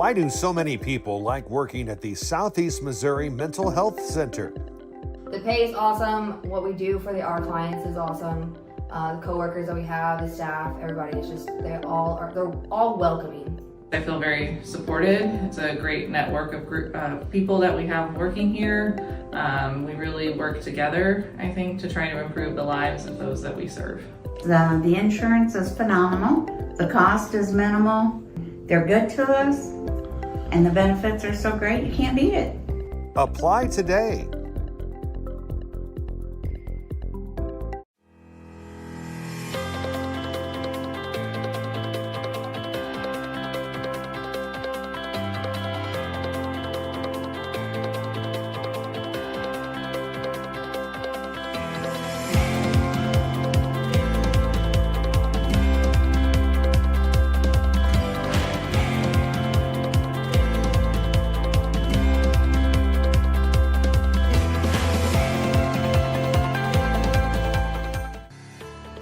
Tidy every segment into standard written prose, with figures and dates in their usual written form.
Why do so many people like working at the Southeast Missouri Mental Health Center? The pay is awesome. What we do for our clients is awesome. The coworkers that we have, the staff, everybody, it's just, they're all welcoming. I feel very supported. It's a great network of people that we have working here. We really work together, I think, to try to improve the lives of those that we serve. The insurance is phenomenal. The cost is minimal. They're good to us. And the benefits are so great, you can't beat it. Apply today.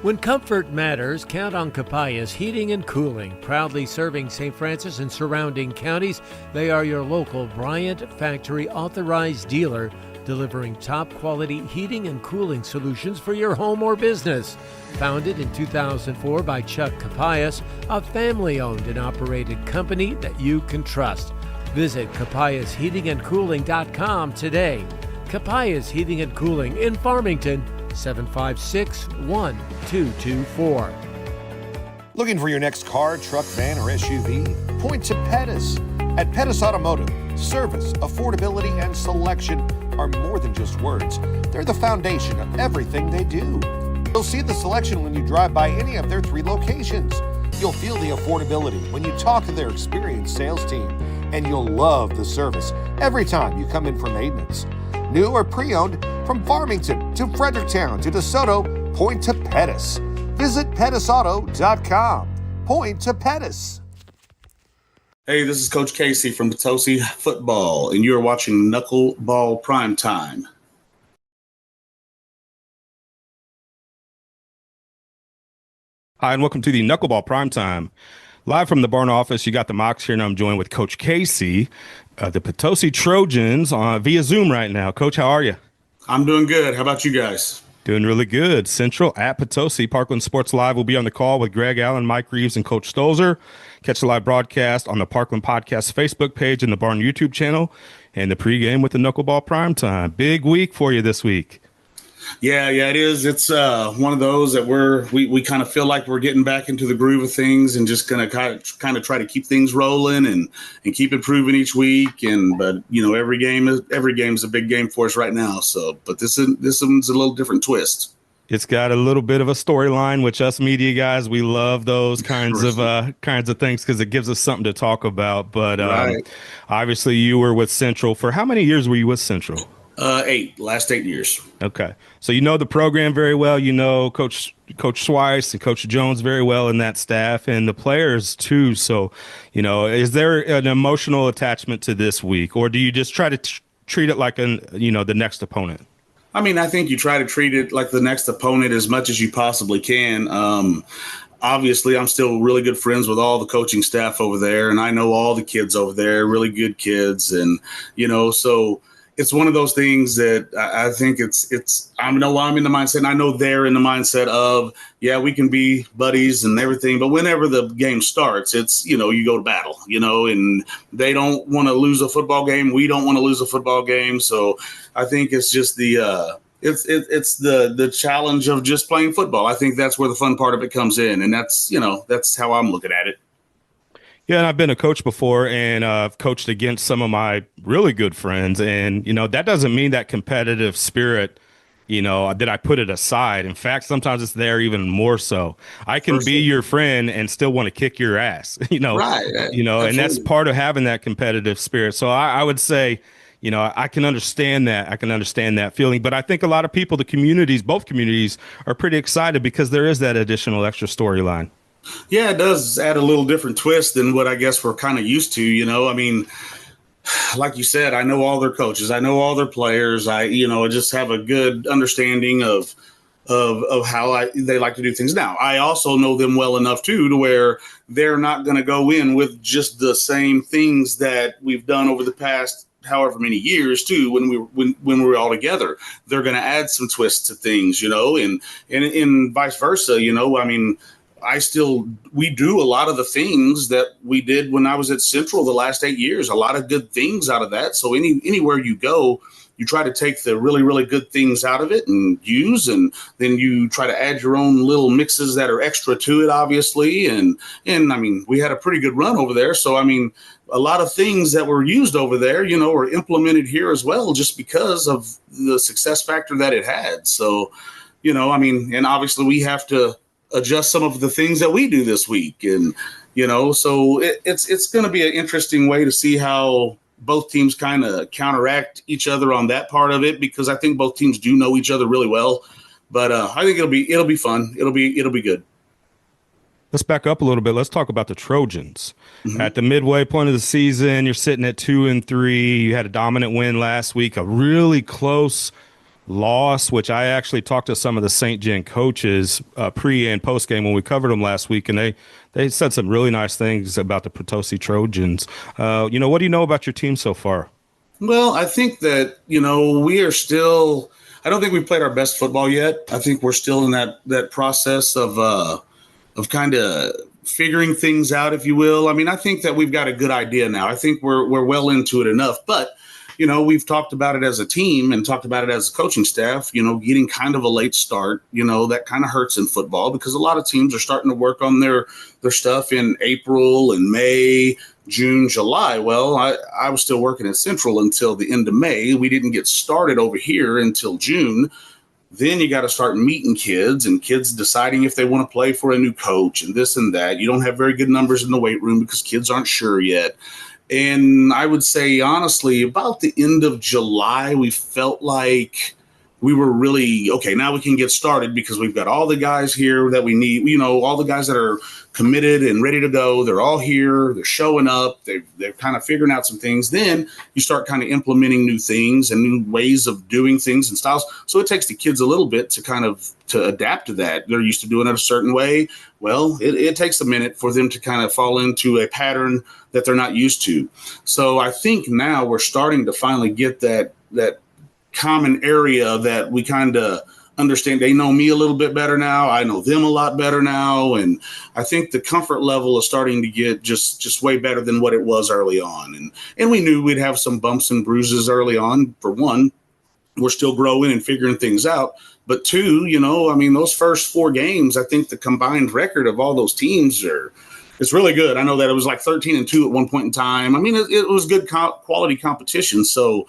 When comfort matters, count on Capayas Heating and Cooling. Proudly serving St. Francis and surrounding counties, they are your local Bryant Factory authorized dealer, delivering top quality heating and cooling solutions for your home or business. Founded in 2004 by Chuck Capayas, a family-owned and operated company that you can trust. Visit capayasheatingandcooling.com today. Capayas Heating and Cooling in Farmington, 756-1224. Looking for your next car, truck, van, or SUV? Point to Pettis. At Pettis Automotive, service, affordability, and selection are more than just words. They're the foundation of everything they do. You'll see the selection when you drive by any of their 3 locations. You'll feel the affordability when you talk to their experienced sales team. And you'll love the service every time you come in for maintenance. New or pre-owned, from Farmington to Fredericktown to DeSoto, point to Pettis. Visit pettisauto.com. Point to Pettis. Hey, this is Coach Casey from Potosi Football, and you're watching Knuckleball Primetime. Hi, and welcome to the Knuckleball Primetime. Live from the barn office, you got the Mocs here, and I'm joined with Coach Casey, the Potosi Trojans, via Zoom right now. Coach, how are you? I'm doing good. How about you guys? Doing really good. Central at Potosi. Parkland Sports Live will be on the call with Greg Allen, Mike Reeves, and Coach Stolzer. Catch the live broadcast on the Parkland Podcast Facebook page and the Barn YouTube channel, and the pregame with the Knuckleball Primetime. Big week for you this week. Yeah, it is. It's one of those that we kind of feel like we're getting back into the groove of things and just gonna kind of try to keep things rolling and keep improving each week. But every game is a big game for us right now. So, but this one's a little different twist. It's got a little bit of a storyline, which us media guys, we love those kinds of things because it gives us something to talk about. But obviously, you were with Central for how many years were you with Central? 8, last 8 years. Okay. So you know the program very well. You know Coach Schweiss and Coach Jones very well and that staff and the players too. So, is there an emotional attachment to this week, or do you just try to treat it like the next opponent? I mean, I think you try to treat it like the next opponent as much as you possibly can. Obviously, I'm still really good friends with all the coaching staff over there, and I know all the kids over there, really good kids. And, so it's one of those things that I think I know I'm in the mindset, and I know they're in the mindset of, yeah, we can be buddies and everything. But whenever the game starts, it's, you go to battle, and they don't want to lose a football game. We don't want to lose a football game. So I think it's just it's the challenge of just playing football. I think that's where the fun part of it comes in. And that's how I'm looking at it. Yeah, and I've been a coach before, and I've coached against some of my really good friends. And, that doesn't mean that competitive spirit, that I put it aside. In fact, sometimes it's there even more so. I can be your friend and still want to kick your ass, Right. And that's part of having that competitive spirit. So I would say, I can understand that. I can understand that feeling. But I think a lot of people, both communities are pretty excited because there is that additional extra storyline. Yeah, it does add a little different twist than what I guess we're kind of used to, I mean, like you said, I know all their coaches. I know all their players. I just have a good understanding of of how they like to do things. Now, I also know them well enough too to where they're not going to go in with just the same things that we've done over the past however many years too. When we were all together, they're going to add some twists to things, and vice versa. I mean, we do a lot of the things that we did when I was at Central the last 8 years. A lot of good things out of that. So anywhere you go, you try to take the really, really good things out of it and use, and then you try to add your own little mixes that are extra to it, obviously. And I mean, we had a pretty good run over there. So, I mean, a lot of things that were used over there, were implemented here as well, just because of the success factor that it had. So, I mean, and obviously we have to adjust some of the things that we do this week. And, so it's going to be an interesting way to see how both teams kind of counteract each other on that part of it, because I think both teams do know each other really well. But I think it'll be fun. It'll be good. Let's back up a little bit. Let's talk about the Trojans. Mm-hmm. At the midway point of the season, you're sitting at 2-3. You had a dominant win last week, a really close loss, which I actually talked to some of the St. Gen coaches pre and post game when we covered them last week, and they said some really nice things about the Potosi Trojans. What do you know about your team so far? Well, I think that, we are still – I don't think we've played our best football yet. I think we're still in that process of kind of figuring things out, if you will. I mean, I think that we've got a good idea now. I think we're well into it enough. But, we've talked about it as a team and talked about it as a coaching staff, getting kind of a late start, that kind of hurts in football, because a lot of teams are starting to work on their stuff in April and May, June, July. Well, I was still working at Central until the end of May. We didn't get started over here until June. Then you got to start meeting kids and kids deciding if they want to play for a new coach and this and that. You don't have very good numbers in the weight room because kids aren't sure yet. And I would say, honestly, about the end of July, we felt like we were really, okay, now we can get started because we've got all the guys here that we need, all the guys that are committed and ready to go. They're all here. They're showing up. They're kind of figuring out some things. Then you start kind of implementing new things and new ways of doing things and styles. So it takes the kids a little bit to adapt to that. They're used to doing it a certain way. Well, it takes a minute for them to kind of fall into a pattern that they're not used to. So I think now we're starting to finally get that common area that we kind of understand. They know me a little bit better now. I know them a lot better now. And I think the comfort level is starting to get just way better than what it was early on. And we knew we'd have some bumps and bruises early on. For one, we're still growing and figuring things out. But two, those first 4 games, I think the combined record of all those teams it's really good. I know that it was like 13-2 at one point in time. I mean, it was good quality competition. So,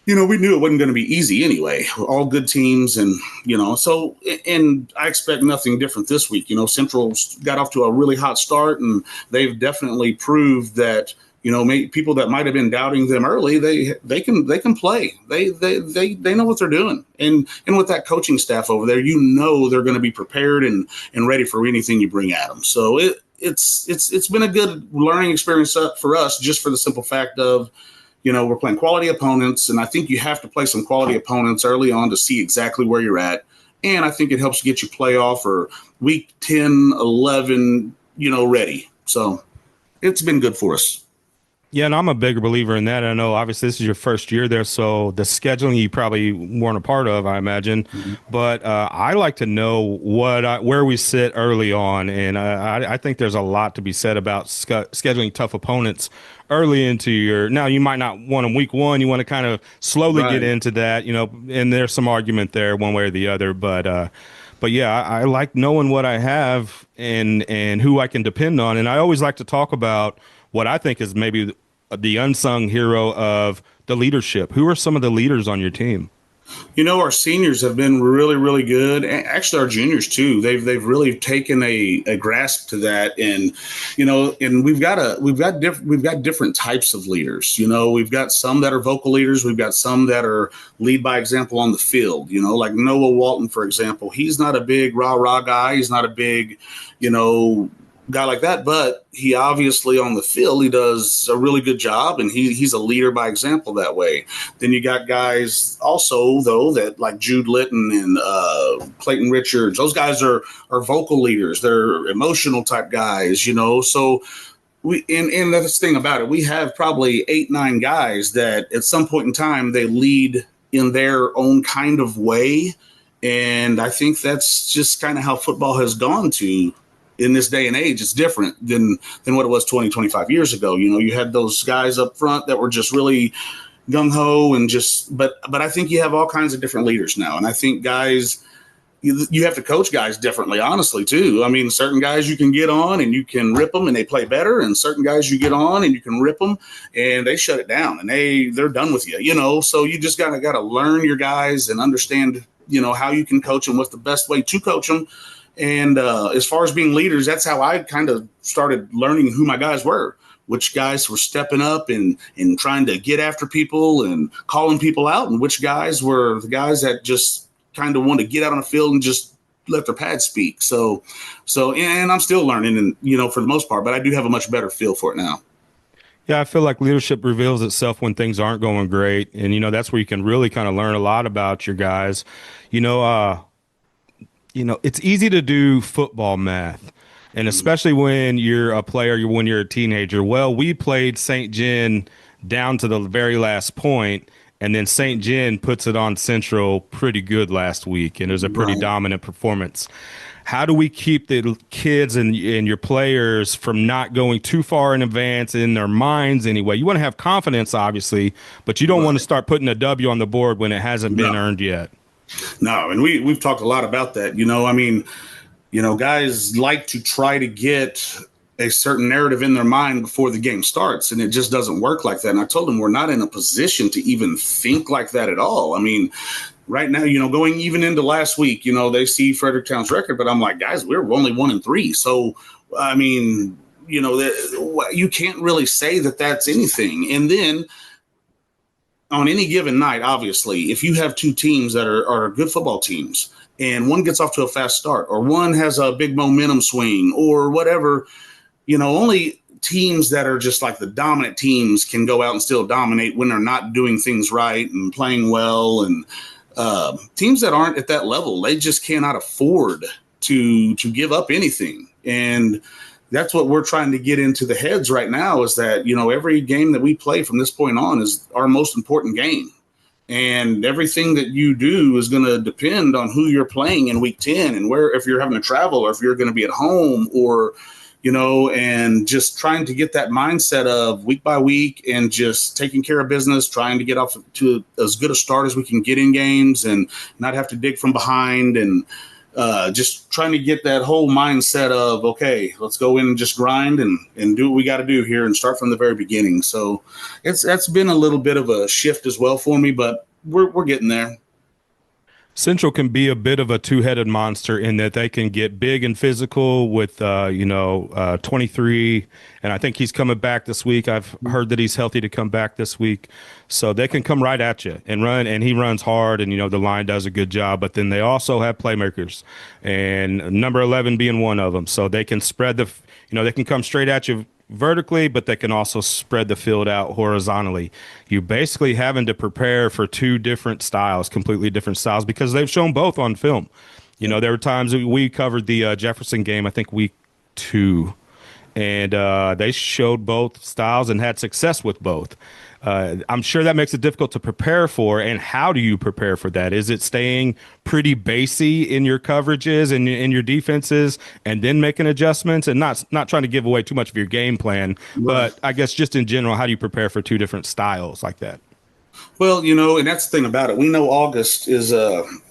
we knew it wasn't going to be easy anyway. All good teams, and and I expect nothing different this week. Central got off to a really hot start, and they've definitely proved that people that might have been doubting them early, they can play. They know what they're doing, and with that coaching staff over there, they're going to be prepared and ready for anything you bring at them. So it's been a good learning experience for us, just for the simple fact of, we're playing quality opponents, and I think you have to play some quality opponents early on to see exactly where you're at. And I think it helps get you playoff or week 10, 11, ready. So it's been good for us. Yeah, and I'm a bigger believer in that. I know, obviously, this is your first year there, so the scheduling you probably weren't a part of, I imagine. Mm-hmm. But I like to know where we sit early on, and I think there's a lot to be said about scheduling tough opponents early into your. Now, you might not want them week 1. You want to kind of slowly get into that, and there's some argument there one way or the other. But yeah, I like knowing what I have and who I can depend on, and I always like to talk about what I think is maybe the unsung hero of the leadership. Who are some of the leaders on your team? Our seniors have been really, really good. Actually, our juniors too. They've really taken a grasp to that, and and we've got different types of leaders. We've got some that are vocal leaders. We've got some that are lead by example on the field. Like Noah Walton, for example. He's not a big rah-rah guy. He's not a big, guy like that, but he obviously on the field, he does a really good job, and he's a leader by example that way. Then you got guys also, though, that like Jude Litton and Clayton Richards. Those guys are vocal leaders. They're emotional type guys, so and that's the thing about it. We have probably 8-9 guys that at some point in time they lead in their own kind of way. And I think that's just kind of how football has gone to in this day and age. It's different than what it was 20, 25 years ago. You had those guys up front that were just really gung-ho and but I think you have all kinds of different leaders now. And I think guys, you have to coach guys differently, honestly, too. I mean, certain guys you can get on and you can rip them and they play better. And certain guys you get on and you can rip them and they shut it down and they're done with you, So you just got to learn your guys and understand, how you can coach them, what's the best way to coach them. And as far as being leaders, that's how I kind of started learning who my guys were, which guys were stepping up and trying to get after people and calling people out, and which guys were the guys that just kind of wanted to get out on the field and just let their pads speak. So, and I'm still learning, and for the most part, but I do have a much better feel for it now. Yeah, I feel like leadership reveals itself when things aren't going great, and that's where you can really kind of learn a lot about your guys. It's easy to do football math, and especially when you're a player, when you're a teenager. Well, we played St. Gen down to the very last point, and then St. Gen puts it on Central pretty good last week, and it was a pretty dominant performance. How do we keep the kids and your players from not going too far in advance in their minds anyway? You want to have confidence, obviously, but you don't want to start putting a W on the board when it hasn't been earned yet. No, and we've talked a lot about that. Guys like to try to get a certain narrative in their mind before the game starts, and it just doesn't work like that. And I told them we're not in a position to even think like that at all. I mean, right now, going even into last week, they see Fredericktown's record, but I'm like, guys, we're only 1-3. So, I mean, you can't really say that that's anything. And then on any given night, obviously, if you have two teams that are good football teams and one gets off to a fast start or one has a big momentum swing or whatever, only teams that are just like the dominant teams can go out and still dominate when they're not doing things right and playing well. And teams that aren't at that level, they just cannot afford to give up anything. And that's what we're trying to get into the heads right now, is that, every game that we play from this point on is our most important game. And everything that you do is going to depend on who you're playing in week 10 and if you're having to travel or if you're going to be at home or, and just trying to get that mindset of week by week and just taking care of business, trying to get off to as good a start as we can get in games and not have to dig from behind and, just trying to get that whole mindset of, okay, let's go in and just grind and do what we got to do here and start from the very beginning. So that's been a little bit of a shift as well for me, but we're getting there. Central can be a bit of a two-headed monster in that they can get big and physical with, 23, and I think he's coming back this week. I've heard that he's healthy to come back this week. So they can come right at you and run, and he runs hard, and, the line does a good job. But then they also have playmakers, and number 11 being one of them. So they can spread they can come straight at you vertically, but they can also spread the field out horizontally. You're basically having to prepare for two different styles, completely different styles, because they've shown both on film. There were times we covered the Jefferson game, I think week 2, and they showed both styles and had success with both. I'm sure that makes it difficult to prepare for. And how do you prepare for that? Is it staying pretty basey in your coverages and in your defenses and then making adjustments and not trying to give away too much of your game plan? Right. But I guess just in general, how do you prepare for two different styles like that? Well, and that's the thing about it. We know August is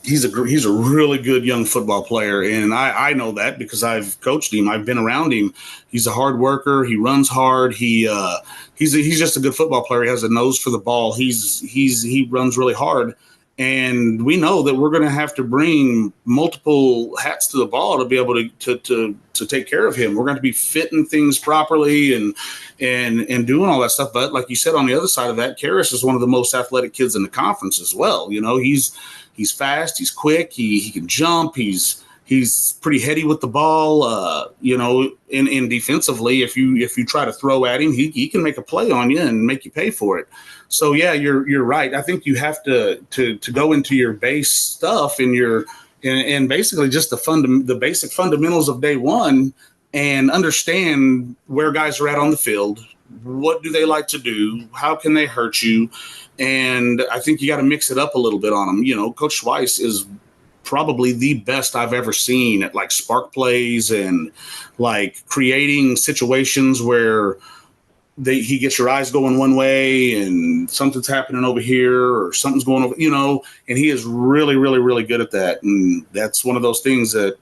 he's a really good young football player, and I know that because I've coached him. I've been around him. He's a hard worker. He runs hard. He's just a good football player. He has a nose for the ball. He runs really hard. And we know that we're going to have to bring multiple hats to the ball to be able to take care of him. We're going to be fitting things properly and doing all that stuff. But like you said, on the other side of that, Karras is one of the most athletic kids in the conference as well. He's fast, he's quick, he can jump, he's He's pretty heady with the ball. You know, in defensively, if you try to throw at him, he can make a play on you and make you pay for it. So yeah, you're right. I think you have to go into your base stuff and basically just the basic fundamentals of day one, and understand where guys are at on the field. What do they like to do? How can they hurt you? And I think you got to mix it up a little bit on them. You know, Coach Schweiss is probably the best I've ever seen at like spark plays and like creating situations where he gets your eyes going one way and something's happening over here or something's going over, you know, and he is really, really, really good at that. And that's one of those things that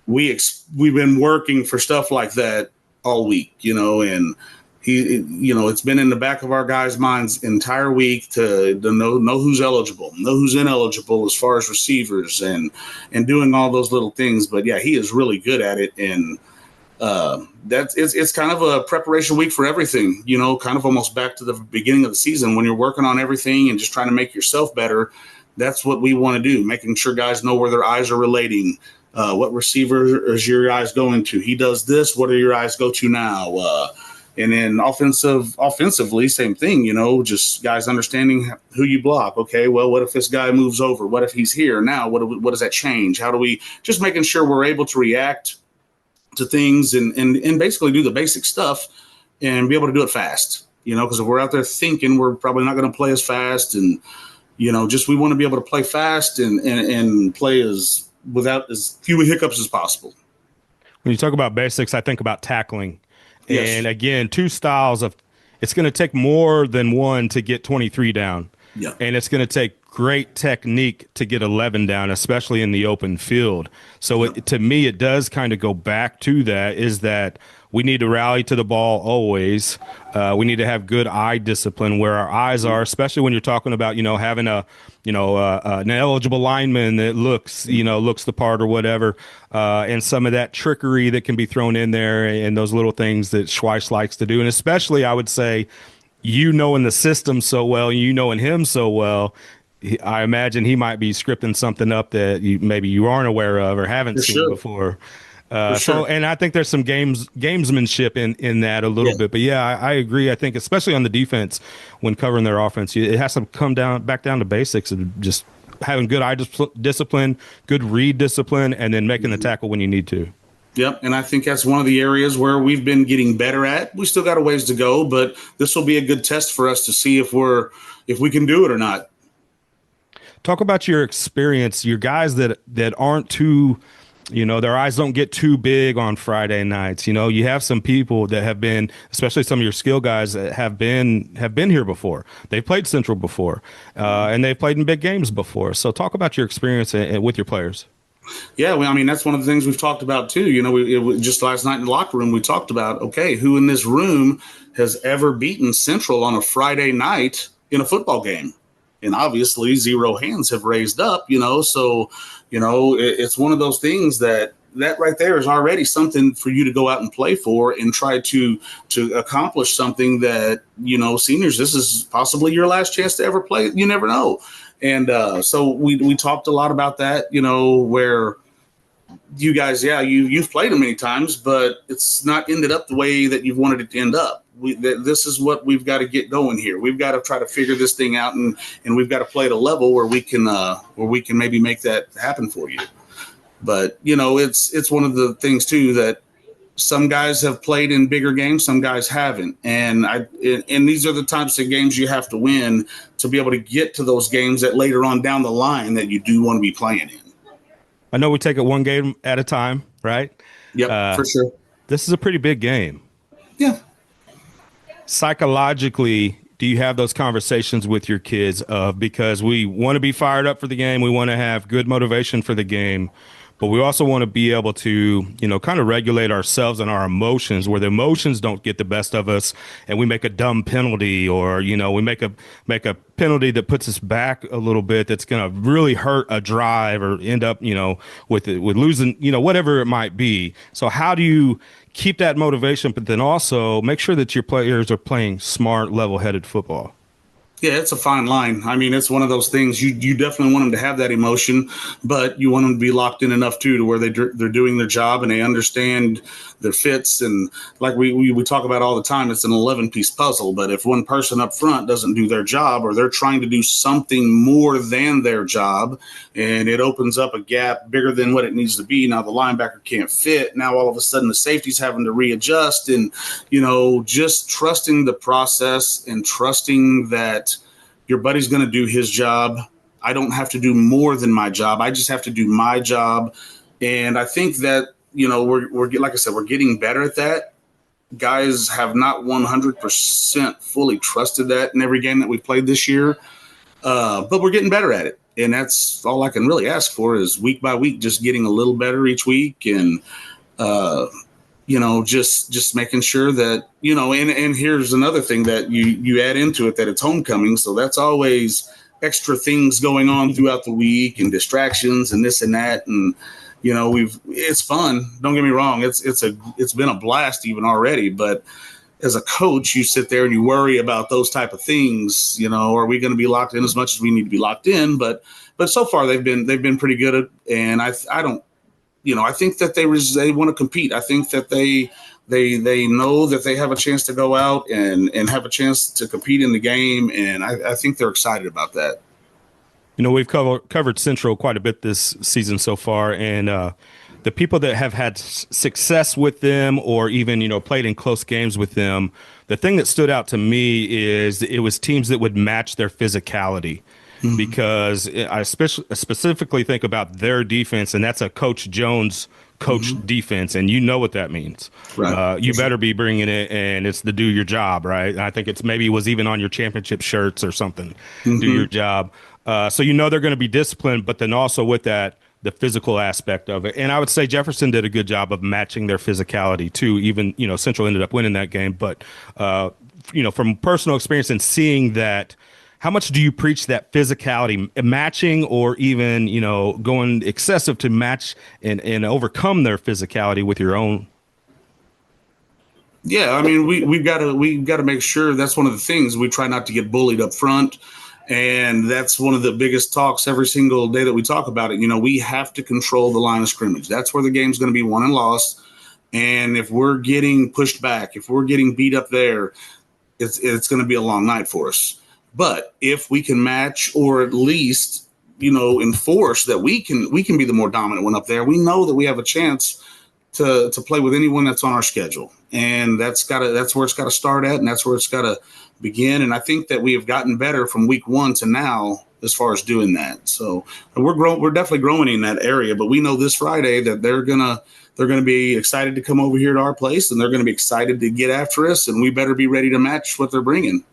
we've been working for stuff like that all week, you know, and it's been in the back of our guys' minds entire week to know who's eligible, know who's ineligible as far as receivers and doing all those little things. But yeah, he is really good at it. And it's kind of a preparation week for everything, you know, kind of almost back to the beginning of the season when you're working on everything and just trying to make yourself better. That's what we want to do, making sure guys know where their eyes are relating. What receiver is your eyes going to? He does this. What are your eyes go to now? And then offensively, same thing, you know, just guys understanding who you block. Okay, well, what if this guy moves over? What if he's here? Now, what does that change? How do we just making sure we're able to react to things and basically do the basic stuff and be able to do it fast, you know, because if we're out there thinking, we're probably not going to play as fast. And, you know, just we want to be able to play fast and play without as few hiccups as possible. When you talk about basics, I think about tackling. Yes. And again, two styles of it's going to take more than one to get 23 down. Yeah. And it's going to take great technique to get 11 down, especially in the open field. So to me, it does kind of go back to that, is that we need to rally to the ball always. We need to have good eye discipline where our eyes are, especially when you're talking about, you know, having an eligible lineman that looks the part or whatever, and some of that trickery that can be thrown in there and those little things that Schweiss likes to do. And especially, I would say, you knowing the system so well, you knowing him so well, I imagine he might be scripting something up that maybe you aren't aware of or haven't seen before. Sure. So, and I think there's some gamesmanship in that a little bit, but yeah, I agree. I think especially on the defense when covering their offense, it has to come back down to basics of just having good eye discipline, good read discipline, and then making the tackle when you need to. Yep, and I think that's one of the areas where we've been getting better at. We still got a ways to go, but this will be a good test for us to see if we can do it or not. Talk about your experience, your guys that aren't too, you know, their eyes don't get too big on Friday nights. You know, you have some people that have been, especially some of your skill guys that have been here before. They've played Central before, and they've played in big games before. So talk about your experience with your players. Yeah, well, I mean, that's one of the things we've talked about too. You know, just last night in the locker room, we talked about, okay, who in this room has ever beaten Central on a Friday night in a football game? And obviously 0 hands have raised up, you know, so, you know, it's one of those things that right there is already something for you to go out and play for and try to accomplish something that, you know, seniors, this is possibly your last chance to ever play. You never know. And so we talked a lot about that, you know, where you guys, you've played them many times, but it's not ended up the way that you've wanted it to end up. This is what we've got to get going here. We've got to try to figure this thing out, and we've got to play at a level where we can maybe make that happen for you. But you know, it's one of the things too that some guys have played in bigger games, some guys haven't, and these are the types of games you have to win to be able to get to those games that later on down the line that you do want to be playing in. I know we take it one game at a time, right? Yep, for sure. This is a pretty big game. Yeah. Psychologically, do you have those conversations with your kids because we want to be fired up for the game, we want to have good motivation for the game, but we also want to be able to, you know, kind of regulate ourselves and our emotions where the emotions don't get the best of us and we make a dumb penalty, or, you know, we make a penalty that puts us back a little bit that's going to really hurt a drive or end up, you know, with losing, you know, whatever it might be. So how do you keep that motivation, but then also make sure that your players are playing smart, level-headed football? Yeah, it's a fine line. I mean, it's one of those things you definitely want them to have that emotion, but you want them to be locked in enough too to where they're doing their job and they understand their fits. And like we talk about all the time, it's an 11-piece puzzle. But if one person up front doesn't do their job, or they're trying to do something more than their job, and it opens up a gap bigger than what it needs to be, now the linebacker can't fit. Now all of a sudden the safety's having to readjust, and just trusting the process and trusting that your buddy's going to do his job. I don't have to do more than my job. I just have to do my job. And I think that, we're like I said, we're getting better at that. Guys have not 100% fully trusted that in every game that we've played this year. But we're getting better at it. And that's all I can really ask for, is week by week, just getting a little better each week. And, just making sure that, and here's another thing that you add into it, that it's homecoming. So that's always extra things going on throughout the week, and distractions and this and that. And, it's fun. Don't get me wrong. It's been a blast even already, but as a coach, you sit there and you worry about those type of things. Are we going to be locked in as much as we need to be locked in? But so far they've been pretty good at, and I don't, I think that they want to compete. I think that they know that they have a chance to go out and have a chance to compete in the game. And I think they're excited about that. We've covered Central quite a bit this season so far, and the people that have had success with them, or even, played in close games with them, the thing that stood out to me is it was teams that would match their physicality. Mm-hmm. Because I specifically think about their defense, and that's a Coach Jones coach defense, and you know what that means. Right. You better be bringing it, and it's to do your job, right? And I think it's maybe was even on your championship shirts or something. Mm-hmm. Do your job. So they're going to be disciplined, but then also with that, the physical aspect of it. And I would say Jefferson did a good job of matching their physicality too. Even, Central ended up winning that game. But, from personal experience and seeing that, how much do you preach that physicality matching, or even, going excessive to match and overcome their physicality with your own? Yeah, I mean, we've got to make sure. That's one of the things. We try not to get bullied up front. And that's one of the biggest talks every single day that we talk about it. We have to control the line of scrimmage. That's where the game's going to be won and lost. And if we're getting pushed back, if we're getting beat up there, it's going to be a long night for us. But if we can match, or at least, enforce that we can be the more dominant one up there, we know that we have a chance to play with anyone that's on our schedule. And that's where it's got to start at, and that's where it's got to begin. And I think that we have gotten better from week 1 to now as far as doing that. So we're definitely growing in that area. But we know this Friday that they're gonna be excited to come over here to our place, and they're gonna be excited to get after us, and we better be ready to match what they're bringing.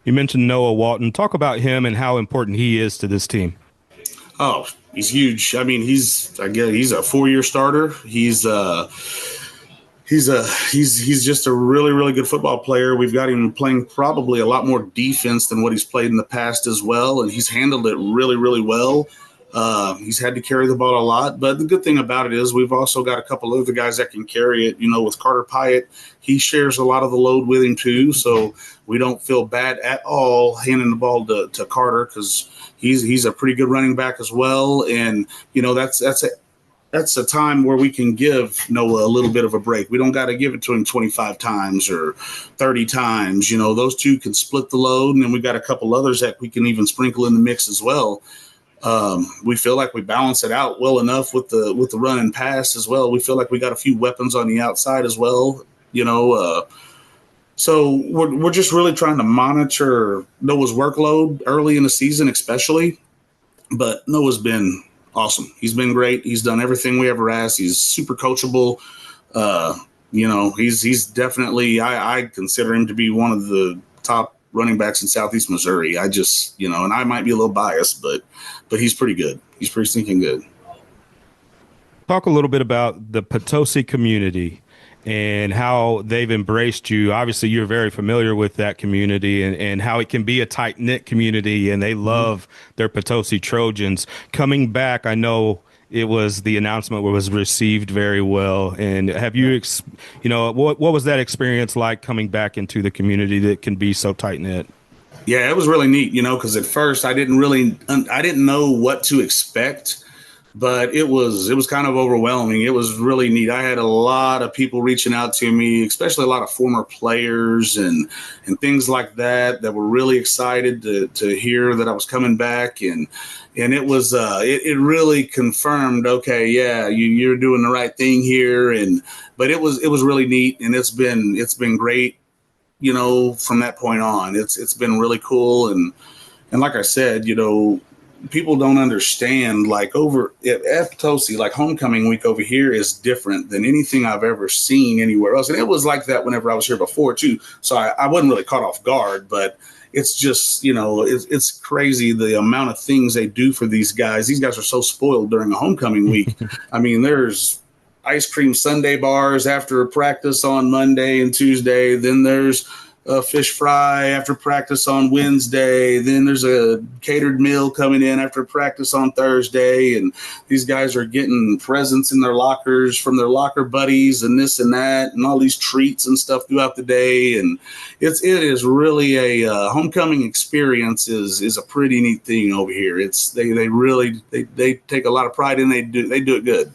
You mentioned Noah Walton. Talk about him and how important he is to this team. Oh, he's huge. I mean, he's a 4-year starter. He's just a really, really good football player. We've got him playing probably a lot more defense than what he's played in the past as well, and he's handled it really, really well. He's had to carry the ball a lot, but the good thing about it is we've also got a couple other guys that can carry it. With Carter Pyatt, he shares a lot of the load with him too, so we don't feel bad at all handing the ball to Carter, because he's a pretty good running back as well. And that's a time where we can give Noah a little bit of a break. We don't got to give it to him 25 times or 30 times. Those two can split the load, and then we've got a couple others that we can even sprinkle in the mix as well. We feel like we balance it out well enough with the run and pass as well. We feel like we got a few weapons on the outside as well, so we're just really trying to monitor Noah's workload early in the season, especially. But Noah's been awesome. He's been great. He's done everything we ever asked. He's super coachable. He's definitely, I consider him to be one of the top running backs in Southeast Missouri. I just, and I might be a little biased, but he's pretty good. He's pretty stinking good. Talk a little bit about the Potosi community and how they've embraced you. Obviously, you're very familiar with that community and how it can be a tight-knit community, and they love their Potosi Trojans. Coming back, I know it was the announcement was received very well. And have you, what was that experience like coming back into the community that can be so tight-knit? Yeah, it was really neat, because at first I didn't know what to expect, but it was kind of overwhelming. It was really neat. I had a lot of people reaching out to me, especially a lot of former players and things like that were really excited to hear that I was coming back, and it was it really confirmed, okay, yeah, you're doing the right thing here, but it was really neat, and it's been great. From that point on, it's been really cool. And like I said, people don't understand, like over at Potosi, like homecoming week over here is different than anything I've ever seen anywhere else. And it was like that whenever I was here before too. So I wasn't really caught off guard, but it's just, it's crazy the amount of things they do for these guys. These guys are so spoiled during a homecoming week. I mean, there's ice cream sundae bars after practice on Monday and Tuesday. Then there's a fish fry after practice on Wednesday. Then there's a catered meal coming in after practice on Thursday. And these guys are getting presents in their lockers from their locker buddies and this and that and all these treats and stuff throughout the day. And it is really a homecoming experience is a pretty neat thing over here. They take a lot of pride in it. They do it good.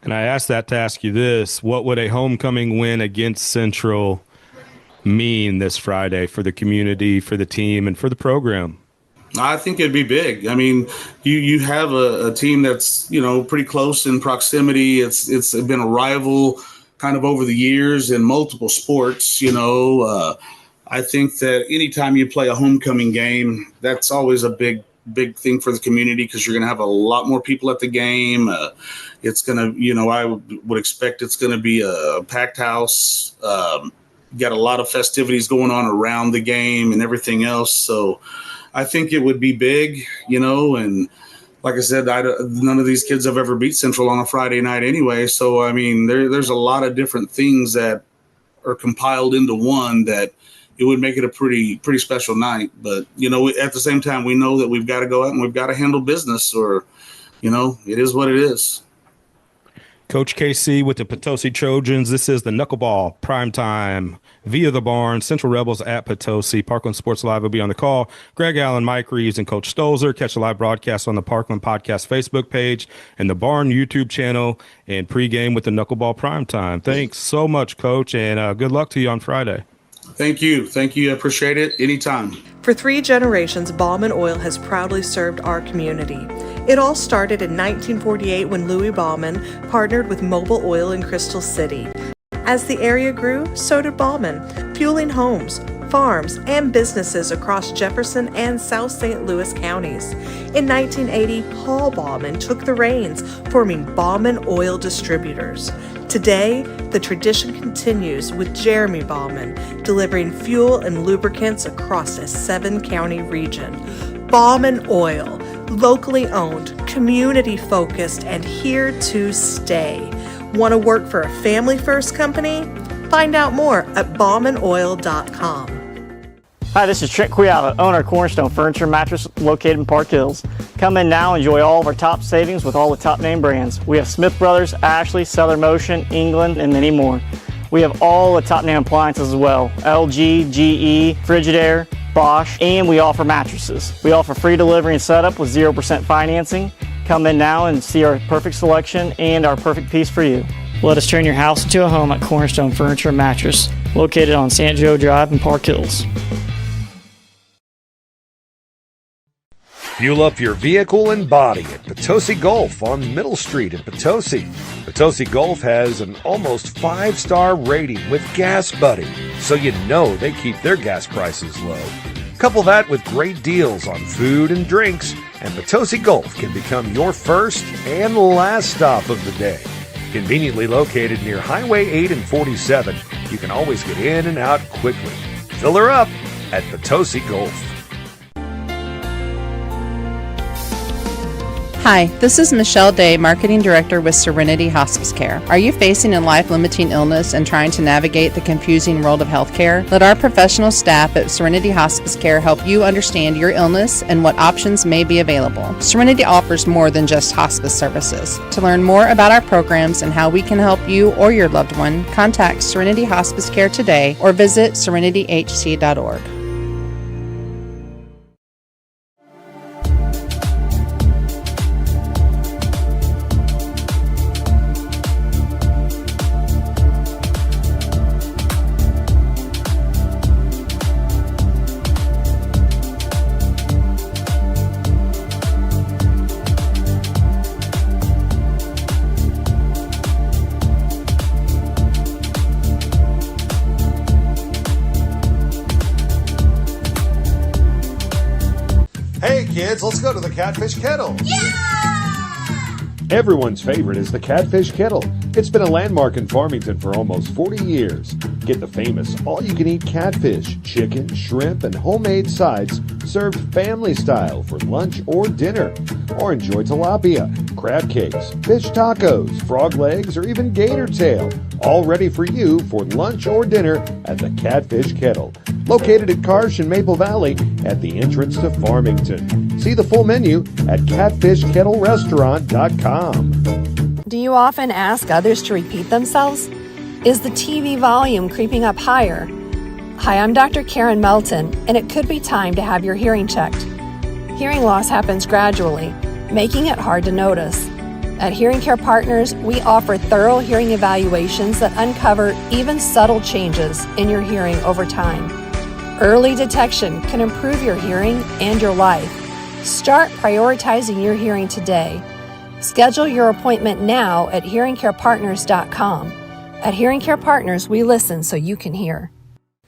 And I asked that to ask you this: what would a homecoming win against Central mean this Friday for the community, for the team, and for the program? I think it'd be big. I mean, you have a team that's, pretty close in proximity. It's been a rival kind of over the years in multiple sports. I think that anytime you play a homecoming game, that's always a big thing for the community, because you're going to have a lot more people at the game. It's going to, I would expect it's going to be a packed house. Got a lot of festivities going on around the game and everything else. So I think it would be big, and like I said, none of these kids have ever beat Central on a Friday night anyway. So, I mean, there's a lot of different things that are compiled into one that it would make it a pretty special night. But, at the same time, we know that we've got to go out and we've got to handle business, or, it is what it is. Coach KC with the Potosi Trojans. This is the Knuckleball Primetime via the Barn. Central Rebels at Potosi. Parkland Sports Live will be on the call. Greg Allen, Mike Reeves, and Coach Stolzer. Catch a live broadcast on the Parkland Podcast Facebook page and the Barn YouTube channel, and pregame with the Knuckleball Primetime. Thanks so much, Coach, and good luck to you on Friday. Thank you. I appreciate it. Anytime. For 3 generations, Bauman Oil has proudly served our community. It all started in 1948 when Louis Bauman partnered with Mobil Oil in Crystal City. As the area grew, so did Bauman, fueling homes, farms, and businesses across Jefferson and South St. Louis counties. In 1980, Paul Bauman took the reins, forming Bauman Oil Distributors. Today, the tradition continues with Jeremy Bauman delivering fuel and lubricants across a 7-county region. Bauman Oil, locally owned, community-focused, and here to stay. Want to work for a family-first company? Find out more at baumanoil.com. Hi, this is Trent Quiala, owner of Cornerstone Furniture and Mattress located in Park Hills. Come in now and enjoy all of our top savings with all the top name brands. We have Smith Brothers, Ashley, Southern Motion, England, and many more. We have all the top name appliances as well: LG, GE, Frigidaire, Bosch, and we offer mattresses. We offer free delivery and setup with 0% financing. Come in now and see our perfect selection and our perfect piece for you. Let us turn your house into a home at Cornerstone Furniture and Mattress, located on San Joe Drive in Park Hills. Fuel up your vehicle and body at Potosi Golf on Middle Street in Potosi. Potosi Golf has an almost 5-star rating with Gas Buddy, so you know they keep their gas prices low. Couple that with great deals on food and drinks, and Potosi Golf can become your first and last stop of the day. Conveniently located near Highway 8 and 47, you can always get in and out quickly. Fill her up at Potosi Golf. Hi, this is Michelle Day, Marketing Director with Serenity Hospice Care. Are you facing a life-limiting illness and trying to navigate the confusing world of healthcare? Let our professional staff at Serenity Hospice Care help you understand your illness and what options may be available. Serenity offers more than just hospice services. To learn more about our programs and how we can help you or your loved one, contact Serenity Hospice Care today or visit serenityhc.org. kids, let's go to the Catfish Kettle. Everyone's favorite is the Catfish Kettle. It's been a landmark in Farmington for almost 40 years. Get the famous all-you-can-eat catfish, chicken, shrimp, and homemade sides served family style for lunch or dinner. Or enjoy tilapia, crab cakes, fish tacos, frog legs, or even gator tail. All ready for you for lunch or dinner at the Catfish Kettle. Located at Karsh in Maple Valley at the entrance to Farmington. See the full menu at catfishkettlerestaurant.com. Do you often ask others to repeat themselves? Is the TV volume creeping up higher? Hi, I'm Dr. Karen Melton, and it could be time to have your hearing checked. Hearing loss happens gradually, making it hard to notice. At Hearing Care Partners, we offer thorough hearing evaluations that uncover even subtle changes in your hearing over time. Early detection can improve your hearing and your life. Start prioritizing your hearing today. Schedule your appointment now at hearingcarepartners.com. At Hearing Care Partners, we listen so you can hear.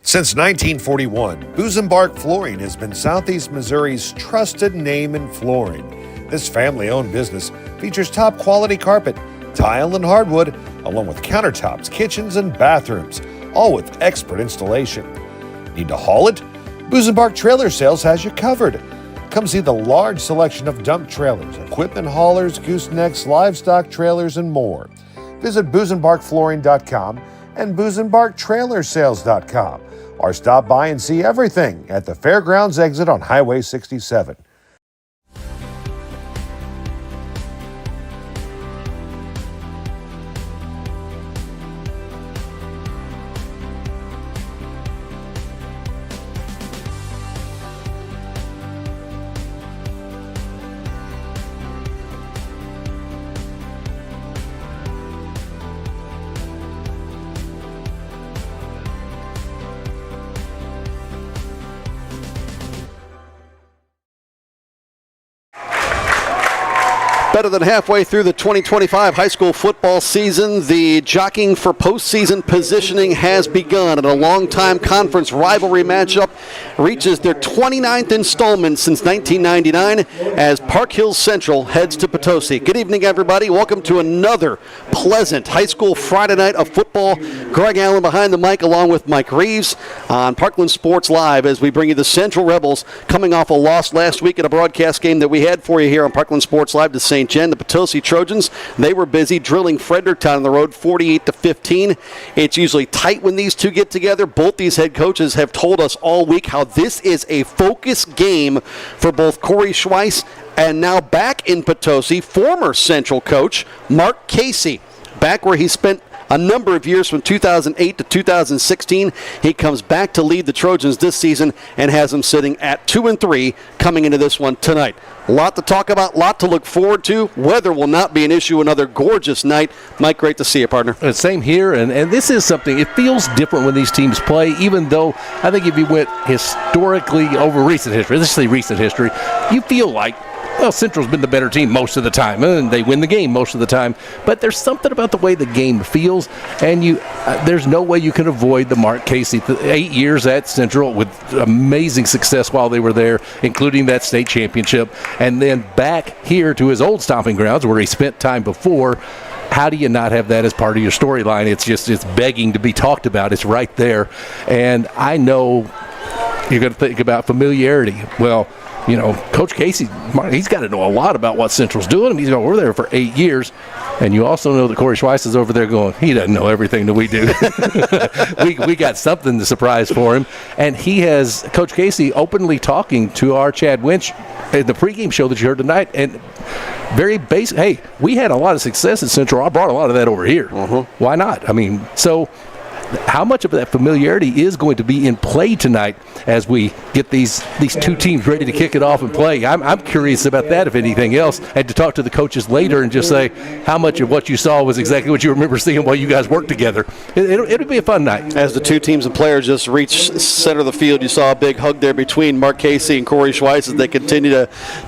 Since 1941, Busenbark Flooring has been Southeast Missouri's trusted name in flooring. This family-owned business features top-quality carpet, tile, and hardwood, along with countertops, kitchens, and bathrooms, all with expert installation. Need to haul it? Busenbark Trailer Sales has you covered. Come see the large selection of dump trailers, equipment haulers, goosenecks, livestock trailers, and more. Visit busenbarkflooring.com and busenbarktrailersales.com, or stop by and see everything at the Fairgrounds exit on Highway 67. Better than halfway through the 2025 high school football season, the jockeying for postseason positioning has begun, and a long-time conference rivalry matchup reaches their 29th installment since 1999 as Park Hills Central heads to Potosi. Good evening, everybody. Welcome to another pleasant high school Friday night of football. Greg Allen behind the mic along with Mike Reeves on Parkland Sports Live as we bring you the Central Rebels coming off a loss last week at a broadcast game that we had for you here on Parkland Sports Live to St. Gen. The Potosi Trojans, they were busy drilling Fredericktown on the road 48-15. It's usually tight when these two get together. Both these head coaches have told us all week how this is a focus game for both Kory Schweiss and now back in Potosi, former Central coach Mark Casey, back where he spent a number of years from 2008 to 2016. He comes back to lead the Trojans this season and has them sitting at 2-3 coming into this one tonight. A lot to talk about, a lot to look forward to. Weather will not be an issue. Another gorgeous night. Mike, great to see you, partner. Same here, and this is something, it feels different when these teams play, even though I think if you went historically over recent history, let's say recent history, you feel like, well, Central's been the better team most of the time, and they win the game most of the time. But there's something about the way the game feels, and there's no way you can avoid the Mark Casey. 8 years at Central with amazing success while they were there, including that state championship, and then back here to his old stomping grounds where he spent time before. How do you not have that as part of your storyline? It's begging to be talked about. It's right there. And I know you're going to think about familiarity. Well, you know, Coach Casey, he's got to know a lot about what Central's doing. He's over there for 8 years. And you also know that Kory Schweiss is over there going, he doesn't know everything that we do. we got something to surprise for him. And he has, Coach Casey, openly talking to our Chad Winch in the pregame show that you heard tonight. And very basic, hey, we had a lot of success at Central. I brought a lot of that over here. Why not? I mean, so how much of that familiarity is going to be in play tonight as we get these two teams ready to kick it off and play? I'm curious about that, if anything else, and to talk to the coaches later and just say how much of what you saw was exactly what you remember seeing while you guys worked together. It'll be a fun night. As the two teams and players just reach center of the field, you saw a big hug there between Mark Casey and Kory Schweiss as they continue to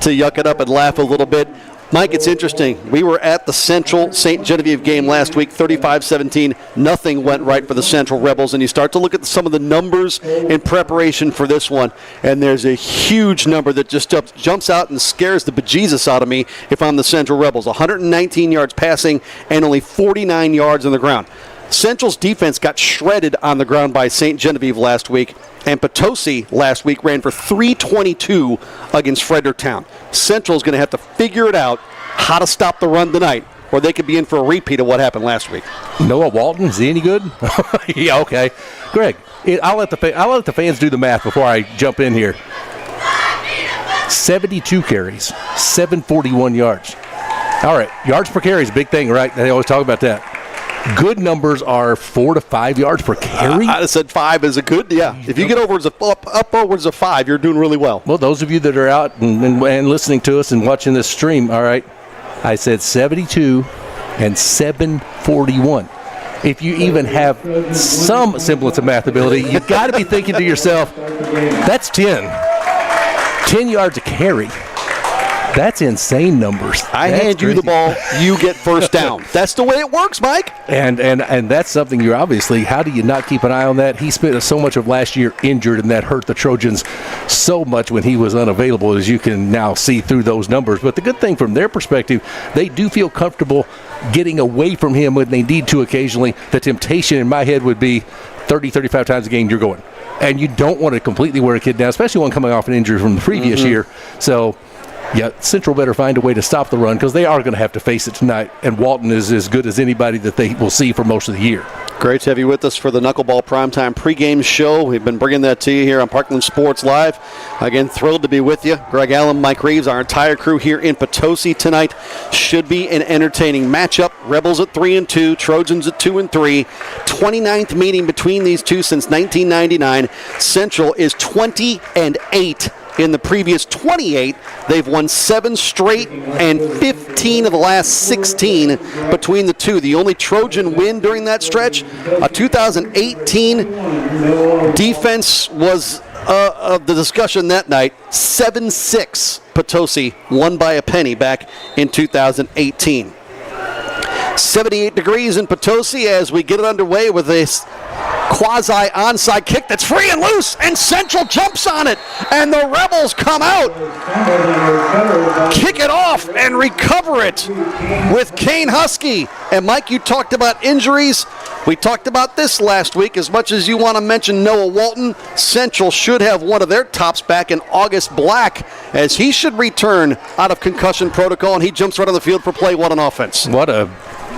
yuck it up and laugh a little bit. Mike, it's interesting. We were at the Central St. Genevieve game last week, 35-17. Nothing went right for the Central Rebels, and you start to look at some of the numbers in preparation for this one, and there's a huge number that just jumps out and scares the bejesus out of me if I'm the Central Rebels. 119 yards passing and only 49 yards on the ground. Central's defense got shredded on the ground by St. Genevieve last week, and Potosi last week ran for 322 against Fredericktown. Central's going to have to figure it out how to stop the run tonight, or they could be in for a repeat of what happened last week. Noah Walton, is he any good? Yeah, okay. Greg, I'll let the fans do the math before I jump in here. 72 carries, 741 yards. All right, yards per carry is a big thing, right? They always talk about that. Good numbers are 4 to 5 yards per carry. I said 5 is a good, yeah. If you get upwards of 5, you're doing really well. Well, those of you that are out and listening to us and watching this stream, all right, I said 72 and 741. If you even have some semblance of math ability, you've got to be thinking to yourself, that's 10. 10 yards a carry. That's insane numbers. That's hand you the ball, you get first down. That's the way it works, Mike. And that's something you're obviously, how do you not keep an eye on that? He spent so much of last year injured, and that hurt the Trojans so much when he was unavailable, as you can now see through those numbers. But the good thing from their perspective, they do feel comfortable getting away from him when they need to occasionally. The temptation in my head would be 30, 35 times a game you're going. And you don't want to completely wear a kid down, especially one coming off an injury from the previous year. So, yeah, Central better find a way to stop the run because they are going to have to face it tonight, and Walton is as good as anybody that they will see for most of the year. Great to have you with us for the Knuckleball Primetime pregame show. We've been bringing that to you here on Parkland Sports Live. Again, thrilled to be with you. Greg Allen, Mike Reeves, our entire crew here in Potosi tonight. Should be an entertaining matchup. Rebels at 3-2, Trojans at 2-3. 29th meeting between these two since 1999. Central is 20-8. In the previous 28, they've won 7 straight and 15 of the last 16 between the two. The only Trojan win during that stretch, a 2018 defense was of the discussion that night. 7-6 Potosi won by a penny back in 2018. 78 degrees in Potosi as we get it underway with this quasi-onside kick that's free and loose, and Central jumps on it, and the Rebels come out, kick it off, and recover it with Kane Husky. And Mike, you talked about injuries. We talked about this last week. As much as you want to mention Noah Walton, Central should have one of their tops back in August Black, as he should return out of concussion protocol, and he jumps right on the field for play one on offense. What a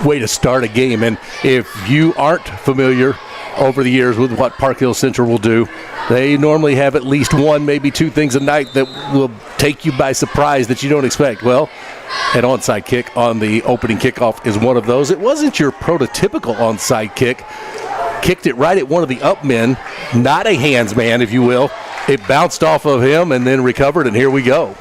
way to start a game. And if you aren't familiar over the years with what Park Hill Central will do, they normally have at least one, maybe two things a night that will take you by surprise that you don't expect. Well, an onside kick on the opening kickoff is one of those. It wasn't your prototypical onside kick. Kicked it right at one of the up men, not a hands man, if you will. It bounced off of him and then recovered, and here we go.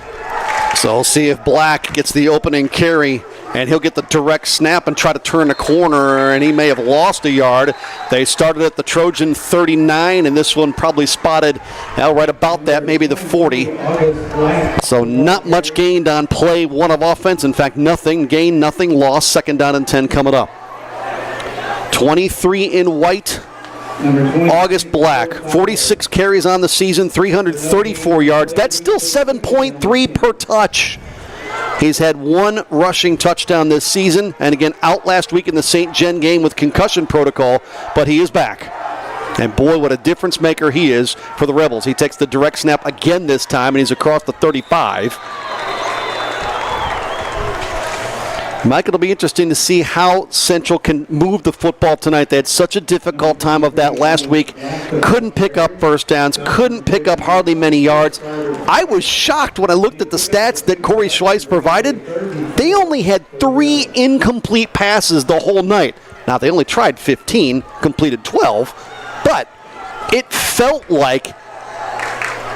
So we'll see if Black gets the opening carry, and he'll get the direct snap and try to turn the corner, and he may have lost a yard. They started at the Trojan 39, and this one probably spotted right about that, maybe the 40. So not much gained on play one of offense. In fact, nothing gained, nothing lost. Second down and 10 coming up. 23 in white. August Black, 46 carries on the season, 334 yards. That's still 7.3 per touch. He's had one rushing touchdown this season, and again out last week in the St. Gen game with concussion protocol, but he is back. And boy, what a difference maker he is for the Rebels. He takes the direct snap again this time, and he's across the 35. Mike, it'll be interesting to see how Central can move the football tonight. They had such a difficult time of that last week. Couldn't pick up first downs, couldn't pick up hardly many yards. I was shocked when I looked at the stats that Kory Schweiss provided. They only had 3 incomplete passes the whole night. Now, they only tried 15, completed 12, but it felt like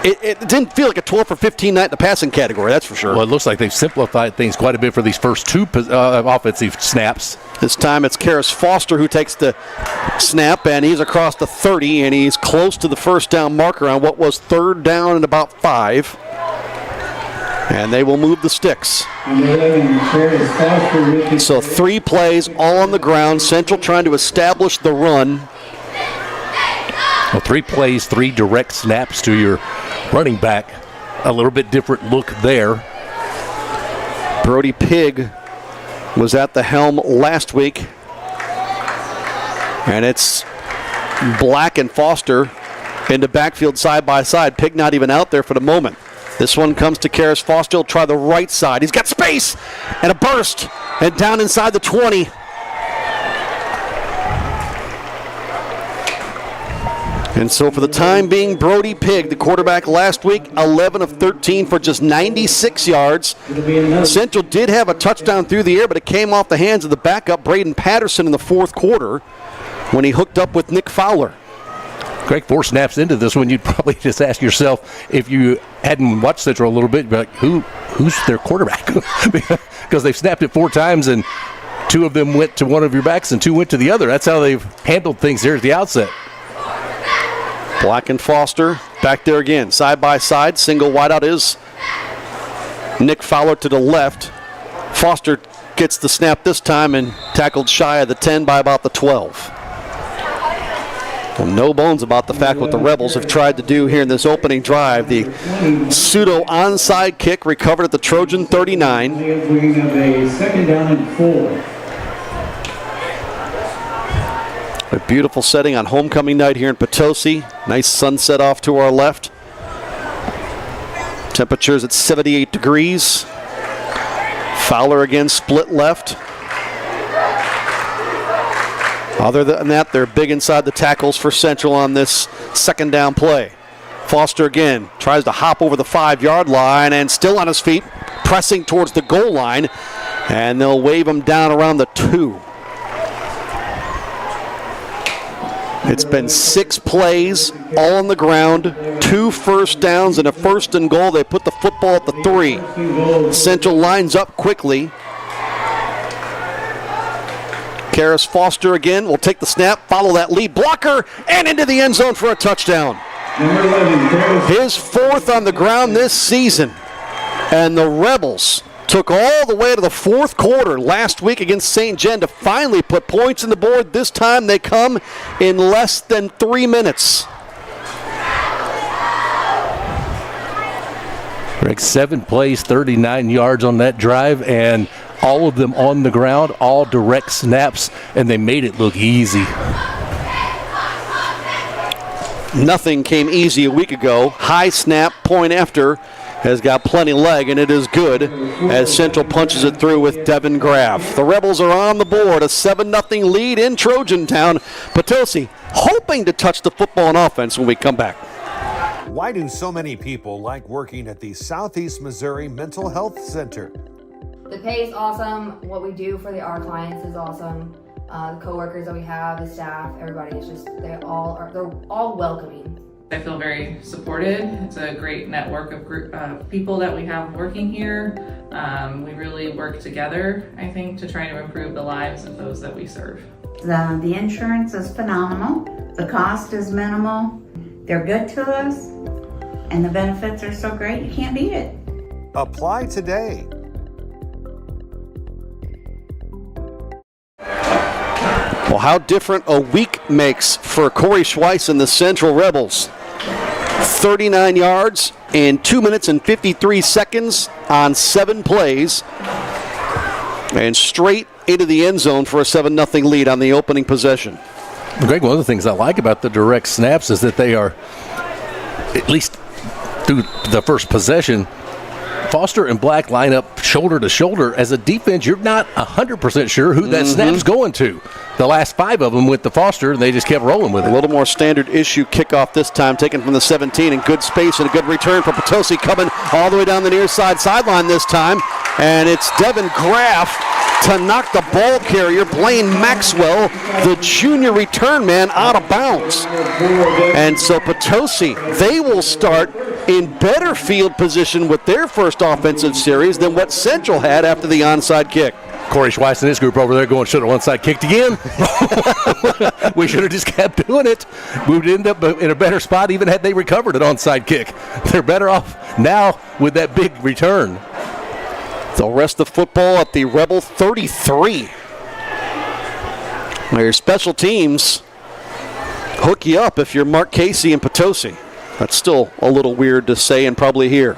It didn't feel like a 12 for 15 night in the passing category, that's for sure. Well, it looks like they've simplified things quite a bit for these first 2 offensive snaps. This time it's Karis Foster who takes the snap, and he's across the 30, and he's close to the first down marker on what was third down and about 5. And they will move the sticks. So 3 plays, all on the ground. Central trying to establish the run. Well, 3 plays, 3 direct snaps to your running back. A little bit different look there. Brody Pigg was at the helm last week. And it's Black and Foster into backfield side by side. Pigg not even out there for the moment. This one comes to Karis Foster. He'll try the right side. He's got space and a burst and down inside the 20. And so for the time being, Brody Pigg, the quarterback last week, 11 of 13 for just 96 yards. Central did have a touchdown through the air, but it came off the hands of the backup, Braden Patterson, in the 4th quarter when he hooked up with Nick Fowler. Greg, 4 snaps into this one, you'd probably just ask yourself, if you hadn't watched Central a little bit, you'd be like, who's their quarterback? Because they've snapped it 4 times, and 2 of them went to one of your backs and 2 went to the other. That's how they've handled things here at the outset. Black and Foster back there again, side by side. Single wideout is Nick Fowler to the left. Foster gets the snap this time and tackled shy of the 10 by about the 12. Well, no bones about the fact what the Rebels have tried to do here in this opening drive. The pseudo onside kick recovered at the Trojan 39. Bringing up a 2nd down and 4. A beautiful setting on homecoming night here in Potosi. Nice sunset off to our left. Temperatures at 78 degrees. Fowler again split left. Other than that, they're big inside the tackles for Central on this 2nd down play. Foster again tries to hop over the 5-yard line and still on his feet, pressing towards the goal line, and they'll wave him down around the 2. It's been 6 plays, all on the ground, 2 first downs and a 1st and goal. They put the football at the 3. Central lines up quickly. Karis Foster again will take the snap, follow that lead blocker, and into the end zone for a touchdown. His 4th on the ground this season. And the Rebels took all the way to the 4th quarter last week against St. Gen to finally put points on the board. This time they come in less than 3 minutes. Greg, 7 plays, 39 yards on that drive, and all of them on the ground, all direct snaps, and they made it look easy. Nothing came easy a week ago. High snap, point after, has got plenty leg, and it is good as Central punches it through with Devin Graff. The Rebels are on the board, a 7-0 lead in Trojan Town. Potosi hoping to touch the football on offense when we come back. Why do so many people like working at the Southeast Missouri Mental Health Center? The pay is awesome. What we do for our clients is awesome. The coworkers that we have, the staff, everybody is just, they're all welcoming. I feel very supported. It's a great network of people that we have working here. We really work together, I think, to try to improve the lives of those that we serve. The insurance is phenomenal. The cost is minimal. They're good to us. And the benefits are so great, you can't beat it. Apply today. Well, how different a week makes for Kory Schweiss and the Central Rebels. 39 yards in 2 minutes and 53 seconds on 7 plays. And straight into the end zone for a 7-0 lead on the opening possession. Greg, one of the things I like about the direct snaps is that they are, at least through the first possession, Foster and Black line up shoulder to shoulder. As a defense, you're not 100% sure who that snap's going to. The last 5 of them went to Foster, and they just kept rolling with it. A little more standard issue kickoff this time, taken from the 17, and good space and a good return for Potosi, coming all the way down the near side sideline this time. And it's Devin Graff to knock the ball carrier, Blaine Maxwell, the junior return man, out of bounds. And so Potosi, they will start in better field position with their first offensive series than what Central had after the onside kick. Kory Schweiss and his group over there going, should have onside kicked again. We should have just kept doing it. We would end up in a better spot even had they recovered an onside kick. They're better off now with that big return. They'll rest the football at the Rebel 33. Now your special teams hook you up if you're Mark Casey and Potosi. That's still a little weird to say and probably hear.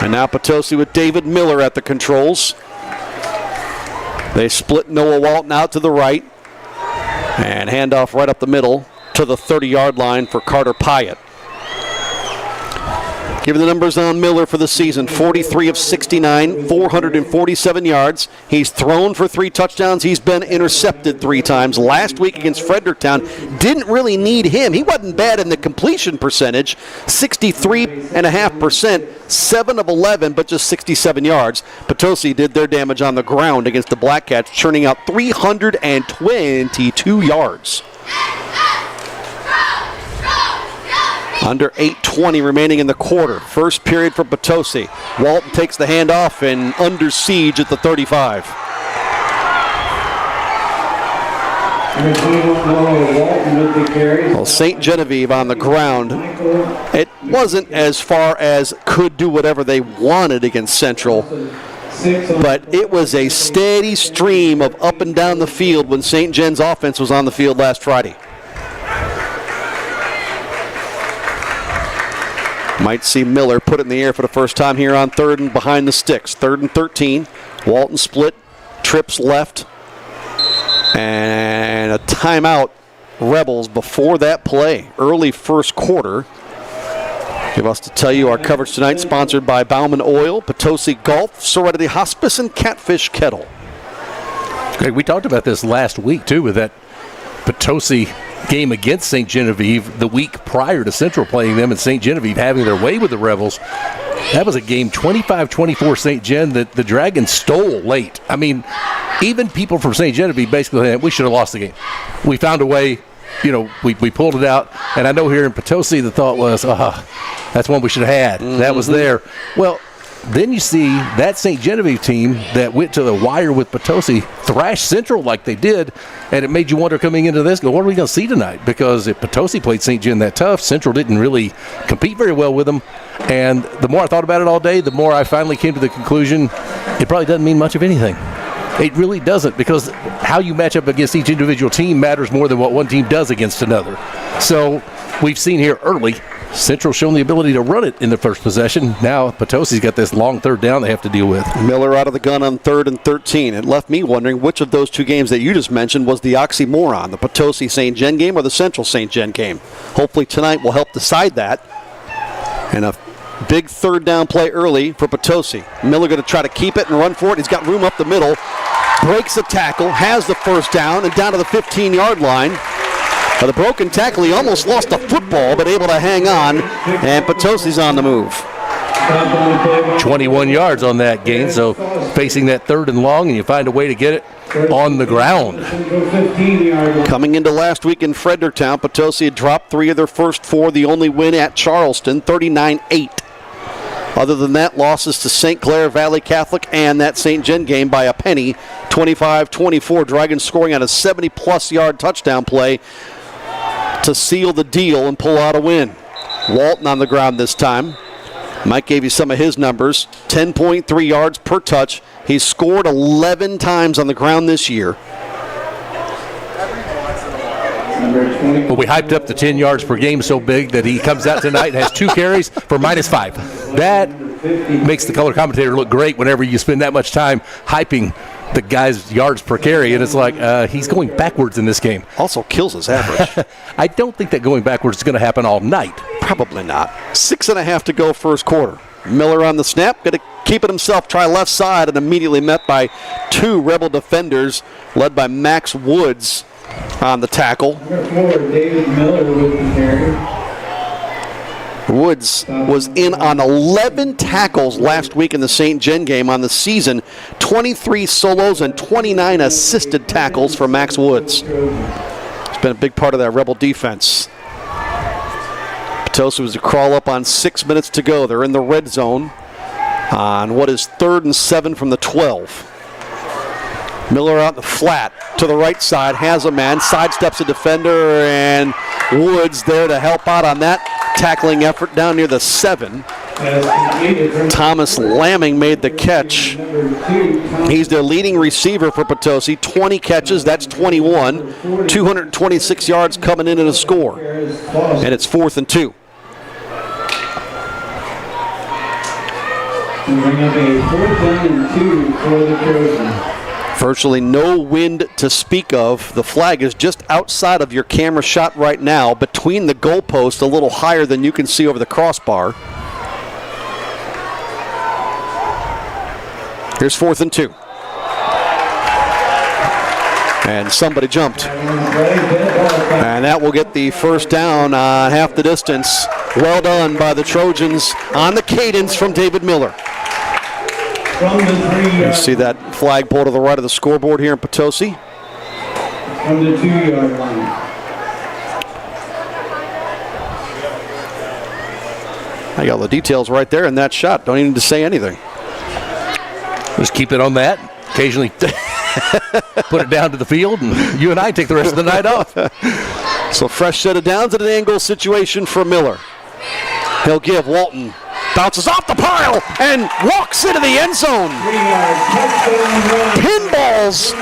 And now Potosi with David Miller at the controls. They split Noah Walton out to the right. And handoff right up the middle to the 30-yard line for Carter Pyatt. Give you the numbers on Miller for the season. 43 of 69, 447 yards. He's thrown for 3 touchdowns. He's been intercepted 3 times. Last week against Fredericktown, didn't really need him. He wasn't bad in the completion percentage. 63.5%, 7 of 11, but just 67 yards. Potosi did their damage on the ground against the Black Cats, churning out 322 yards. Under 8:20 remaining in the quarter. First period for Potosi. Walton takes the handoff and under siege at the 35. Well, St. Genevieve on the ground. It wasn't as far as could do whatever they wanted against Central, but it was a steady stream of up and down the field when St. Gen's offense was on the field last Friday. Might see Miller put it in the air for the first time here on 3rd and behind the sticks. 3rd and 13. Walton split, trips left, and a timeout. Rebels before that play. Early first quarter. Give us to tell you our coverage tonight sponsored by Bauman Oil, Potosi Golf, Serenity Hospice, and Catfish Kettle. Greg, we talked about this last week too with that Potosi game against St. Genevieve the week prior to Central playing them and St. Genevieve having their way with the Rebels. That was a game 25-24 St. Gen that the Dragons stole late. I mean, even people from St. Genevieve basically said, we should have lost the game. We found a way, we pulled it out. And I know here in Potosi the thought was, that's one we should have had. Mm-hmm. That was there. Well, then you see that St. Genevieve team that went to the wire with Potosi thrash Central like they did, and it made you wonder coming into this, what are we going to see tonight? Because if Potosi played St. Gen that tough, Central didn't really compete very well with them. And the more I thought about it all day, the more I finally came to the conclusion it probably doesn't mean much of anything. It really doesn't, because how you match up against each individual team matters more than what one team does against another. So we've seen here early, Central shown the ability to run it in the first possession. Now Potosi's got this long 3rd down they have to deal with. Miller out of the gun on 3rd and 13. It left me wondering which of those 2 games that you just mentioned was the oxymoron, the Potosi St. Gen game or the Central St. Gen game. Hopefully tonight will help decide that. And a big 3rd down play early for Potosi. Miller going to try to keep it and run for it. He's got room up the middle. Breaks the tackle, has the first down, and down to the 15-yard line. The broken tackle, he almost lost the football, but able to hang on, and Potosi's on the move. 21 yards on that gain, so facing that 3rd and long, and you find a way to get it on the ground. Coming into last week in Fredericktown, Potosi had dropped 3 of their first 4, the only win at Charleston, 39-8. Other than that, losses to St. Clair Valley Catholic and that St. Gen game by a penny, 25-24. Dragons scoring on a 70-plus yard touchdown play to seal the deal and pull out a win. Walton on the ground this time. Mike gave you some of his numbers. 10.3 yards per touch. He's scored 11 times on the ground this year. Well, we hyped up the 10 yards per game so big that he comes out tonight and has 2 carries for -5. That makes the color commentator look great whenever you spend that much time hyping the guy's yards per carry, and it's like he's going backwards in this game. Also kills his average. I don't think that going backwards is going to happen all night. Probably not. 6.5 to go first quarter. Miller on the snap, going to keep it himself, try left side, and immediately met by 2 Rebel defenders, led by Max Woods on the tackle. David Miller with the carry. Woods was in on 11 tackles last week in the St. Gen game on the season. 23 solos and 29 assisted tackles for Max Woods. It's been a big part of that Rebel defense. Potosi was to crawl up on 6 minutes to go. They're in the red zone. on what is 3rd and 7 from the 12. Miller out in the flat to the right side, has a man, sidesteps a defender, and Woods there to help out on that tackling effort down near the 7. Thomas Lamming made the catch. He's their leading receiver for Potosi. 20 catches, that's 21. 226 yards coming in and a score. And it's 4th and 2. Bring up a 4th down and 2 for the Trojans. Virtually no wind to speak of. The flag is just outside of your camera shot right now, between the goalposts, a little higher than you can see over the crossbar. Here's 4th and 2. And somebody jumped. And that will get the first down on half the distance. Well done by the Trojans on the cadence from David Miller. You see that flagpole to the right of the scoreboard here in Potosi. From the 2-yard line. I got all the details right there in that shot. Don't even need to say anything. Just keep it on that. Occasionally put it down to the field, and you and I take the rest of the night off. So fresh set of downs at an angle situation for Miller. He'll give Walton. Bounces off the pile and walks into the end zone. Pinballs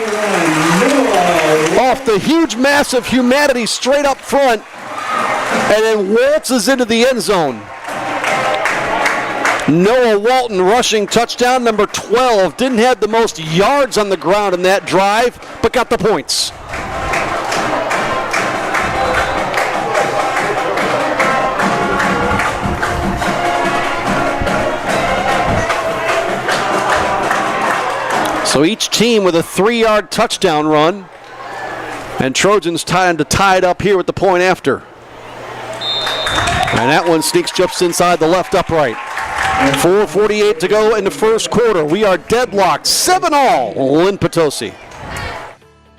off the huge mass of humanity straight up front, and then waltzes into the end zone. Noah Walton rushing touchdown number 12. Didn't have the most yards on the ground in that drive, but got the points. So each team with a 3-yard touchdown run, and Trojans trying to tie it up here with the point after. And that one sneaks just inside the left upright. 4:48 to go in the first quarter. We are deadlocked, 7-all in Potosi.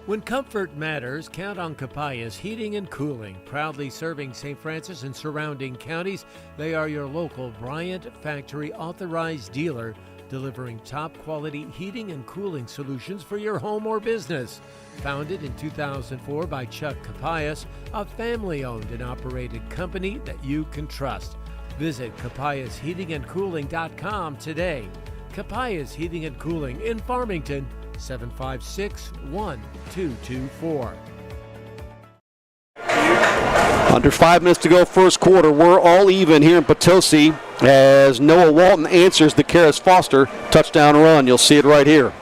When comfort matters, count on Capayas Heating and Cooling. Proudly serving St. Francis and surrounding counties, they are your local Bryant Factory authorized dealer, delivering top-quality heating and cooling solutions for your home or business. Founded in 2004 by Chuck Capayas, a family-owned and operated company that you can trust. Visit capayasheatingandcooling.com today. Capayas Heating and Cooling in Farmington, 756-1224. Under 5 minutes to go first quarter. We're all even here in Potosi as Noah Walton answers the Karis Foster touchdown run. You'll see it right here.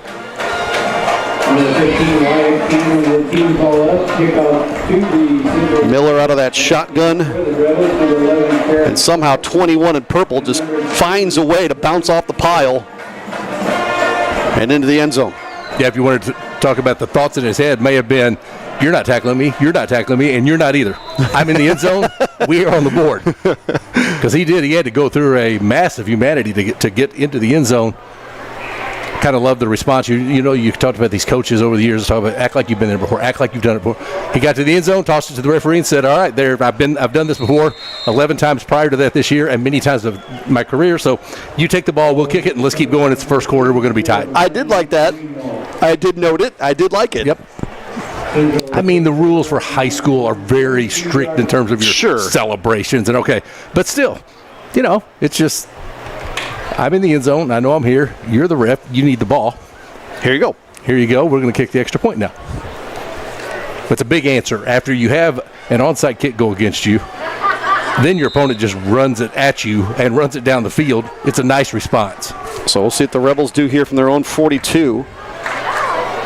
Miller out of that shotgun, and somehow 21 in purple just finds a way to bounce off the pile and into the end zone. Yeah, if you wanted to talk about the thoughts in his head, may have been, you're not tackling me, and you're not either. I'm in the end zone, we are on the board. Because he had to go through a massive humanity to get into the end zone. Kind of love the response. You know, you talked about these coaches over the years, talk about act like you've been there before, act like you've done it before. He got to the end zone, tossed it to the referee, and said, all right, I've done this before 11 times prior to that this year and many times of my career, so you take the ball, we'll kick it, and let's keep going. It's the first quarter, we're going to be tied. I did like that. I did note it. I did like it. Yep. I mean, the rules for high school are very strict in terms of your celebrations, and okay, but still, you know, it's just, I'm in the end zone. I know I'm here. You're the ref. You need the ball. Here you go. Here you go. We're going to kick the extra point now. That's a big answer. After you have an onside kick go against you, then your opponent just runs it at you and runs it down the field. It's a nice response. So we'll see what the Rebels do here from their own 42.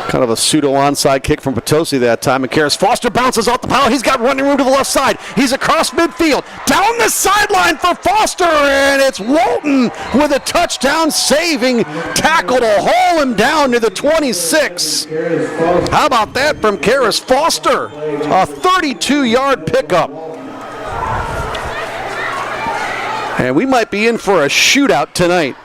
Kind of a pseudo onside kick from Potosi that time. And Karis Foster bounces off the pile. He's got running room to the left side. He's across midfield. Down the sideline for Foster. And it's Walton with a touchdown saving tackle to haul him down to the 26. How about that from Karis Foster? A 32-yard pickup. And we might be in for a shootout tonight.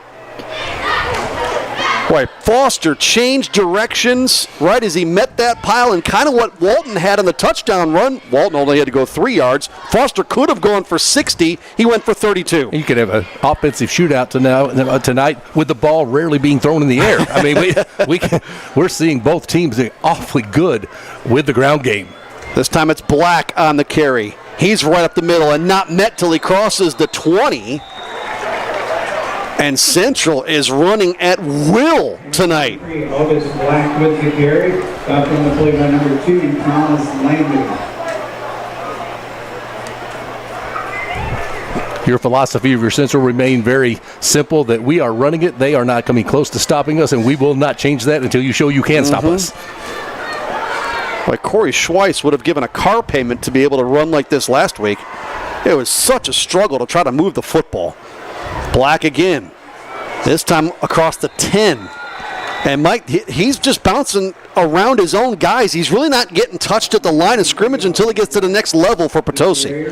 Boy, Foster changed directions right as he met that pile, and kind of what Walton had on the touchdown run. Walton only had to go 3 yards. Foster could have gone for 60. He went for 32. You could have an offensive shootout tonight with the ball rarely being thrown in the air. I mean, we're seeing both teams awfully good with the ground game. This time it's Black on the carry. He's right up the middle and not met till he crosses the 20. And Central is running at will tonight. August Black with the carry. Stopped on the play by number 2, Thomas Landon. Your philosophy of your Central remain very simple, that we are running it, they are not coming close to stopping us, and we will not change that until you show you can stop us. Like Kory Schweiss would have given a car payment to be able to run like this last week. It was such a struggle to try to move the football. Black again, this time across the 10. And Mike, he's just bouncing around his own guys. He's really not getting touched at the line of scrimmage until he gets to the next level for Potosi.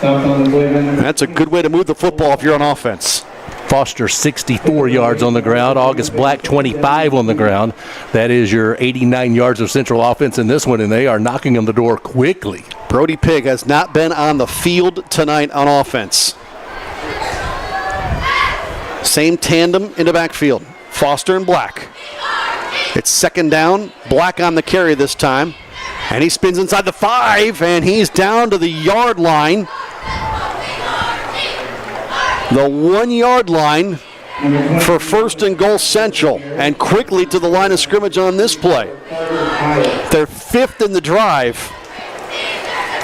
That's a good way to move the football if you're on offense. Foster 64 yards on the ground. August Black 25 on the ground. That is your 89 yards of Central offense in this one, and they are knocking on the door quickly. Brody Pigg has not been on the field tonight on offense. Same tandem in the backfield, Foster and Black. It's second down, Black on the carry this time. And he spins inside the 5, and he's down to the yard line. The 1 yard line for first and goal Central, and quickly to the line of scrimmage on this play. They're 5th in the drive.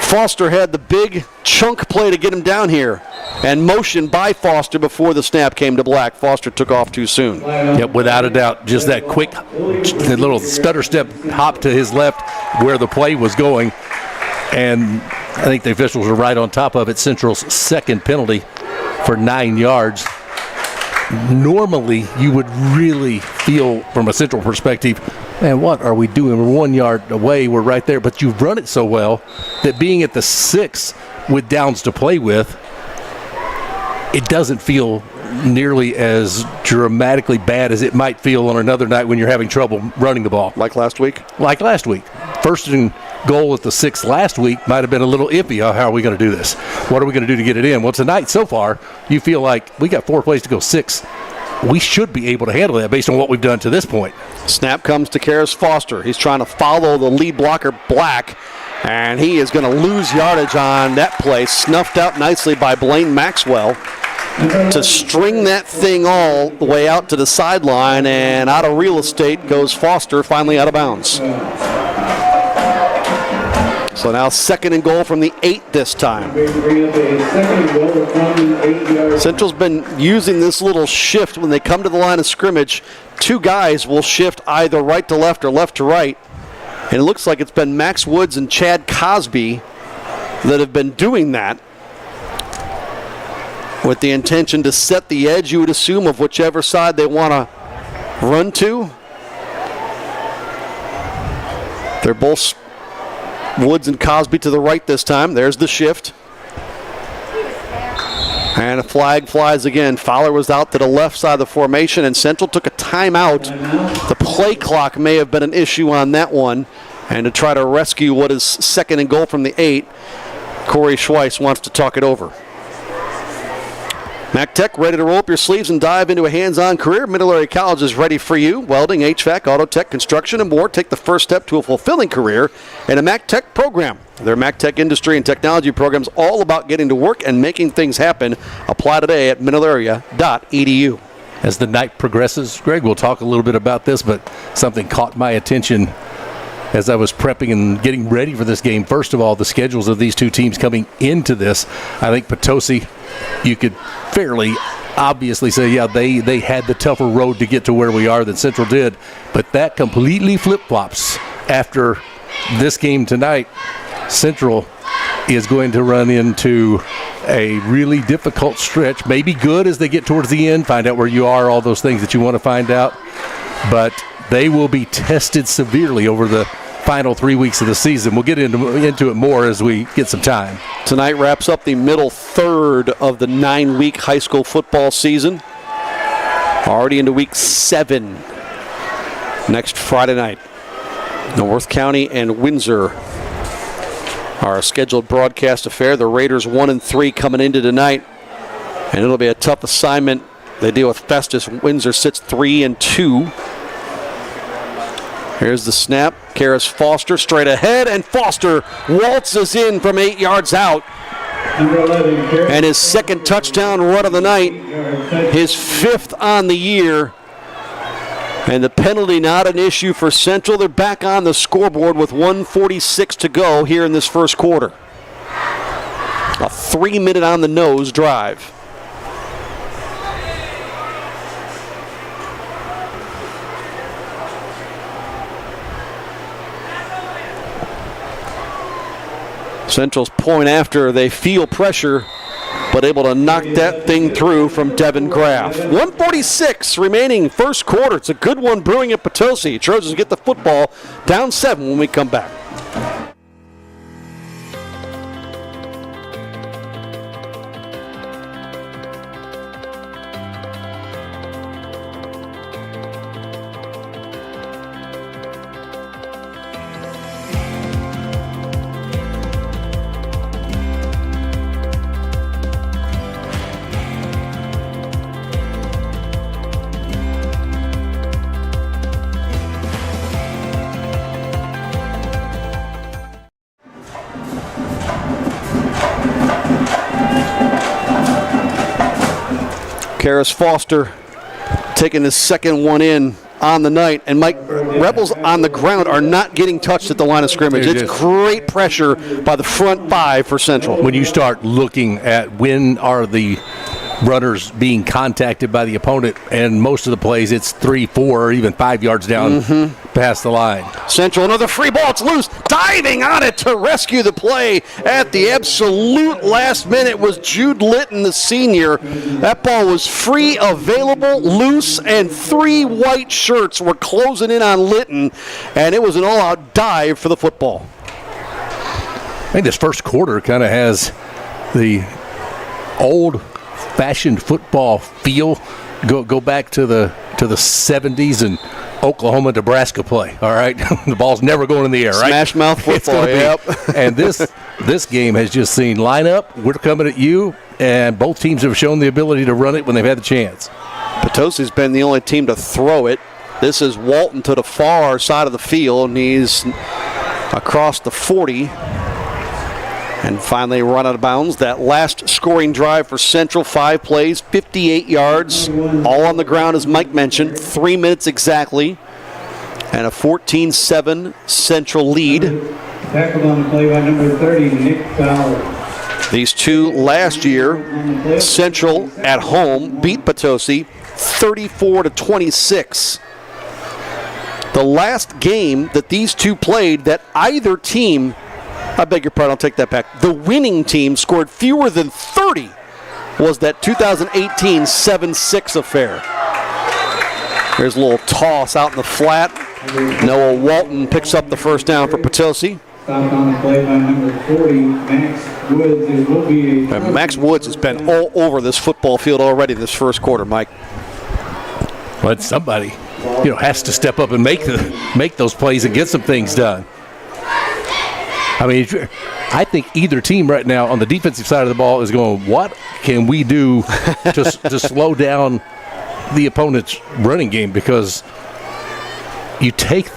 Foster had the big chunk play to get him down here, and motion by Foster before the snap came to Black. Foster took off too soon. Yep, without a doubt. Just that quick little stutter step hop to his left where the play was going. And I think the officials are right on top of it. Central's second penalty for 9 yards. Normally, you would really feel from a Central perspective, man, what are we doing? We're 1 yard away. We're right there. But you've run it so well that being at the 6 with downs to play with, it doesn't feel nearly as dramatically bad as it might feel on another night when you're having trouble running the ball. Like last week? Like last week. First and goal at the 6 last week might have been a little iffy. How are we going to do this? What are we going to do to get it in? Well, tonight so far, you feel like we got 4 plays to go 6. We should be able to handle that based on what we've done to this point. Snap comes to Karis Foster. He's trying to follow the lead blocker, Black, and he is going to lose yardage on that play. Snuffed out nicely by Blaine Maxwell to string that thing all the way out to the sideline, and out of real estate goes Foster, finally out of bounds. So now second and goal from the 8 this time. Central's been using this little shift when they come to the line of scrimmage. 2 guys will shift either right to left or left to right. And it looks like it's been Max Woods and Chad Cosby that have been doing that, with the intention to set the edge, you would assume, of whichever side they want to run to. They're both Woods and Cosby to the right this time. There's the shift. And a flag flies again. Fowler was out to the left side of the formation, and Central took a timeout. The play clock may have been an issue on that one. And to try to rescue what is second and goal from the 8, Kory Schweiss wants to talk it over. MacTech, ready to roll up your sleeves and dive into a hands-on career? Middle Area College is ready for you. Welding, HVAC, auto tech, construction, and more. Take the first step to a fulfilling career in a MacTech program. Their MacTech industry and technology program is all about getting to work and making things happen. Apply today at middlearea.edu. As the night progresses, Greg, we'll talk a little bit about this, but something caught my attention as I was prepping and getting ready for this game. First of all, the schedules of these two teams coming into this. I think Potosi, you could fairly obviously say, yeah, they had the tougher road to get to where we are than Central did. But that completely flip-flops after this game tonight. Central is going to run into a really difficult stretch. Maybe good as they get towards the end, find out where you are, all those things that you want to find out. But they will be tested severely over the final 3 weeks of the season. We'll get into it more as we get some time. Tonight wraps up the middle third of the 9-week high school football season. Already into week 7. Next Friday night. North County and Windsor are a scheduled broadcast affair. The Raiders 1-3 coming into tonight. And it'll be a tough assignment. They deal with Festus. Windsor sits 3-2. Here's the snap. Karis Foster straight ahead, and Foster waltzes in from 8 yards out. And his second touchdown run of the night, his 5th on the year. And the penalty not an issue for Central. They're back on the scoreboard with 1:46 to go here in this first quarter. A 3-minute on the nose drive. Central's point after they feel pressure, but able to knock that thing through from Devin Graff. 1:46 remaining first quarter. It's a good one brewing at Potosi. Trojans get the football down 7 when we come back. Karis Foster taking his second one in on the night. And Mike, Rebels on the ground are not getting touched at the line of scrimmage. It's great pressure by the front 5 for Central. When you start looking at when are the runners being contacted by the opponent, and most of the plays it's 3, 4, or even 5 yards down past the line. Central, another free ball, it's loose, diving on it to rescue the play at the absolute last minute was Jude Litton, the senior. That ball was free, available, loose, and 3 white shirts were closing in on Litton, and it was an all-out dive for the football. I think this first quarter kind of has the old-fashioned football feel. Go back to the 70s and Oklahoma, Nebraska play. All right, the ball's never going in the air, right? Smash mouth football. Yep. And this game has just seen lineup. We're coming at you, and both teams have shown the ability to run it when they've had the chance. Potosi's been the only team to throw it. This is Walton to the far side of the field, and he's across the 40. And finally run out of bounds. That last scoring drive for Central, 5 plays, 58 yards, all on the ground as Mike mentioned, 3 minutes exactly, and a 14-7 Central lead. Tackled on the play by number 30, Nick Fowler. These two last year, Central at home beat Potosi 34-26. The last game that these two played that either team, I beg your pardon, I'll take that back. The winning team scored fewer than 30 was that 2018 7-6 affair. There's a little toss out in the flat. Noah Walton picks up the first down for Potosi. Stopped on the play by number 40, Max Woods. It will be a Max Woods has been all over this football field already this first quarter, Mike. But somebody, has to step up and make those plays and get some things done. I mean, I think either team right now on the defensive side of the ball is going, what can we do to slow down the opponent's running game? Because you take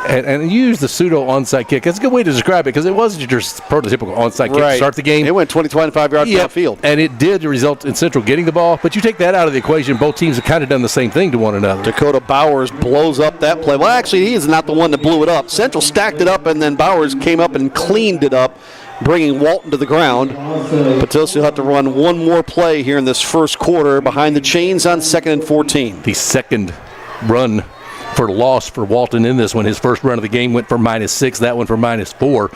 and you use the pseudo onside kick. That's a good way to describe it because it wasn't your prototypical onside kick to start the game. It went 20-25 yards downfield. And it did result in Central getting the ball. But you take that out of the equation, both teams have kind of done the same thing to one another. Dakota Bowers blows up that play. Well, actually, he is not the one that blew it up. Central stacked it up, and then Bowers came up and cleaned it up, bringing Walton to the ground. Potosi will have to run one more play here in this first quarter behind the chains on 2nd and 14. The second run for loss for Walton in this one. His first run of the game went for -6, that one for -4.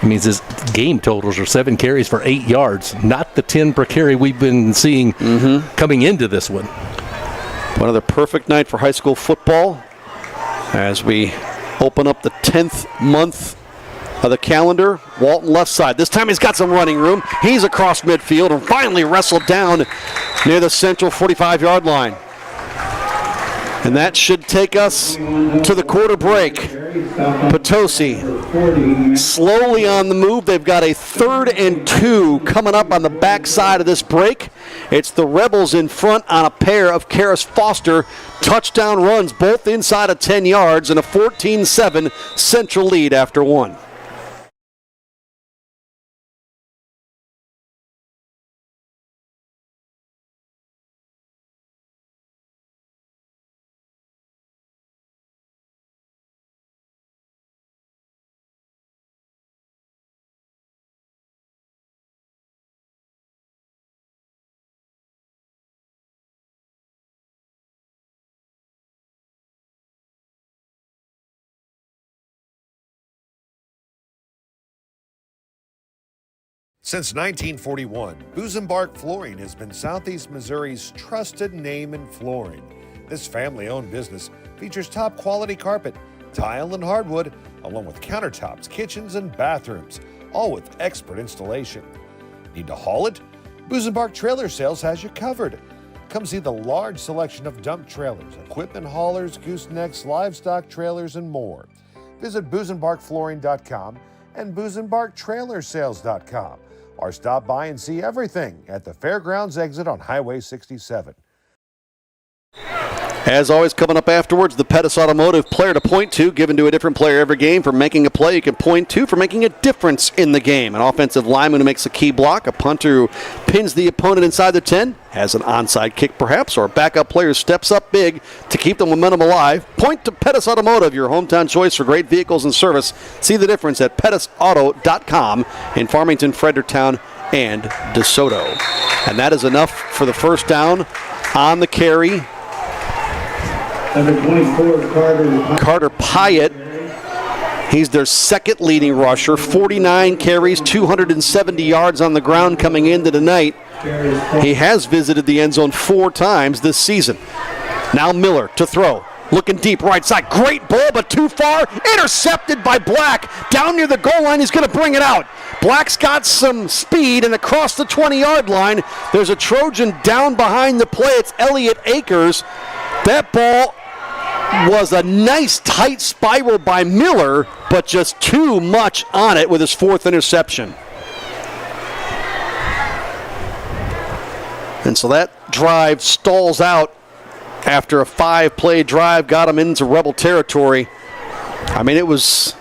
It means his game totals are 7 carries for 8 yards, not the 10 per carry we've been seeing coming into this one. Another perfect night for high school football as we open up the 10th month of the calendar. Walton left side. This time he's got some running room. He's across midfield and finally wrestled down near the Central 45-yard line. And that should take us to the quarter break. Potosi slowly on the move. They've got a 3rd and 2 coming up on the backside of this break. It's the Rebels in front on a pair of Karis Foster touchdown runs, both inside of 10 yards, and a 14-7 Central lead after 1. Since 1941, Busenbark Flooring has been Southeast Missouri's trusted name in flooring. This family-owned business features top-quality carpet, tile, and hardwood, along with countertops, kitchens, and bathrooms, all with expert installation. Need to haul it? Busenbark Trailer Sales has you covered. Come see the large selection of dump trailers, equipment haulers, goosenecks, livestock trailers, and more. Visit busenbarkflooring.com and busenbarktrailersales.com. Or stop by and see everything at the Fairgrounds exit on Highway 67. As always, coming up afterwards, the Pettis Automotive player to point to, given to a different player every game. For making a play, you can point to for making a difference in the game. An offensive lineman who makes a key block, a punter who pins the opponent inside the 10, has an onside kick perhaps, or a backup player steps up big to keep the momentum alive. Point to Pettis Automotive, your hometown choice for great vehicles and service. See the difference at pettisauto.com in Farmington, Fredericktown, and DeSoto. And that is enough for the first down on the carry. Number 24, Carter Pyatt. He's their second leading rusher. 49 carries, 270 yards on the ground coming into tonight. He has visited the end zone 4 times this season. Now Miller to throw. Looking deep right side. Great ball, but too far. Intercepted by Black. Down near the goal line, he's going to bring it out. Black's got some speed, and across the 20-yard line, there's a Trojan down behind the play. It's Elliott Akers. That ball was a nice tight spiral by Miller, but just too much on it with his 4th interception. And so that drive stalls out after a 5-play drive, got him into Rebel territory. I mean, it was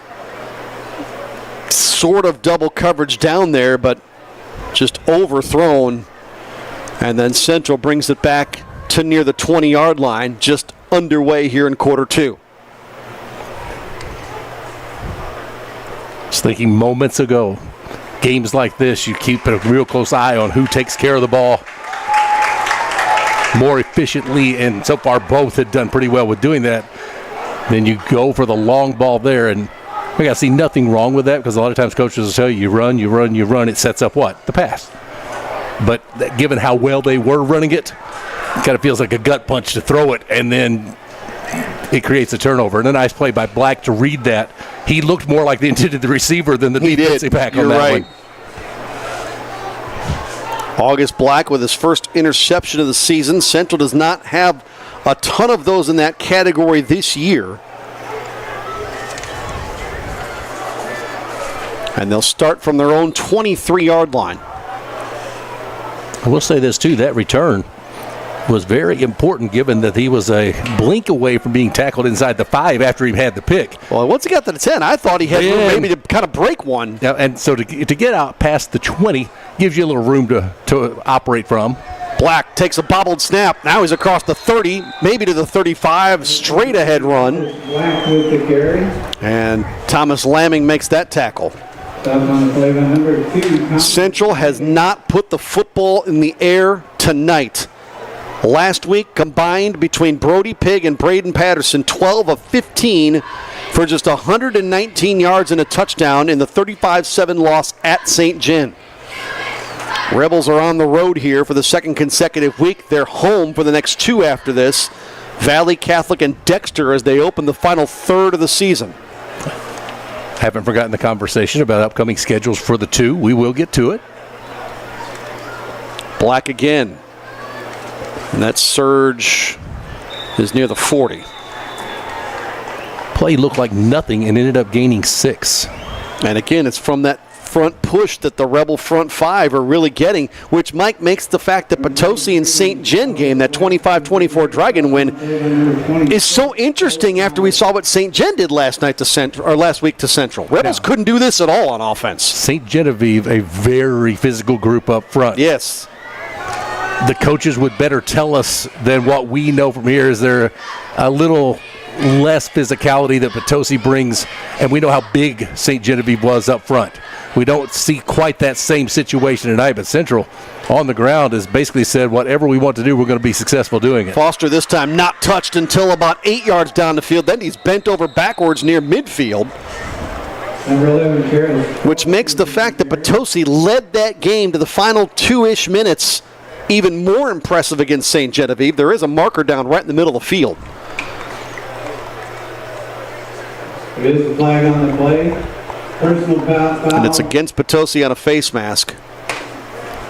sort of double coverage down there, but just overthrown. And then Central brings it back to near the 20-yard line, just underway here in quarter 2. Just thinking moments ago, games like this, you keep a real close eye on who takes care of the ball more efficiently, and so far both had done pretty well with doing that. Then you go for the long ball there, and we got to see nothing wrong with that, because a lot of times coaches will tell you run, it sets up what? The pass. But given how well they were running it, it kind of feels like a gut punch to throw it, and then it creates a turnover. And a nice play by Black to read that. He looked more like the intended receiver than the defensive back on that one. August Black with his first interception of the season. Central does not have a ton of those in that category this year. And they'll start from their own 23-yard line. I will say this, too. That return was very important, given that he was a blink away from being tackled inside the 5 after he had the pick. Well, once he got to the 10, I thought he had room maybe to kind of break one. Yeah, and so to get out past the 20 gives you a little room to operate from. Black takes a bobbled snap. Now he's across the 30, maybe to the 35, straight ahead run. Black with the carry. And Thomas Lamming makes that tackle. On the play by number 2. Central has not put the football in the air tonight. Last week, combined between Brody Pigg and Braden Patterson, 12 of 15 for just 119 yards and a touchdown in the 35-7 loss at St. Gen. Rebels are on the road here for the second consecutive week. They're home for the next 2 after this. Valley Catholic and Dexter as they open the final third of the season. Haven't forgotten the conversation about upcoming schedules for the 2. We will get to it. Black again. And that surge is near the 40. Play looked like nothing and ended up gaining 6. And again, it's from that front push that the Rebel front 5 are really getting, which, Mike, makes the fact that Potosi and St. Gen game, that 25-24 Dragon win, is so interesting after we saw what St. Gen did last week to Central. Rebels couldn't do this at all on offense. St. Genevieve, a very physical group up front. Yes. The coaches would better tell us than what we know from here. Is there a little less physicality that Potosi brings, and we know how big St. Genevieve was up front. We don't see quite that same situation tonight, but Central on the ground has basically said whatever we want to do, we're going to be successful doing it. Foster this time not touched until about 8 yards down the field. Then he's bent over backwards near midfield, which makes the fact that Potosi led that game to the final 2-ish minutes even more impressive against St. Genevieve. There is a marker down right in the middle of the field. There's the flag on the play. Personal foul. And it's against Potosi on a face mask.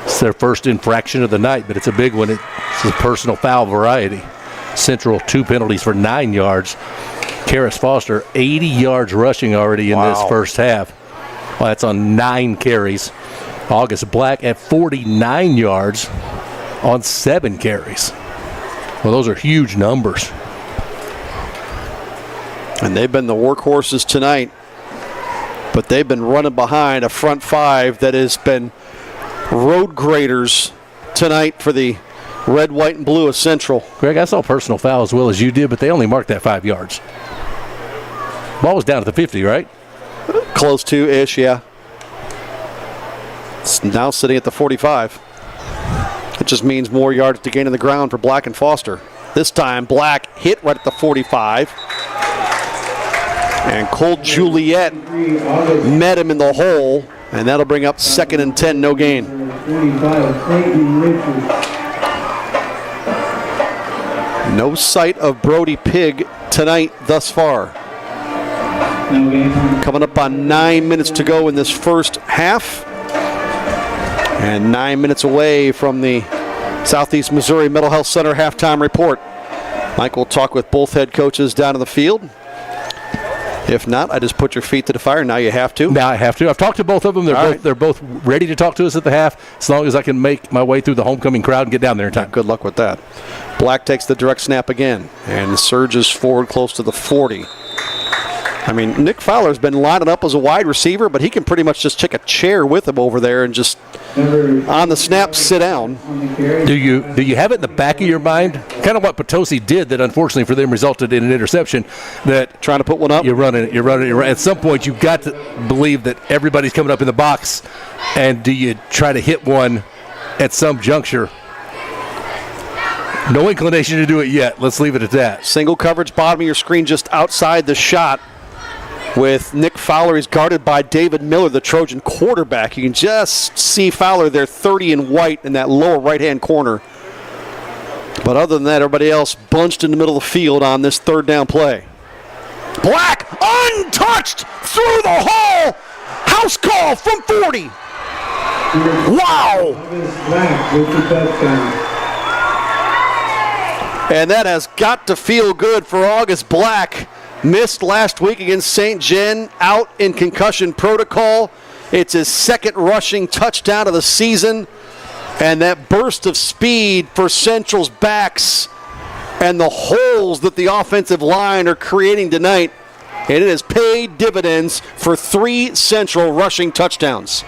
It's their first infraction of the night, but it's a big one. It's a personal foul variety. Central 2 penalties for 9 yards. Karis Foster 80 yards rushing already in this first half. Well, that's on 9 carries. August Black at 49 yards on 7 carries. Well, those are huge numbers. And they've been the workhorses tonight, but they've been running behind a front 5 that has been road graders tonight for the red, white, and blue of Central. Greg, I saw personal foul as well as you did, but they only marked that 5 yards. Ball was down at the 50, right? Close to-ish, yeah. It's now sitting at the 45. It just means more yards to gain on the ground for Black and Foster. This time, Black hit right at the 45. And Colt Juliet met him in the hole, and that'll bring up 2nd and 10, no gain. No sight of Brody Pigg tonight thus far. Coming up on 9 minutes to go in this first half. And 9 minutes away from the Southeast Missouri Mental Health Center halftime report. Mike will talk with both head coaches down in the field. If not, I just put your feet to the fire. Now you have to. Now I have to. I've talked to both of them. They're both ready to talk to us at the half, as long as I can make my way through the homecoming crowd and get down there in time. Good luck with that. Black takes the direct snap again and surges forward close to the 40. I mean, Nick Fowler's been lining up as a wide receiver, but he can pretty much just take a chair with him over there and just, on the snap, sit down. Do you have it in the back of your mind? Kind of what Potosi did that unfortunately for them resulted in an interception. That trying to put one up? You're running it. At some point, you've got to believe that everybody's coming up in the box, and do you try to hit one at some juncture? No inclination to do it yet. Let's leave it at that. Single coverage, bottom of your screen, just outside the shot. With Nick Fowler, he's guarded by David Miller, the Trojan quarterback. You can just see Fowler there, 30 in white in that lower right-hand corner. But other than that, everybody else bunched in the middle of the field on this third down play. Black, untouched, through the hole. House call from 40. Wow. And that has got to feel good for August Black. Missed last week against St. Gen, out in concussion protocol. It's his 2nd rushing touchdown of the season. And that burst of speed for Central's backs and the holes that the offensive line are creating tonight. And it has paid dividends for 3 Central rushing touchdowns.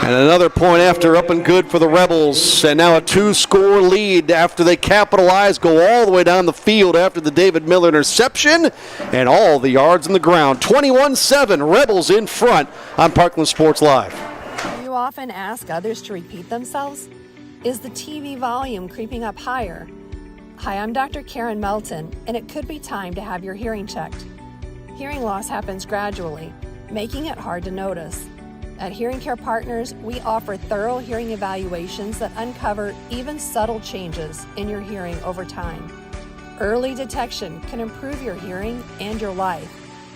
And another point after, up and good for the Rebels. And now a 2-score lead after they capitalize, go all the way down the field after the David Miller interception, and all the yards on the ground. 21-7, Rebels in front on Parkland Sports Live. Do you often ask others to repeat themselves? Is the TV volume creeping up higher? Hi, I'm Dr. Karen Melton, and it could be time to have your hearing checked. Hearing loss happens gradually, making it hard to notice. At Hearing Care Partners, we offer thorough hearing evaluations that uncover even subtle changes in your hearing over time. Early detection can improve your hearing and your life.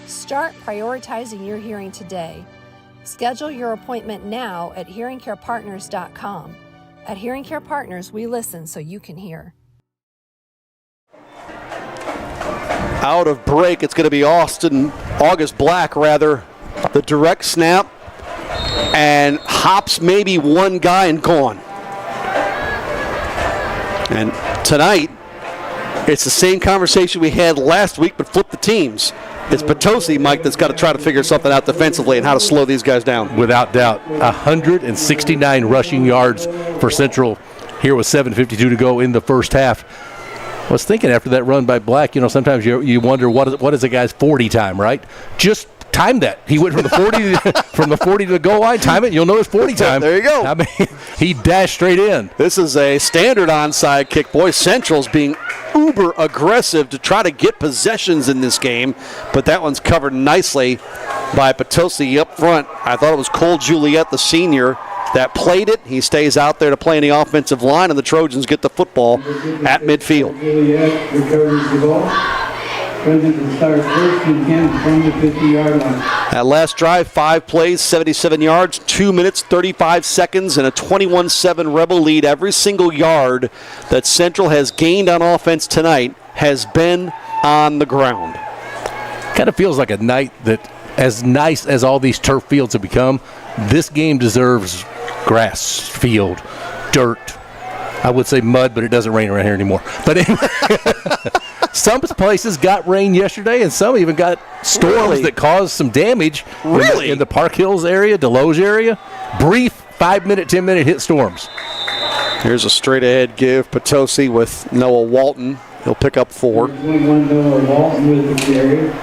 Start prioritizing your hearing today. Schedule your appointment now at hearingcarepartners.com. At Hearing Care Partners, we listen so you can hear. Out of break, it's going to be August Black, the direct snap, and hops maybe one guy and gone. And tonight, it's the same conversation we had last week, but flip the teams. It's Potosi, Mike, that's got to try to figure something out defensively and how to slow these guys down. Without doubt. 169 rushing yards for Central here with 7:52 to go in the first half. I was thinking after that run by Black, sometimes you wonder what is a guy's 40 time, right? Just time that. He went from the 40 to the goal line. Time it, you'll know it's 40 time. There you go. I mean, he dashed straight in. This is a standard onside kick. Boy, Central's being uber aggressive to try to get possessions in this game, but that one's covered nicely by Potosi up front. I thought it was Cole Juliet, the senior, that played it. He stays out there to play in the offensive line, and the Trojans get the football at midfield. Juliet recovers the ball. Trojans start first and 10 from the 50-yard line. That last drive, 5 plays, 77 yards, 2 minutes, 35 seconds, and a 21-7 Rebel lead. Every single yard that Central has gained on offense tonight has been on the ground. Kind of feels like a night that, as nice as all these turf fields have become, this game deserves grass field, dirt. I would say mud, but it doesn't rain around here anymore. But anyway, some places got rain yesterday, and some even got storms that caused some damage in the Park Hills area, Deloge area. Brief 5-minute, 10-minute hit storms. Here's a straight-ahead give. Potosi with Noah Walton. He'll pick up 4. 21 Noah Walton with the carry.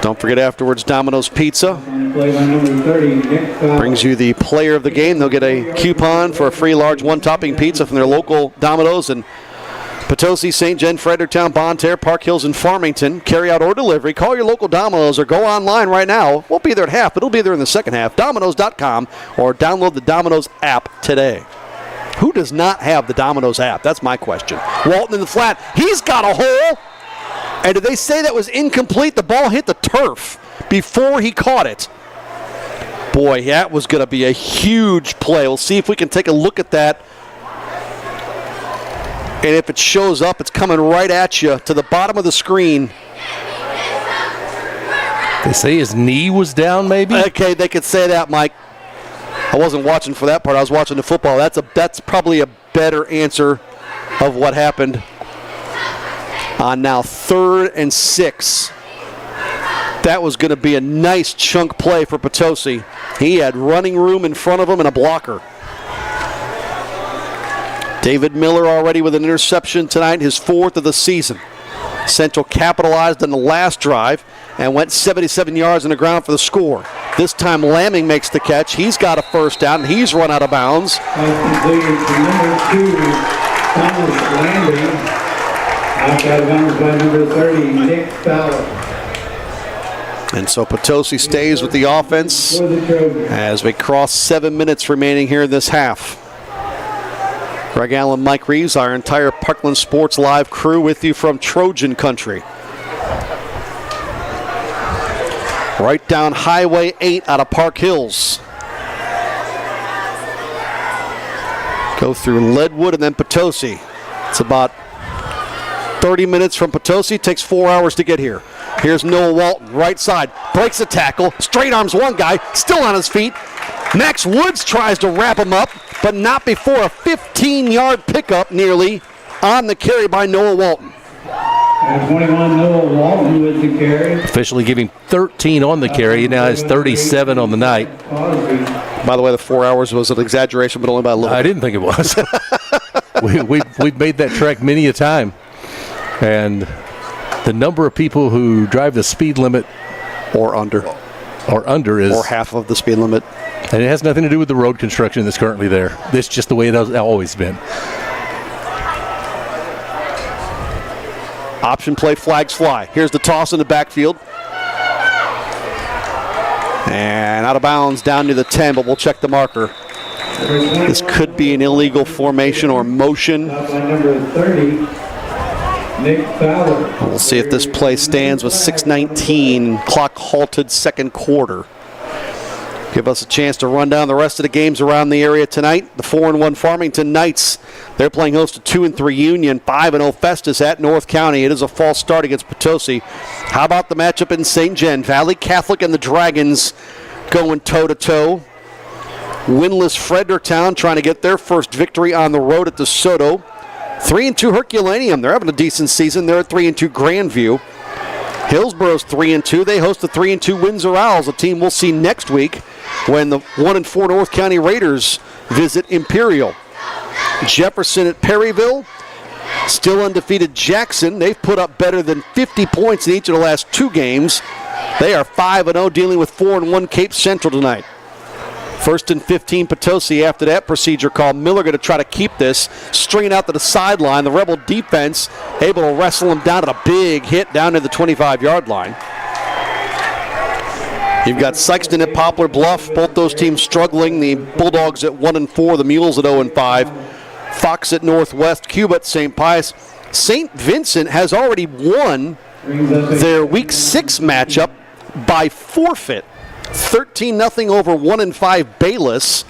Don't forget afterwards, Domino's Pizza Play by number 30, Nick Fowler. brings you the player of the game. They'll get a coupon for a free large one-topping pizza from their local Domino's in Potosi, St. John, Fredericktown, Bonne Terre, Park Hills, and Farmington. Carry out or delivery. Call your local Domino's or go online right now. Won't be there at half, but it'll be there in the second half. Domino's.com or download the Domino's app today. Who does not have the Domino's app? That's my question. Walton in the flat. He's got a hole. And did they say that was incomplete? The ball hit the turf before he caught it. Boy, that was going to be a huge play. We'll see if we can take a look at that. And if it shows up, it's coming right at you to the bottom of the screen. They say his knee was down, maybe? Okay, they could say that, Mike. I wasn't watching for that part. I was watching the football. That's probably a better answer of what happened. On now 3rd and 6. That was going to be a nice chunk play for Potosi. He had running room in front of him and a blocker. David Miller already with an interception tonight, his 4th of the season. Central capitalized on the last drive and went 77 yards on the ground for the score. This time Lamming makes the catch. He's got a first down, and he's run out of bounds. Completed to number 2, Thomas Landry. Outside of bounds by number 30, Nick Fowler. And so Potosi stays with the offense For the Trojans. as we cross 7 minutes remaining here in this half. Greg Allen, Mike Reeves, our entire Parkland Sports Live crew with you from Trojan Country. Right down Highway 8 out of Park Hills. Go through Leadwood and then Potosi. It's about 30 minutes from Potosi. Takes 4 hours to get here. Here's Noah Walton, right side. Breaks a tackle. Straight arms one guy. Still on his feet. Max Woods tries to wrap him up, but not before a 15-yard pickup nearly on the carry by Noah Walton. 21 Noah Walton with the carry. Officially giving 13 on the carry. He now has 37 on the night. By the way, the 4 hours was an exaggeration, but only by a little. I didn't think it was. We've made that trek many a time. And the number of people who drive the speed limit or under is or half of the speed limit. And it has nothing to do with the road construction that's currently there. It's just the way it has always been. Option play, flags fly. Here's the toss in the backfield. And out of bounds down to the 10, but we'll check the marker. This could be an illegal formation or motion. By number 30. Nick Fowler. We'll see if this play stands with 6:19, clock halted, second quarter. Give us a chance to run down the rest of the games around the area tonight. The 4-1 Farmington Knights, they're playing host to 2-3 Union, 5-0 Festus at North County. It is a false start against Potosi. How about the matchup in St. Gen? Valley Catholic and the Dragons going toe-to-toe. Winless Fredericktown trying to get their first victory on the road at DeSoto. 3-2 Herculaneum, they're having a decent season. They're at 3-2 Grandview. Hillsboro's 3-2. They host the 3-2 Windsor Owls, a team we'll see next week when the 1-4 North County Raiders visit Imperial. Jefferson at Perryville, still undefeated Jackson. They've put up better than 50 points in each of the last two games. They are 5-0, dealing with 4-1 Cape Central tonight. 1st and 15 Potosi after that procedure call. Miller going to try to keep this, stringing out to the sideline. The Rebel defense able to wrestle him down at a big hit down to the 25-yard line. You've got Sykeston at Poplar Bluff. Both those teams struggling. The Bulldogs at 1-4, the Mules at 0-5. Fox at Northwest, Cuba at St. Pius. St. Vincent has already won their Week 6 matchup by forfeit. 13-0 over 1-5 Bayless.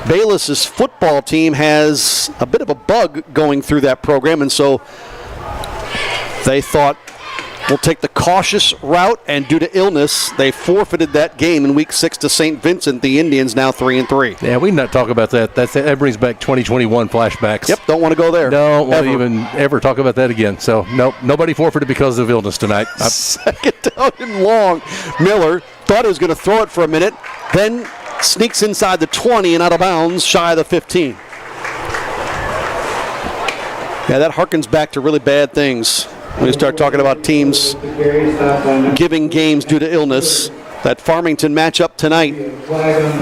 Bayless's football team has a bit of a bug going through that program, and so they thought, we'll take the cautious route, and due to illness, they forfeited that game in Week 6 to St. Vincent. The Indians now 3-3. Yeah, we not talk about that. That brings back 2021 flashbacks. Yep, don't want to go there. Don't want to even ever talk about that again. So, nope, nobody forfeited because of illness tonight. Second down and long. Miller thought he was going to throw it for a minute, then sneaks inside the 20 and out of bounds, shy of the 15. Yeah, that harkens back to really bad things. When you start talking about teams giving games due to illness, that Farmington matchup tonight.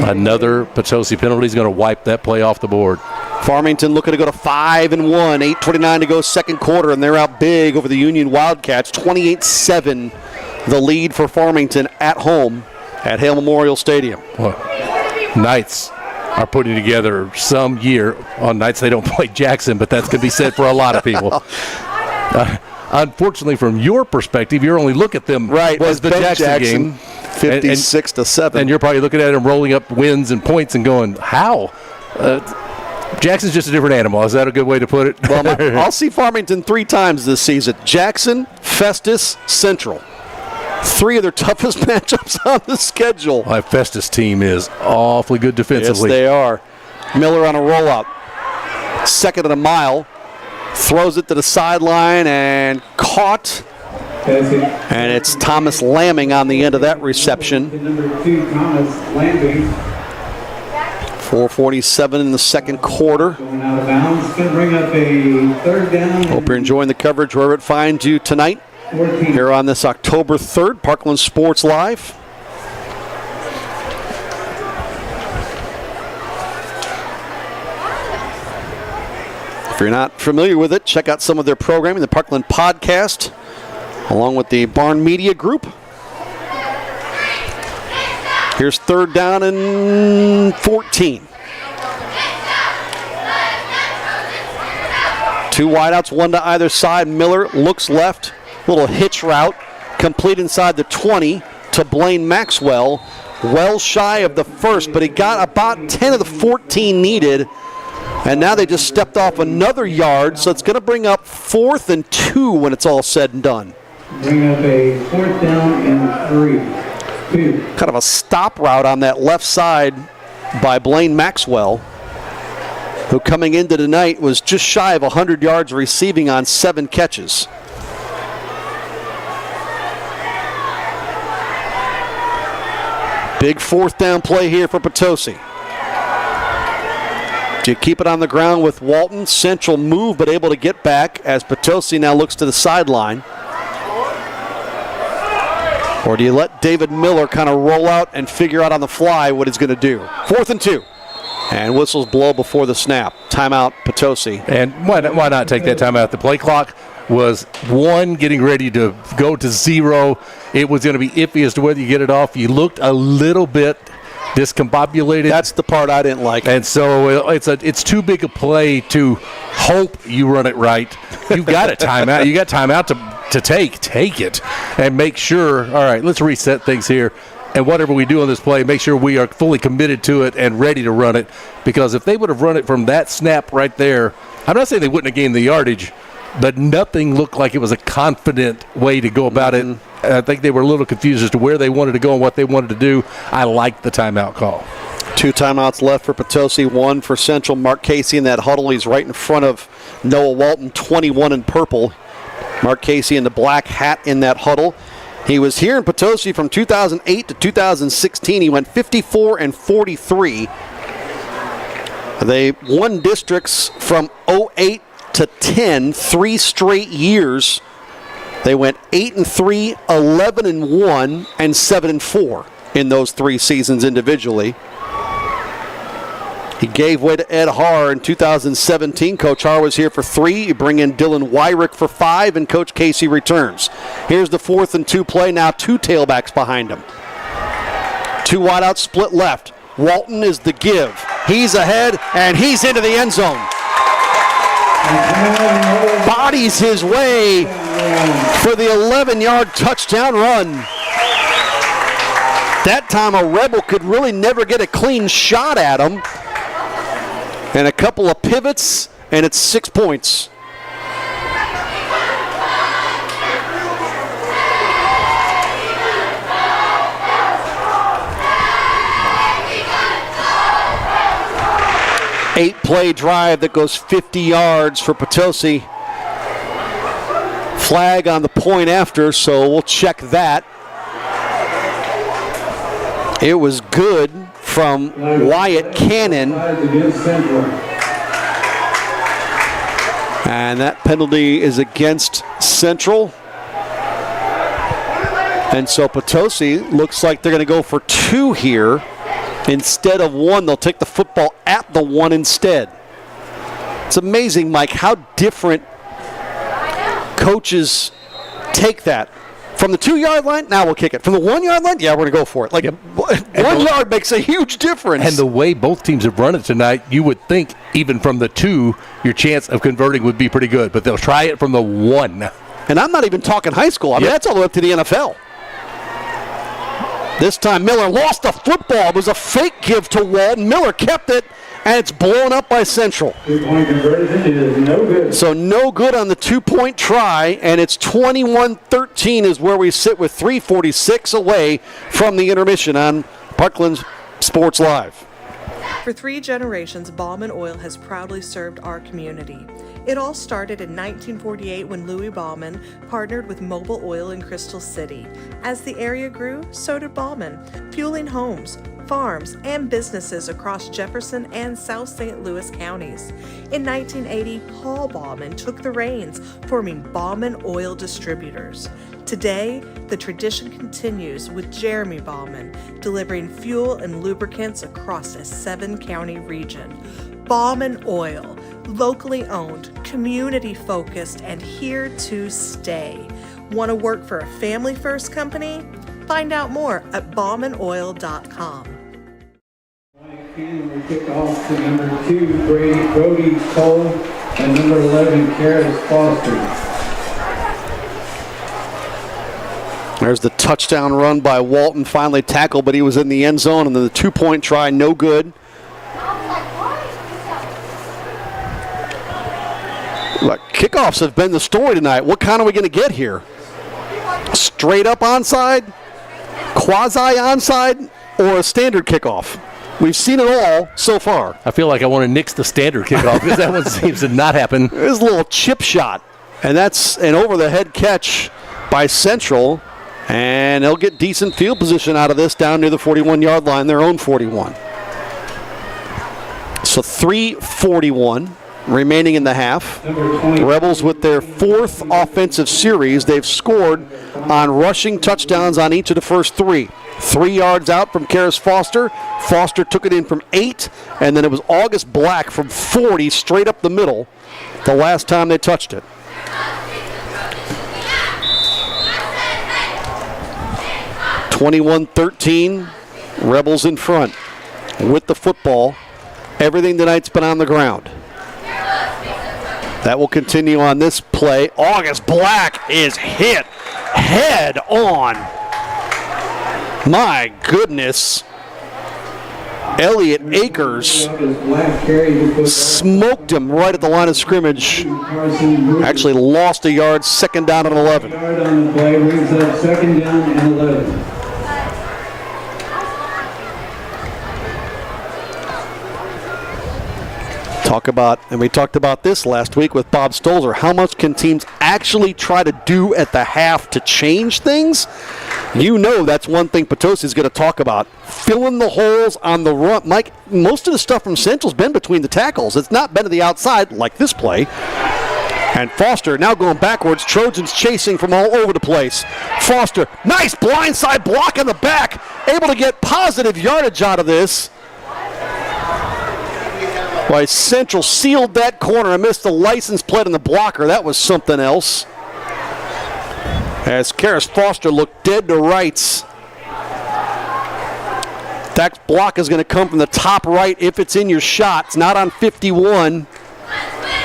Another Potosi penalty is going to wipe that play off the board. Farmington looking to go to 5-1, 8:29 to go second quarter, and they're out big over the Union Wildcats, 28-7, the lead for Farmington at home at Hale Memorial Stadium. Well, Knights are putting together some year on nights they don't play Jackson, but that's going to be said for a lot of people. Unfortunately, from your perspective, you only look at them as the Jackson game. 56-7. And you're probably looking at them rolling up wins and points and going, how? Jackson's just a different animal. Is that a good way to put it? Well, I'll see Farmington 3 times this season. Jackson, Festus, Central. 3 of their toughest matchups on the schedule. My Festus team is awfully good defensively. Yes, they are. Miller on a rollout. Second and a mile. Throws it to the sideline and caught. And it's Thomas Lamming on the end of that reception. Number 2, Thomas Lamming. 4:47 in the second quarter. Going out of bounds. Going to bring up a third down. Hope you're enjoying the coverage wherever it finds you tonight. 14. Here on this October 3rd, Parkland Sports Live. If you're not familiar with it, check out some of their programming, the Parkland Podcast, along with the Barn Media Group. Here's third down and 14. 2 wideouts, 1 to either side. Miller looks left, little hitch route, complete inside the 20 to Blaine Maxwell. Well shy of the first, but he got about 10 of the 14 needed. And now they just stepped off another yard, so it's going to bring up 4th and 2 when it's all said and done. Bring up a 4th down and 3. 2. Kind of a stop route on that left side by Blaine Maxwell, who coming into tonight was just shy of 100 yards receiving on 7 catches. Big 4th down play here for Potosi. Do you keep it on the ground with Walton? Central move, but able to get back as Potosi now looks to the sideline. Or do you let David Miller kind of roll out and figure out on the fly what he's going to do? 4th and 2. And whistles blow before the snap. Timeout, Potosi. And why not take that timeout? The play clock was 1 getting ready to go to 0. It was going to be iffy as to whether you get it off. You looked a little bit discombobulated. That's the part I didn't like. And so it's too big a play to hope you run it right. You've got a timeout. You got timeout to take it and make sure, all right, let's reset things here. And whatever we do on this play, make sure we are fully committed to it and ready to run it. Because if they would have run it from that snap right there, I'm not saying they wouldn't have gained the yardage, but nothing looked like it was a confident way to go about it. I think they were a little confused as to where they wanted to go and what they wanted to do. I like the timeout call. 2 timeouts left for Potosi, 1 for Central. Mark Casey in that huddle. He's right in front of Noah Walton, 21 in purple. Mark Casey in the black hat in that huddle. He was here in Potosi from 2008 to 2016. He went 54-43. They won districts from 08 to 10, 3 straight years. They went 8-3, 11-1, and 7-4 in those 3 seasons individually. He gave way to Ed Haar in 2017. Coach Haar was here for 3. You bring in Dylan Wyrick for 5, and Coach Casey returns. Here's the 4th and 2 play. Now 2 tailbacks behind him. 2 wideouts split left. Walton is the give. He's ahead, and he's into the end zone. Bodies his way for the 11-yard touchdown run. That time a Rebel could really never get a clean shot at him. And a couple of pivots, and it's 6 points. Eight-play drive that goes 50 yards for Potosi. Flag on the point after, so we'll check that. It was good from Wyatt Cannon. And that penalty is against Central. And so Potosi looks like they're going to go for 2 here. Instead of 1, they'll take the football at the 1 instead. It's amazing, Mike, how different coaches take that. From the 2-yard line, now we'll kick it. From the 1-yard line, yeah, we're going to go for it. Like, 1 yard makes a huge difference. And the way both teams have run it tonight, you would think even from the 2, your chance of converting would be pretty good. But they'll try it from the 1. And I'm not even talking high school. I mean, that's all the way up to the NFL. This time Miller lost the football. It was a fake give to Walton. Miller kept it, and it's blown up by Central. 2-point conversion is no good. So no good on the 2-point try, and it's 21-13 is where we sit with 3:46 away from the intermission on Parkland Sports Live. For 3 generations, Bauman Oil has proudly served our community. It all started in 1948 when Louis Bauman partnered with Mobil Oil in Crystal City. As the area grew, so did Bauman, fueling homes, farms, and businesses across Jefferson and South St. Louis counties. In 1980, Paul Bauman took the reins, forming Bauman Oil Distributors. Today, the tradition continues with Jeremy Bauman, delivering fuel and lubricants across a 7-county region. Bauman Oil, locally owned, community-focused, and here to stay. Want to work for a family-first company? Find out more at baumanoil.com. We kick off to number 2, Brody Cole, and number 11, Karis Foster. There's the touchdown run by Walton, finally tackled, but he was in the end zone, and then the 2-point try, no good. Look, kickoffs have been the story tonight. What kind are we going to get here? Straight up onside, quasi onside, or a standard kickoff? We've seen it all so far. I feel like I want to nix the standard kickoff because that one seems to not happen. There's a little chip shot, and that's an over-the-head catch by Central, and they'll get decent field position out of this down near the 41-yard line, their own 41. So 3:41 remaining in the half. Rebels with their 4th offensive series. They've scored on rushing touchdowns on each of the first 3. 3 yards out from Karis Foster. Foster took it in from 8, and then it was August Black from 40 straight up the middle the last time they touched it. (21-13) Rebels in front with the football. Everything tonight's been on the ground. That will continue on this play. August Black is hit head on. My goodness. Elliott Akers smoked him right at the line of scrimmage. Actually lost a yard, second down and 11. On the play brings up second down and 11. We talked about this last week with Bob Stolzer. How much can teams actually try to do at the half to change things? You know that's one thing Potosi's going to talk about. Filling the holes on the run. Mike, most of the stuff from Central's been between the tackles. It's not been to the outside like this play. And Foster now going backwards. Trojans chasing from all over the place. Foster, nice blindside block in the back. Able to get positive yardage out of this. Why Central sealed that corner and missed the license plate on the blocker. That was something else. As Karis Foster looked dead to rights. That block is going to come from the top right if it's in your shot. It's not on 51.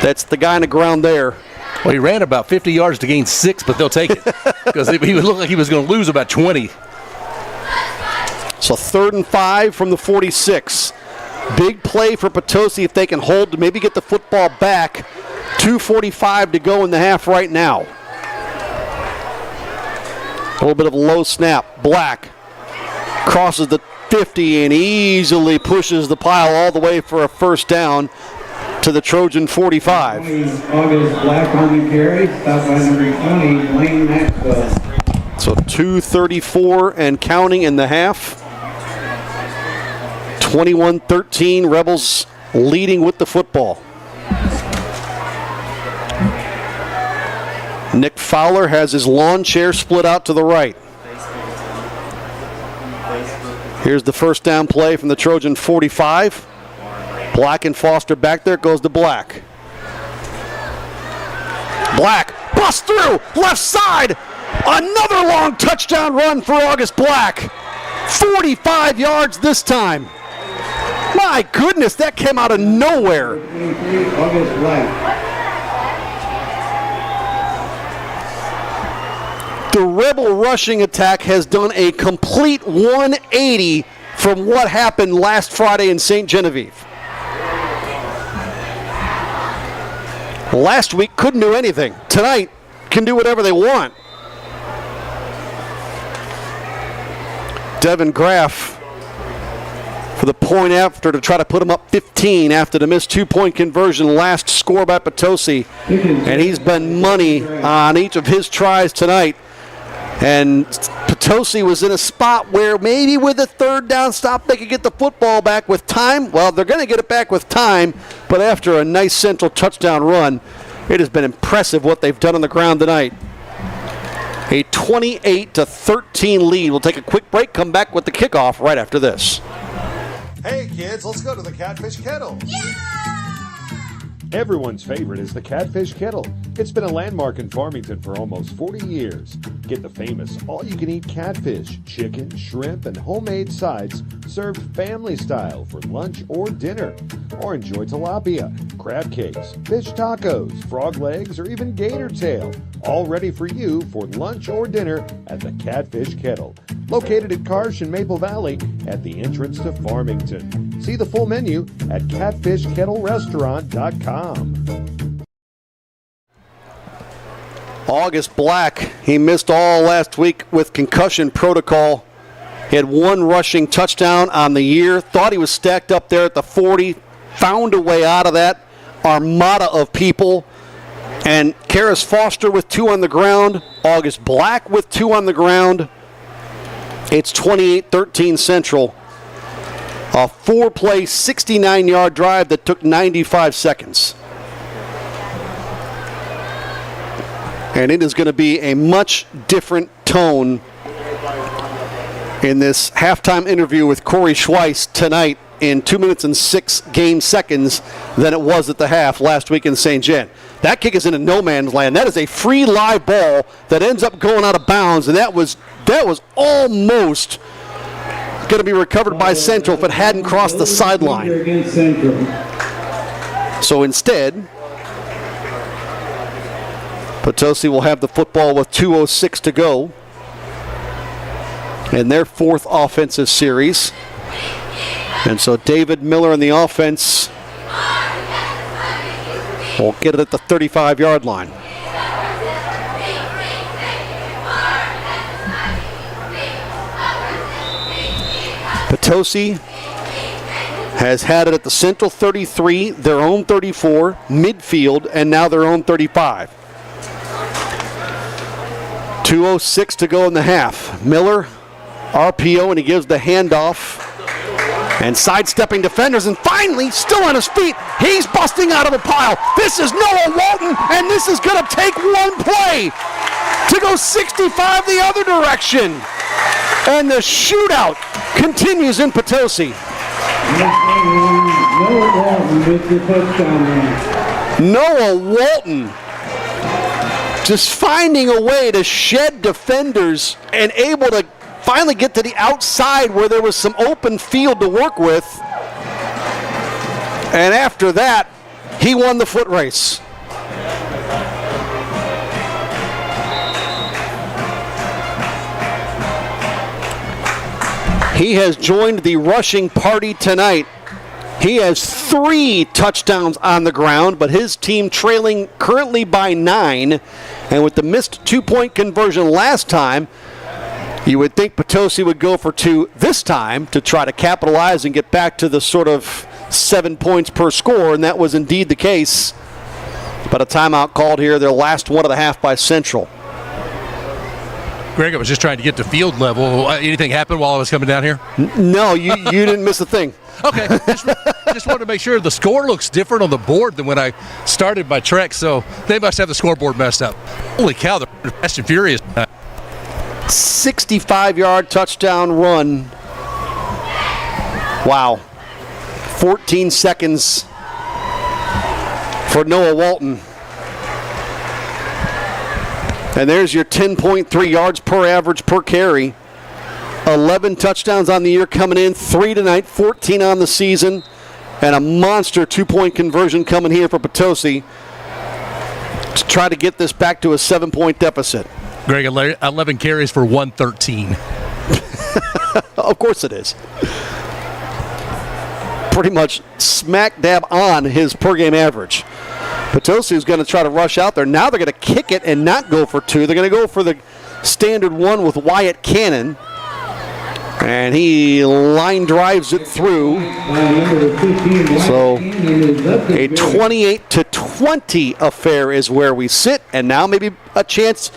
That's the guy on the ground there. Well, he ran about 50 yards to gain 6, but they'll take it. Because he would look like he was going to lose about 20. So 3rd and 5 from the 46. Big play for Potosi if they can hold to maybe get the football back. 2:45 to go in the half right now. A little bit of a low snap. Black crosses the 50 and easily pushes the pile all the way for a first down to the Trojan 45. August Black on the carry, stopped by number 20, Lane Maxwell. So 2:34 and counting in the half. 21-13, Rebels leading with the football. Nick Fowler has his lawn chair split out to the right. Here's the first down play from the Trojan 45. Black and Foster back there, goes to Black. Black, bust through, left side. Another long touchdown run for August Black. 45 yards this time. My goodness, that came out of nowhere. August Black. The Rebel rushing attack has done a complete 180 from what happened last Friday in St. Genevieve. Last week couldn't do anything. Tonight can do whatever they want. Devin Graff for the point after to try to put him up 15 after the missed 2-point conversion last score by Potosi. And he's been money on each of his tries tonight. And Potosi was in a spot where maybe with a third down stop they could get the football back with time. Well, they're going to get it back with time, but after a nice Central touchdown run, it has been impressive what they've done on the ground tonight. A 28-13 lead. We'll take a quick break, come back with the kickoff right after this. Hey kids, let's go to the Catfish Kettle. Yeah! Everyone's favorite is the Catfish Kettle. It's been a landmark in Farmington for almost 40 years. Get the famous all-you-can-eat catfish, chicken, shrimp, and homemade sides served family style for lunch or dinner. Or enjoy tilapia, crab cakes, fish tacos, frog legs, or even gator tail. All ready for you for lunch or dinner at the Catfish Kettle. Located at Karsh in Maple Valley at the entrance to Farmington. See the full menu at catfishkettlerestaurant.com. August Black, he missed all last week with concussion protocol. He had one rushing touchdown on the year. Thought he was stacked up there at the 40. Found a way out of that armada of people. And Karis Foster with 2 on the ground. August Black with 2 on the ground. It's 28-13 Central. A 4-play, 69-yard drive that took 95 seconds. And it is going to be a much different tone in this halftime interview with Kory Schweiss tonight in 2 minutes and 6 game seconds than it was at the half last week in St. Gen. That kick is into no man's land. That is a free live ball that ends up going out of bounds, and that was almost going to be recovered by Central if it hadn't crossed the sideline. So instead, Potosi will have the football with 2:06 to go in their fourth offensive series. And so David Miller in the offense will get it at the 35-yard line. Potosi has had it at the Central 33, their own 34, midfield, and now their own 35. 2:06 to go in the half. Miller, RPO, and he gives the handoff. And sidestepping defenders, and finally, still on his feet, he's busting out of a pile. This is Noah Walton, and this is going to take one play to go 65 the other direction. And the shootout continues in Potosi. Noah Walton just finding a way to shed defenders and able to finally get to the outside where there was some open field to work with. And after that, he won the foot race. He has joined the rushing party tonight. He has 3 touchdowns on the ground, but his team trailing currently by 9. And with the missed 2-point conversion last time, you would think Potosi would go for 2 this time to try to capitalize and get back to the sort of 7 points per score, and that was indeed the case. But a timeout called here, their last one of the half by Central. Greg, I was just trying to get to field level. Anything happen while I was coming down here? No, you didn't miss a thing. Okay, just wanted to make sure the score looks different on the board than when I started my trek, so they must have the scoreboard messed up. Holy cow, they're fast and furious. 65-yard touchdown run. Wow. 14 seconds for Noah Walton. And there's your 10.3 yards per average per carry. 11 touchdowns on the year coming in, 3 tonight, 14 on the season, and a monster 2-point conversion coming here for Potosi to try to get this back to a 7-point deficit. Greg, 11 carries for 113. Of course it is. Pretty much smack dab on his per-game average. Potosi is going to try to rush out there. Now they're going to kick it and not go for 2. They're going to go for the standard one with Wyatt Cannon. And he line drives it through. So a 28-20 affair is where we sit. And now maybe a chance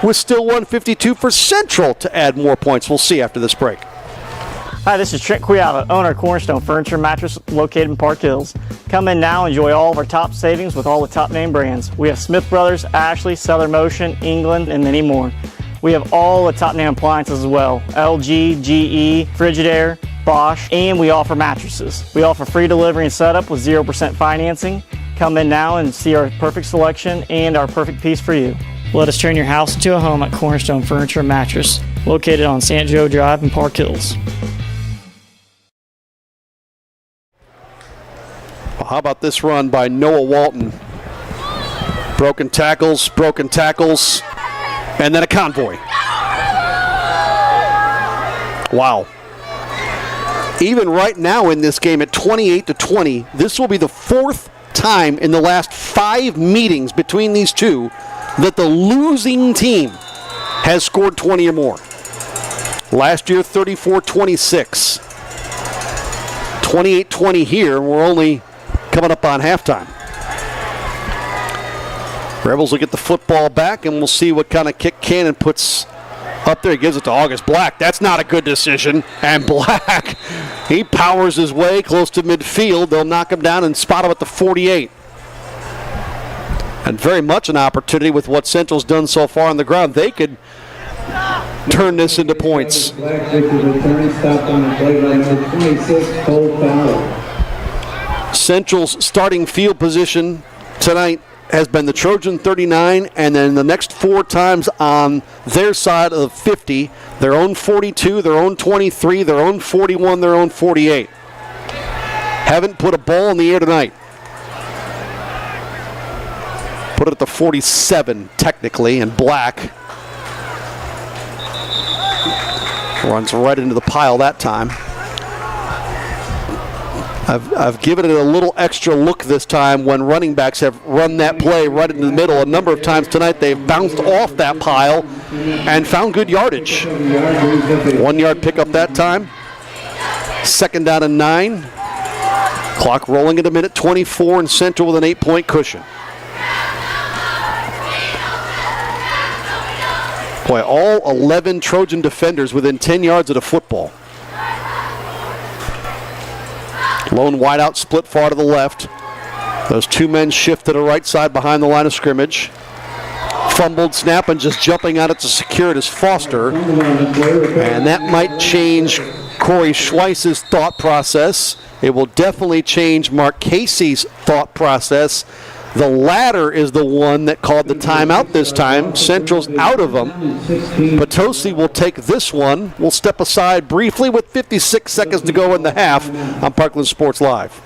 with still 152 for Central to add more points. We'll see after this break. Hi, this is Trent Quiala, owner of Cornerstone Furniture Mattress located in Park Hills. Come in now and enjoy all of our top savings with all the top name brands. We have Smith Brothers, Ashley, Southern Motion, England, and many more. We have all the top name appliances as well. LG, GE, Frigidaire, Bosch, and we offer mattresses. We offer free delivery and setup with 0% financing. Come in now and see our perfect selection and our perfect piece for you. Let us turn your house into a home at Cornerstone Furniture Mattress, located on San Joe Drive in Park Hills. Well, how about this run by Noah Walton? Broken tackles, and then a convoy. Wow. Even right now in this game at 28-20, this will be the 4th time in the last 5 meetings between these two that the losing team has scored 20 or more. Last year, 34-26. 28-20 here, and we're only coming up on halftime. Rebels will get the football back, and we'll see what kind of kick Cannon puts up there. He gives it to August Black. That's not a good decision. And Black, he powers his way close to midfield. They'll knock him down and spot him at the 48. And very much an opportunity with what Central's done so far on the ground. They could turn this into points. Central's starting field position tonight has been the Trojan 39, and then the next 4 times on their side of 50, their own 42, their own 23, their own 41, their own 48. Haven't put a ball in the air tonight. Put it at the 47, technically, and Black runs right into the pile that time. I've given it a little extra look this time when running backs have run that play right into the middle. A number of times tonight they've bounced off that pile and found good yardage. 1 yard pickup that time. 2nd down and 9. Clock rolling at a minute 24 and Central with an 8-point cushion. Boy, all 11 Trojan defenders within 10 yards of the football. Lone wideout split far to the left. Those 2 men shift to the right side behind the line of scrimmage. Fumbled snap and just jumping out at to secure it is Foster. And that might change Kory Schweiss's thought process. It will definitely change Mark Casey's thought process. The latter is the one that called the timeout this time. Central's out of them. Potosi will take this one. We'll step aside briefly with 56 seconds to go in the half on Parkland Sports Live.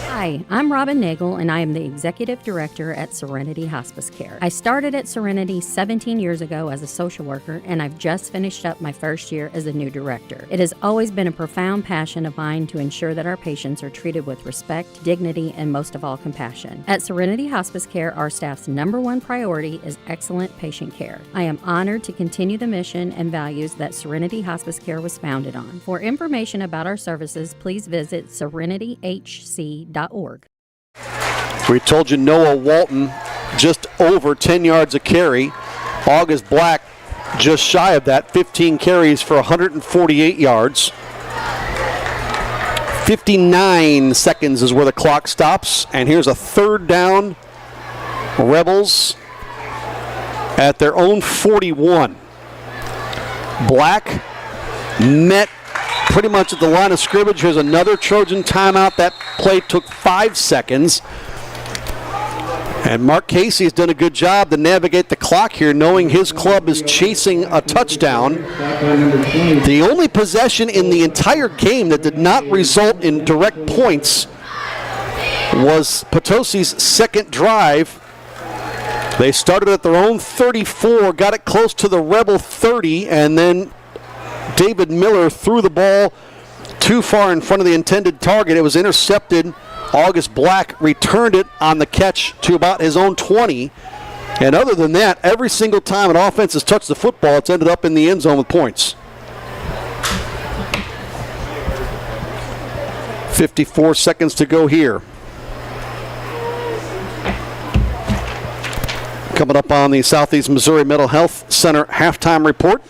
Hi, I'm Robin Nagel, and I am the Executive Director at Serenity Hospice Care. I started at Serenity 17 years ago as a social worker, and I've just finished up my first year as a new director. It has always been a profound passion of mine to ensure that our patients are treated with respect, dignity, and most of all, compassion. At Serenity Hospice Care, our staff's #1 priority is excellent patient care. I am honored to continue the mission and values that Serenity Hospice Care was founded on. For information about our services, please visit serenity.hc.org. We told you Noah Walton just over 10 yards a carry. August Black just shy of that, 15 carries for 148 yards. 59 seconds is where the clock stops, and here's a 3rd down. Rebels at their own 41. Black met pretty much at the line of scrimmage. Here's another Trojan timeout. That play took 5 seconds. And Mark Casey has done a good job to navigate the clock here, knowing his club is chasing a touchdown. The only possession in the entire game that did not result in direct points was Potosi's 2nd drive. They started at their own 34, got it close to the Rebel 30, and then David Miller threw the ball too far in front of the intended target. It was intercepted. August Black returned it on the catch to about his own 20. And other than that, every single time an offense has touched the football, it's ended up in the end zone with points. 54 seconds to go here. Coming up on the Southeast Missouri Mental Health Center halftime report.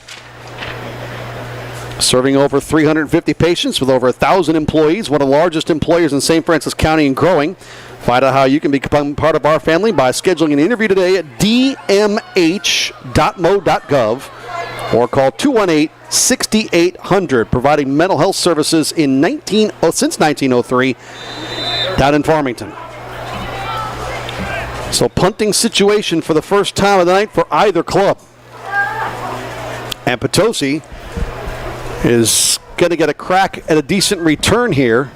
Serving over 350 patients with over 1,000 employees, one of the largest employers in St. Francis County and growing. Find out how you can become part of our family by scheduling an interview today at dmh.mo.gov or call 218-6800, providing mental health services since 1903 down in Farmington. So punting situation for the first time of the night for either club. And Potosi is going to get a crack at a decent return here.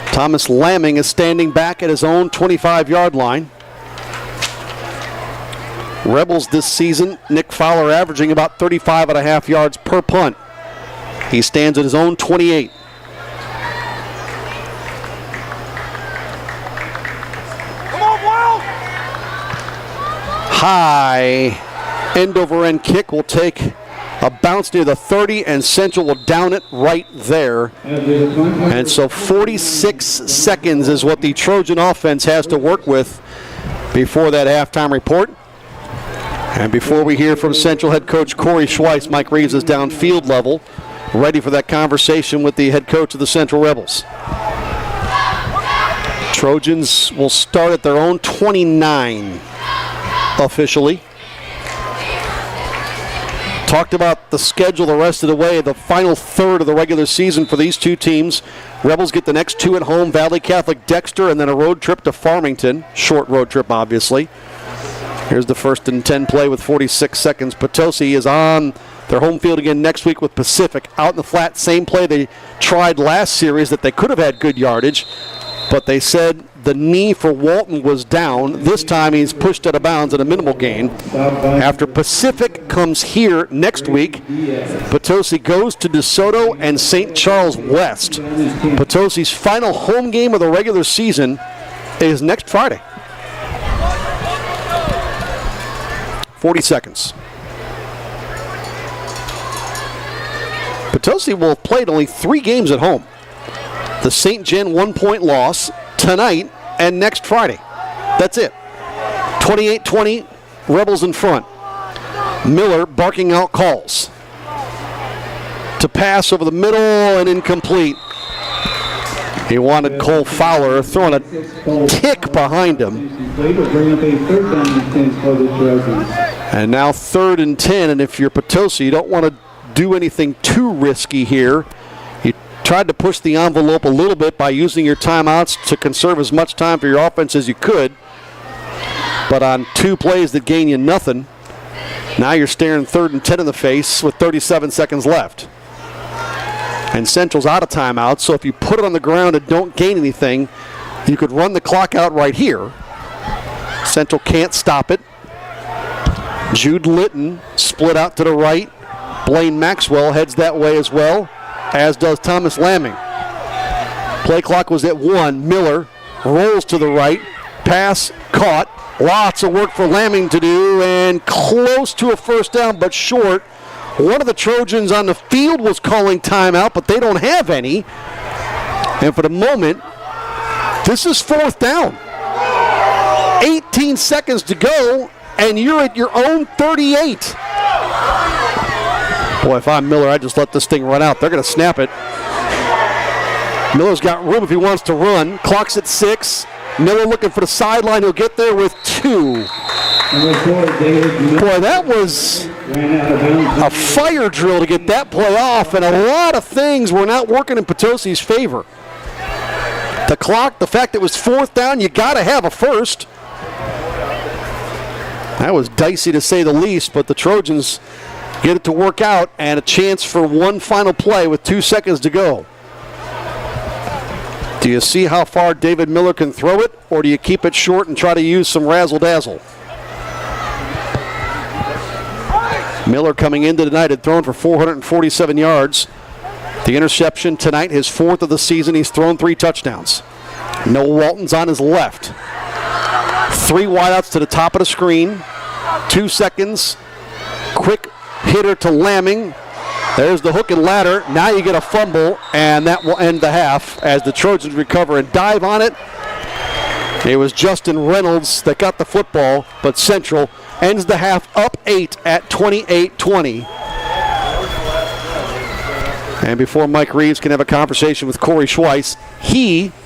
Thomas Lamming is standing back at his own 25-yard line. Rebels this season, Nick Fowler averaging about 35.5 yards per punt. He stands at his own 28. Come on, Wild! High end-over-end kick will take a bounce near the 30, and Central will down it right there. And so 46 seconds is what the Trojan offense has to work with before that halftime report. And before we hear from Central head coach Kory Schweiss, Mike Reeves is downfield level, ready for that conversation with the head coach of the Central Rebels. Trojans will start at their own 29 officially. Talked about the schedule the rest of the way, the final third of the regular season for these two teams. Rebels get the next two at home, Valley Catholic, Dexter, and then a road trip to Farmington. Short road trip, obviously. Here's the 1st and 10 play with 46 seconds. Potosi is on their home field again next week with Pacific. Out in the flat, same play they tried last series that they could have had good yardage, but they said the knee for Walton was down. This time he's pushed out of bounds at a minimal gain. After Pacific comes here next week, Potosi goes to DeSoto and St. Charles West. Potosi's final home game of the regular season is next Friday. 40 seconds. Potosi will have played only 3 games at home. The St. Gen 1-point loss tonight and next Friday. That's it. 28-20, Rebels in front. Miller barking out calls. To pass over the middle and incomplete. He wanted Cole Fowler throwing a tick behind him. And now 3rd and 10, and if you're Potosi, you don't want to do anything too risky here. You tried to push the envelope a little bit by using your timeouts to conserve as much time for your offense as you could. But on 2 plays that gain you nothing, now you're staring 3rd and 10 in the face with 37 seconds left. And Central's out of timeout, so if you put it on the ground and don't gain anything, you could run the clock out right here. Central can't stop it. Jude Litton split out to the right. Blaine Maxwell heads that way as well, as does Thomas Lamming. Play clock was at 1. Miller rolls to the right. Pass caught. Lots of work for Lamming to do, and close to a first down, but short. One of the Trojans on the field was calling timeout, but they don't have any. And for the moment, this is 4th down. 18 seconds to go, and you're at your own 38. Boy, if I'm Miller, I just let this thing run out. They're going to snap it. Miller's got room if he wants to run. Clock's at 6. Miller looking for the sideline. He'll get there with 2. Boy, that was a fire drill to get that play off, and a lot of things were not working in Potosi's favor. The clock, the fact it was 4th down, you got to have a first. That was dicey to say the least, but the Trojans get it to work out, and a chance for one final play with 2 seconds to go. Do you see how far David Miller can throw it, or do you keep it short and try to use some razzle-dazzle? Miller coming into tonight had thrown for 447 yards. The interception tonight, his 4th of the season. He's thrown 3 touchdowns. Noah Walton's on his left. 3 wideouts to the top of the screen. 2 seconds. Quick hitter to Lamming. There's the hook and ladder. Now you get a fumble, and that will end the half as the Trojans recover and dive on it. It was Justin Reynolds that got the football, but Central ends the half up 8 at 28-20. And before Mike Reeves can have a conversation with Kory Schweiss,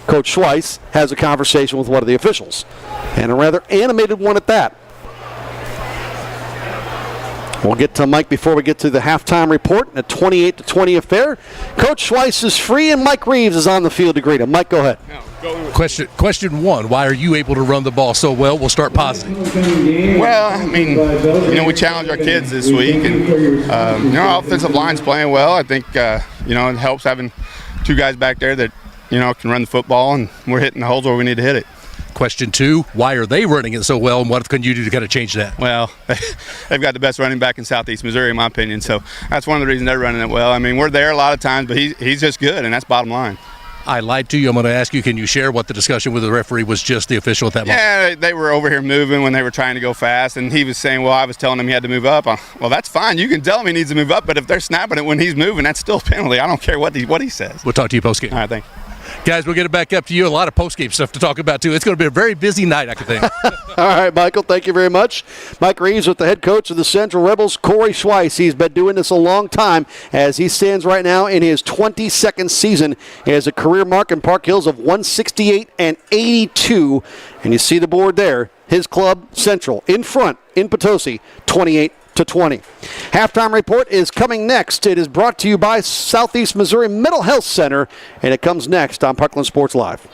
Coach Schweiss, has a conversation with one of the officials. And a rather animated one at that. We'll get to Mike before we get to the halftime report. A 28-20 affair. Coach Schweiss is free, and Mike Reeves is on the field to greet him. Mike, go ahead. Question 1, why are you able to run the ball so well? We'll start positive. Well, I mean, we challenge our kids this week, and our offensive line's playing well. I think, it helps having 2 guys back there that, can run the football, and we're hitting the holes where we need to hit it. Question 2, why are they running it so well, and what can you do to kind of change that? Well, they've got the best running back in Southeast Missouri, in my opinion, so that's one of the reasons they're running it well. I mean, we're there a lot of times, but he's just good, and that's bottom line. I lied to you. I'm going to ask you, can you share what the discussion with the referee was, just the official at that moment? Yeah, they were over here moving when they were trying to go fast, and he was saying, well, I was telling him he had to move up. Well, that's fine. You can tell him he needs to move up, but if they're snapping it when he's moving, that's still a penalty. I don't care what he says. We'll talk to you post-game. All right, thanks. Guys, we'll get it back up to you. A lot of post-game stuff to talk about, too. It's going to be a very busy night, I can think. All right, Michael, thank you very much. Mike Reeves with the head coach of the Central Rebels, Kory Schweiss. He's been doing this a long time as he stands right now in his 22nd season. He has a career mark in Park Hills of 168 and 82. And you see the board there. His club, Central, in front in Potosi, 28-20. 20. Halftime report is coming next. It is brought to you by Southeast Missouri Mental Health Center, and it comes next on Parkland Sports Live.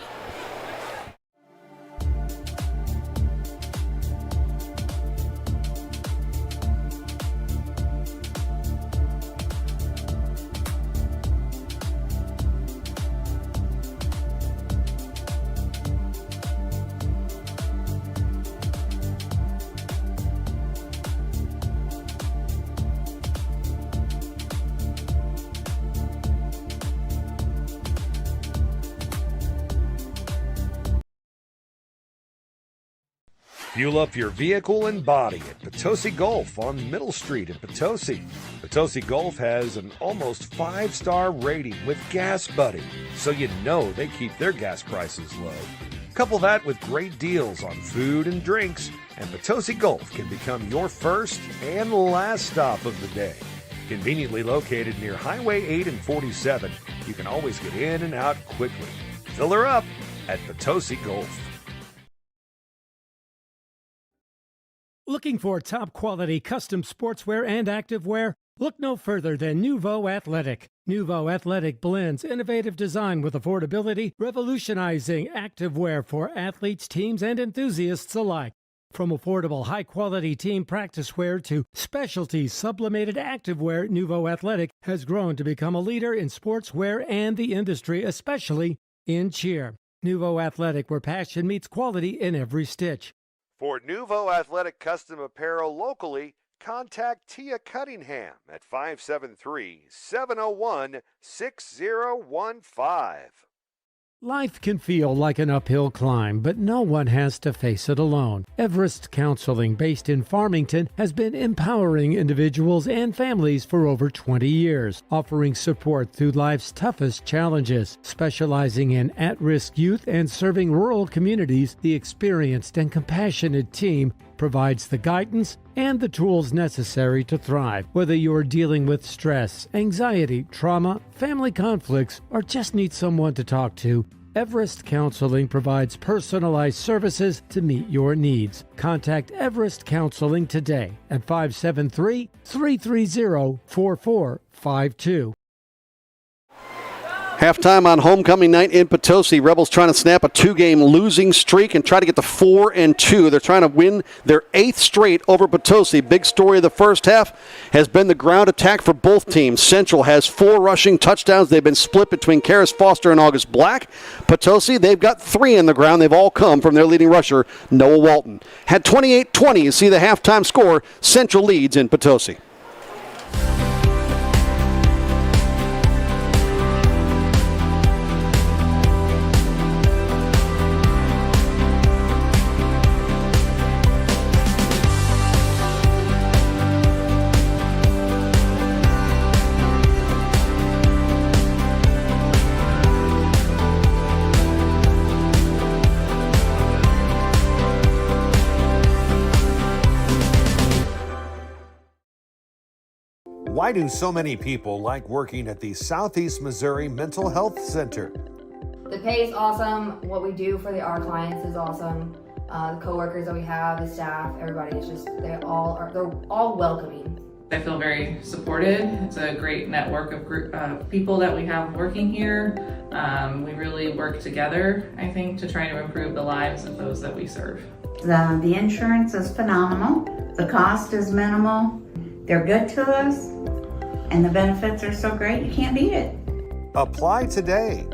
Fuel up your vehicle and body at Potosi Golf on Middle Street in Potosi. Potosi Golf has an almost 5-star rating with Gas Buddy, so you know they keep their gas prices low. Couple that with great deals on food and drinks, and Potosi Golf can become your first and last stop of the day. Conveniently located near Highway 8 and 47, you can always get in and out quickly. Fill her up at Potosi Golf. Looking for top-quality custom sportswear and activewear? Look no further than Nouveau Athletic. Nouveau Athletic blends innovative design with affordability, revolutionizing activewear for athletes, teams, and enthusiasts alike. From affordable, high-quality team practice wear to specialty sublimated activewear, Nouveau Athletic has grown to become a leader in sportswear and the industry, especially in cheer. Nouveau Athletic, where passion meets quality in every stitch. For Nouveau Athletic custom apparel locally, contact Tia Cunningham at 573-701-6015. Life can feel like an uphill climb, but no one has to face it alone. Everest Counseling, based in Farmington, has been empowering individuals and families for over 20 years, offering support through life's toughest challenges. Specializing in at-risk youth and serving rural communities, the experienced and compassionate team provides the guidance and the tools necessary to thrive. Whether you're dealing with stress, anxiety, trauma, family conflicts, or just need someone to talk to, Everest Counseling provides personalized services to meet your needs. Contact Everest Counseling today at 573-330-4452. Halftime on homecoming night in Potosi. Rebels trying to snap a 2-game losing streak and try to get to 4-2. They're trying to win their 8th straight over Potosi. Big story of the first half has been the ground attack for both teams. Central has 4 rushing touchdowns. They've been split between Karis Foster and August Black. Potosi, they've got 3 in the ground. They've all come from their leading rusher, Noah Walton. Had 28-20. You see the halftime score. Central leads in Potosi. Why do so many people like working at the Southeast Missouri Mental Health Center? The pay is awesome. What we do for our clients is awesome. The coworkers that we have, the staff, everybody is just, they're all welcoming. I feel very supported. It's a great network of people that we have working here. We really work together, I think, to try to improve the lives of those that we serve. The insurance is phenomenal. The cost is minimal. They're good to us. And the benefits are so great, you can't beat it. Apply today.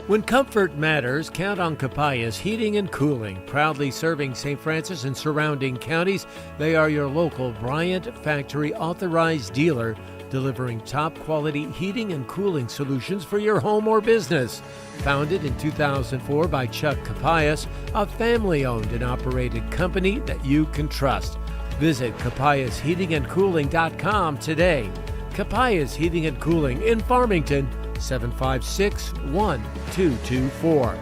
When comfort matters, count on Kapaya's Heating and Cooling. Proudly serving St. Francis and surrounding counties, they are your local Bryant Factory authorized dealer delivering top quality heating and cooling solutions for your home or business. Founded in 2004 by Chuck Capayas, a family-owned and operated company that you can trust. Visit capayasheatingandcooling.com today. Capayas Heating and Cooling in Farmington, 756-1224.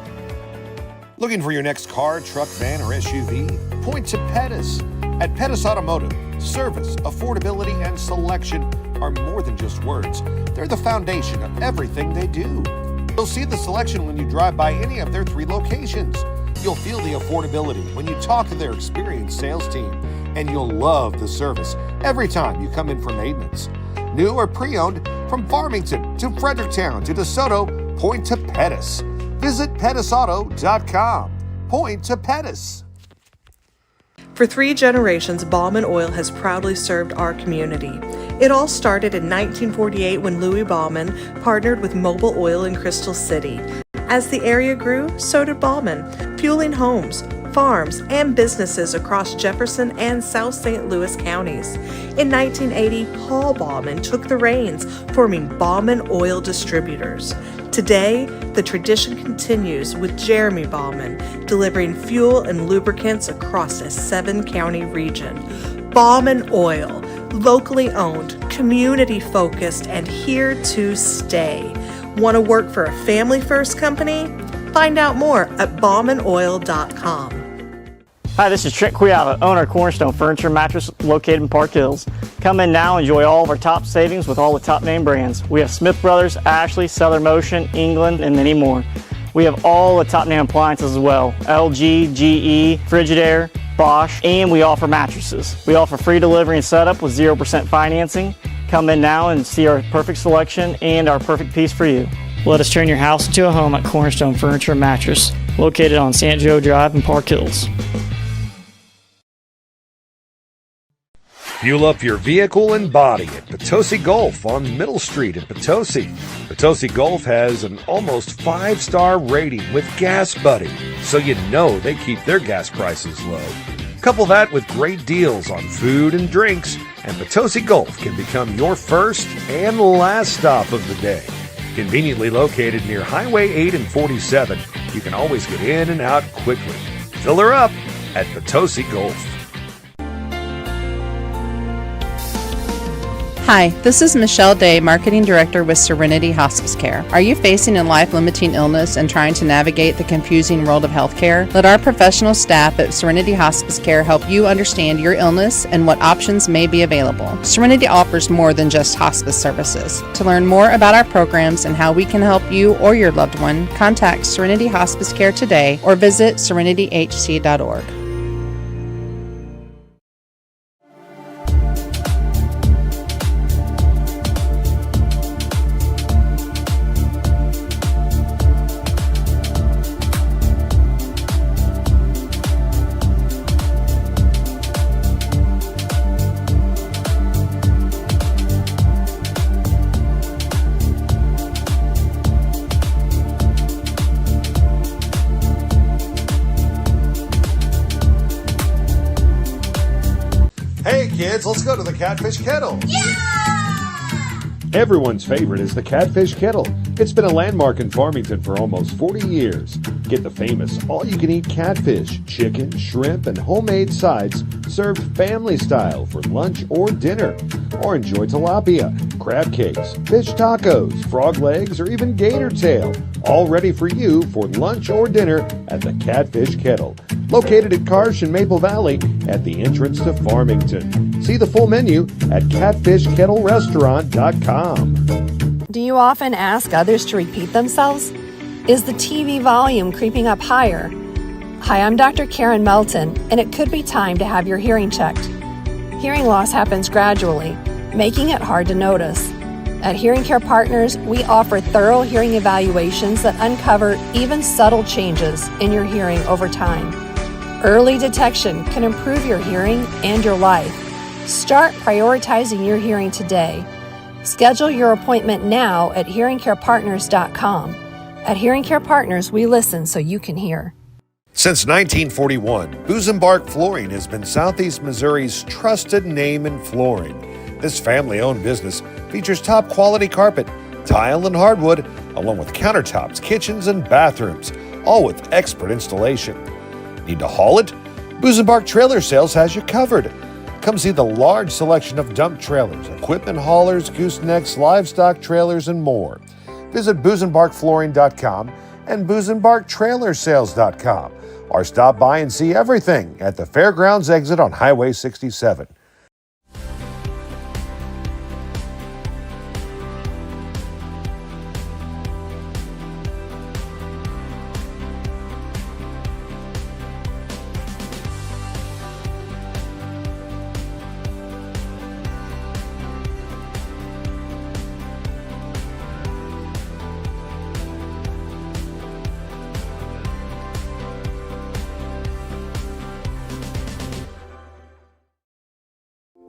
Looking for your next car, truck, van, or SUV? Point to Pettis. At Pettis Automotive, service, affordability, and selection are more than just words. They're the foundation of everything they do. You'll see the selection when you drive by any of their 3 locations. You'll feel the affordability when you talk to their experienced sales team. And you'll love the service every time you come in for maintenance. New or pre-owned, from Farmington to Fredericktown to DeSoto, point to Pettis. Visit pettisauto.com. Point to Pettis. For 3 generations, Bauman Oil has proudly served our community. It all started in 1948 when Louis Bauman partnered with Mobil Oil in Crystal City. As the area grew, so did Bauman, fueling homes, farms, and businesses across Jefferson and South St. Louis counties. In 1980, Paul Bauman took the reins, forming Bauman Oil Distributors. Today, the tradition continues with Jeremy Bauman, delivering fuel and lubricants across a 7-county region. Bauman Oil, locally owned, community-focused, and here to stay. Want to work for a family-first company? Find out more at baumanoil.com. Hi, this is Trent Quiata, owner of Cornerstone Furniture and Mattress located in Park Hills. Come in now and enjoy all of our top savings with all the top name brands. We have Smith Brothers, Ashley, Southern Motion, England, and many more. We have all the top name appliances as well. LG, GE, Frigidaire, Bosch, and we offer mattresses. We offer free delivery and setup with 0% financing. Come in now and see our perfect selection and our perfect piece for you. Let us turn your house into a home at Cornerstone Furniture and Mattress, located on St. Joe Drive in Park Hills. Fuel up your vehicle and body at Potosi Golf on Middle Street in Potosi. Potosi Golf has an almost 5-star rating with Gas Buddy, so you know they keep their gas prices low. Couple that with great deals on food and drinks, and Potosi Golf can become your first and last stop of the day. Conveniently located near Highway 8 and 47, you can always get in and out quickly. Fill her up at Potosi Golf. Hi, this is Michelle Day, Marketing Director with Serenity Hospice Care. Are you facing a life-limiting illness and trying to navigate the confusing world of healthcare? Let our professional staff at Serenity Hospice Care help you understand your illness and what options may be available. Serenity offers more than just hospice services. To learn more about our programs and how we can help you or your loved one, contact Serenity Hospice Care today or visit serenityhc.org. Kids, let's go to the Catfish Kettle. Yeah! Everyone's favorite is the Catfish Kettle. It's been a landmark in Farmington for almost 40 years. Get the famous all-you-can-eat catfish, chicken, shrimp, and homemade sides served family style for lunch or dinner. Or enjoy tilapia, crab cakes, fish tacos, frog legs, or even gator tail. All ready for you for lunch or dinner at the Catfish Kettle. Located at Karsh in Maple Valley at the entrance to Farmington. See the full menu at catfishkettlerestaurant.com. Do you often ask others to repeat themselves? Is the TV volume creeping up higher? Hi, I'm Dr. Karen Melton, and it could be time to have your hearing checked. Hearing loss happens gradually, making it hard to notice. At Hearing Care Partners, we offer thorough hearing evaluations that uncover even subtle changes in your hearing over time. Early detection can improve your hearing and your life. Start prioritizing your hearing today. Schedule your appointment now at hearingcarepartners.com. At Hearing Care Partners, we listen so you can hear. Since 1941, Busenbark Flooring has been Southeast Missouri's trusted name in flooring. This family-owned business features top quality carpet, tile, and hardwood, along with countertops, kitchens, and bathrooms, all with expert installation. Need to haul it? Busenbark Trailer Sales has you covered. Come see the large selection of dump trailers, equipment haulers, goosenecks, livestock trailers, and more. Visit busenbarkflooring.com and busenbarktrailersales.com, or stop by and see everything at the Fairgrounds exit on Highway 67.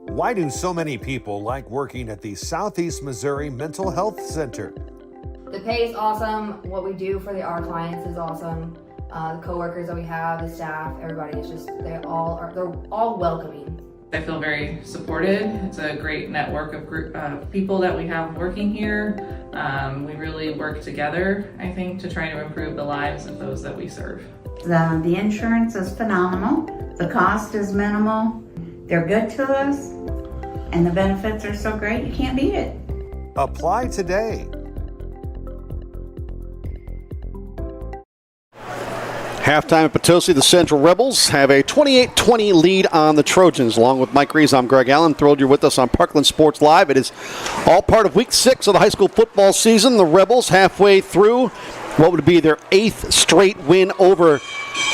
Why do so many people like working at the Southeast Missouri Mental Health Center? The pay is awesome. What we do for our clients is awesome. The coworkers that we have, the staff, everybody is just, they're all welcoming. I feel very supported. It's a great network of people that we have working here. We really work together, I think, to try to improve the lives of those that we serve. The insurance is phenomenal. The cost is minimal. They're good to us. And the benefits are so great, you can't beat it. Apply today. Halftime at Potosi, the Central Rebels have a 28-20 lead on the Trojans. Along with Mike Rees, I'm Greg Allen. Thrilled you're with us on Parkland Sports Live. It is all part of Week 6 of the high school football season. The Rebels halfway through what would be their 8th straight win over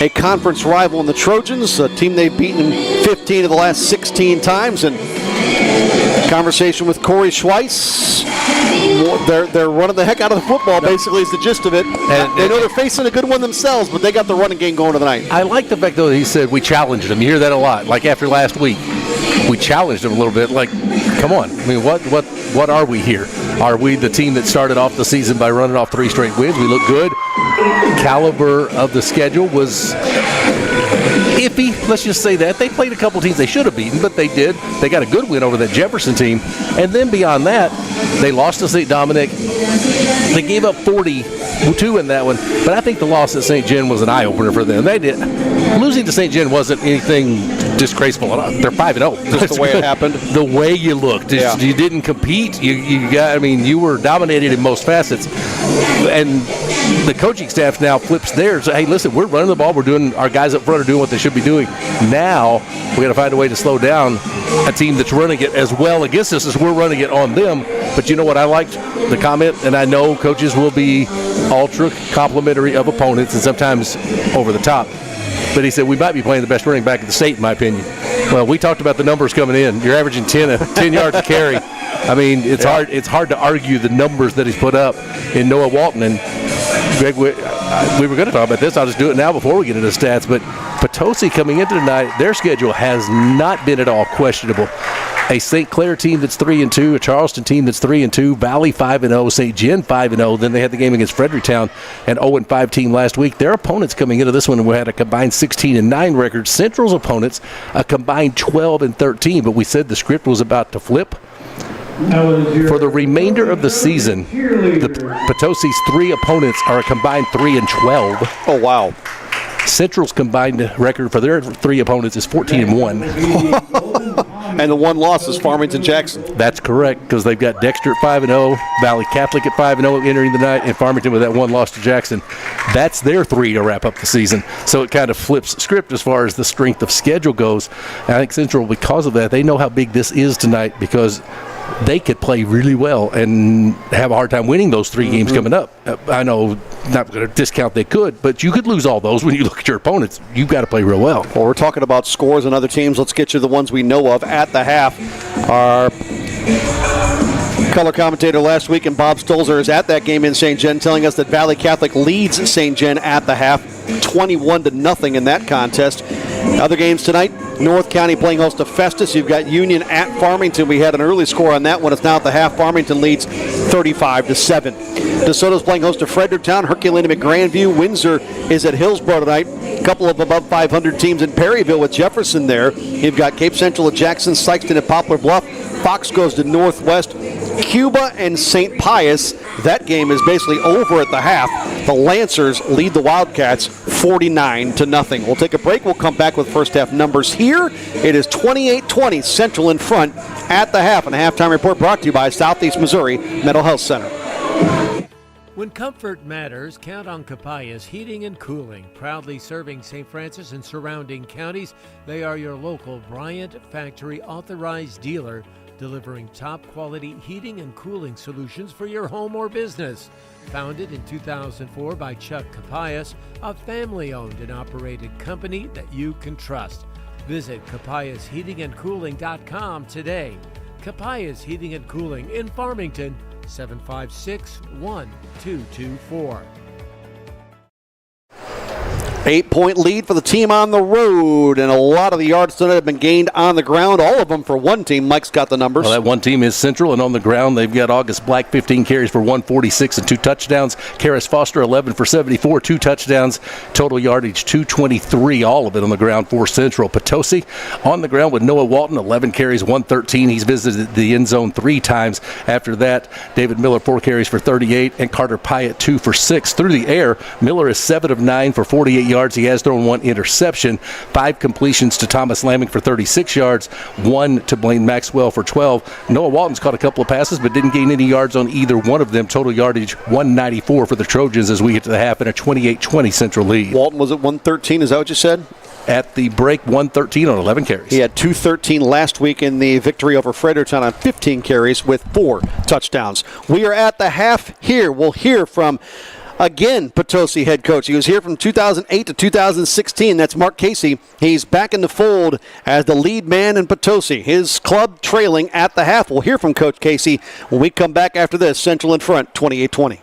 a conference rival in the Trojans, a team they've beaten 15 of the last 16 times. And conversation with Kory Schweiss. They're running the heck out of the football, basically, is the gist of it. And they know they're facing a good one themselves, but they got the running game going tonight. I like the fact, though, that he said we challenged them. You hear that a lot. Like after last week, we challenged them a little bit. Like, come on. I mean, what are we here? Are we the team that started off the season by running off 3 straight wins? We look good. Caliber of the schedule was iffy, let's just say that. They played a couple teams they should have beaten, but they did. They got a good win over that Jefferson team. And then beyond that, they lost to St. Dominic. They gave up 42 in that one, but I think the loss at St. Gen was an eye-opener for them. They did. Losing to St. Gen wasn't anything disgraceful at all. They're 5-0. Just the way it happened. The way you looked. Yeah. You didn't compete. You were dominated in most facets. And the coaching staff now flips theirs. Hey, listen, we're running the ball. Our guys up front are doing what they should be doing. Now we got to find a way to slow down a team that's running it as well against us as we're running it on them. But you know what? I liked the comment, and I know coaches will be ultra complimentary of opponents and sometimes over the top. But he said we might be playing the best running back in the state, in my opinion. Well, we talked about the numbers coming in. You're averaging 10 yards a carry. I mean, it's hard. It's hard to argue the numbers that he's put up in Noah Walton. And Greg, we were going to talk about this. I'll just do it now before we get into the stats. But Potosi coming into tonight, their schedule has not been at all questionable. A St. Clair team that's 3-2, a Charleston team that's 3-2, Valley 5-0, St. Gen 5-0. Then they had the game against Fredericktown, an 0-5 team last week. Their opponents coming into this one had a combined 16-9 record. Central's opponents a combined 12-13. But we said the script was about to flip. For the remainder of the season, the Potosi's 3 opponents are a combined 3-12. Oh, wow. Central's combined record for their 3 opponents is 14-1. And the one loss is Farmington Jackson. That's correct, because they've got Dexter at 5-0, Valley Catholic at 5-0 entering the night, and Farmington with that one loss to Jackson. That's their 3 to wrap up the season. So it kind of flips script as far as the strength of schedule goes. And I think Central, because of that, they know how big this is tonight, because they could play really well and have a hard time winning those 3 games coming up. I know, not going to discount they could, but you could lose all those when you look at your opponents. You've got to play real well. Well, we're talking about scores and other teams. Let's get you the ones we know of at the half. Our color commentator last week, and Bob Stolzer, is at that game in St. Gen, telling us that Valley Catholic leads St. Gen at the half, 21-0 in that contest. Other games tonight, North County playing host to Festus. You've got Union at Farmington. We had an early score on that one. It's now at the half. Farmington leads 35-7. DeSoto's playing host to Fredericktown. Herculaneum at Grandview. Windsor is at Hillsborough tonight. A couple of above 500 teams in Perryville with Jefferson there. You've got Cape Central at Jackson, Sykeston at Poplar Bluff. Fox goes to Northwest. Cuba and St. Pius. That game is basically over at the half. The Lancers lead the Wildcats 49-0. We'll take a break. We'll come back with first half numbers here. It is 28-20, Central in front at the half. And a halftime report brought to you by Southeast Missouri Mental Health Center. When comfort matters, count on Capayas Heating and Cooling. Proudly serving St. Francis and surrounding counties, they are your local Bryant Factory authorized dealer, delivering top-quality heating and cooling solutions for your home or business. Founded in 2004 by Chuck Capayas, a family-owned and operated company that you can trust. Visit capayasheatingandcooling.com today. Capayas Heating and Cooling in Farmington, 756-1224. 8-point lead for the team on the road, and a lot of the yards tonight have been gained on the ground. All of them for one team. Mike's got the numbers. Well, that one team is Central, and on the ground they've got August Black, 15 carries for 146 and 2 touchdowns. Karis Foster, 11 for 74, 2 touchdowns. Total yardage, 223, all of it on the ground for Central. Potosi on the ground with Noah Walton, 11 carries, 113. He's visited the end zone 3 times. After that, David Miller, 4 carries for 38, and Carter Pyatt, 2 for 6. Through the air, Miller is 7 of 9 for 48 yards. He has thrown 1 interception, 5 completions to Thomas Lamming for 36 yards, 1 to Blaine Maxwell for 12. Noah Walton's caught a couple of passes but didn't gain any yards on either one of them. Total yardage 194 for the Trojans as we get to the half in a 28-20 Central lead. Walton was at 113, is that what you said? At the break, 113 on 11 carries. He had 213 last week in the victory over Fredericktown on 15 carries with 4 touchdowns. We are at the half here. We'll hear from again, Potosi head coach. He was here from 2008 to 2016. That's Mark Casey. He's back in the fold as the lead man in Potosi. His club trailing at the half. We'll hear from Coach Casey when we come back after this. Central in front, 28-20.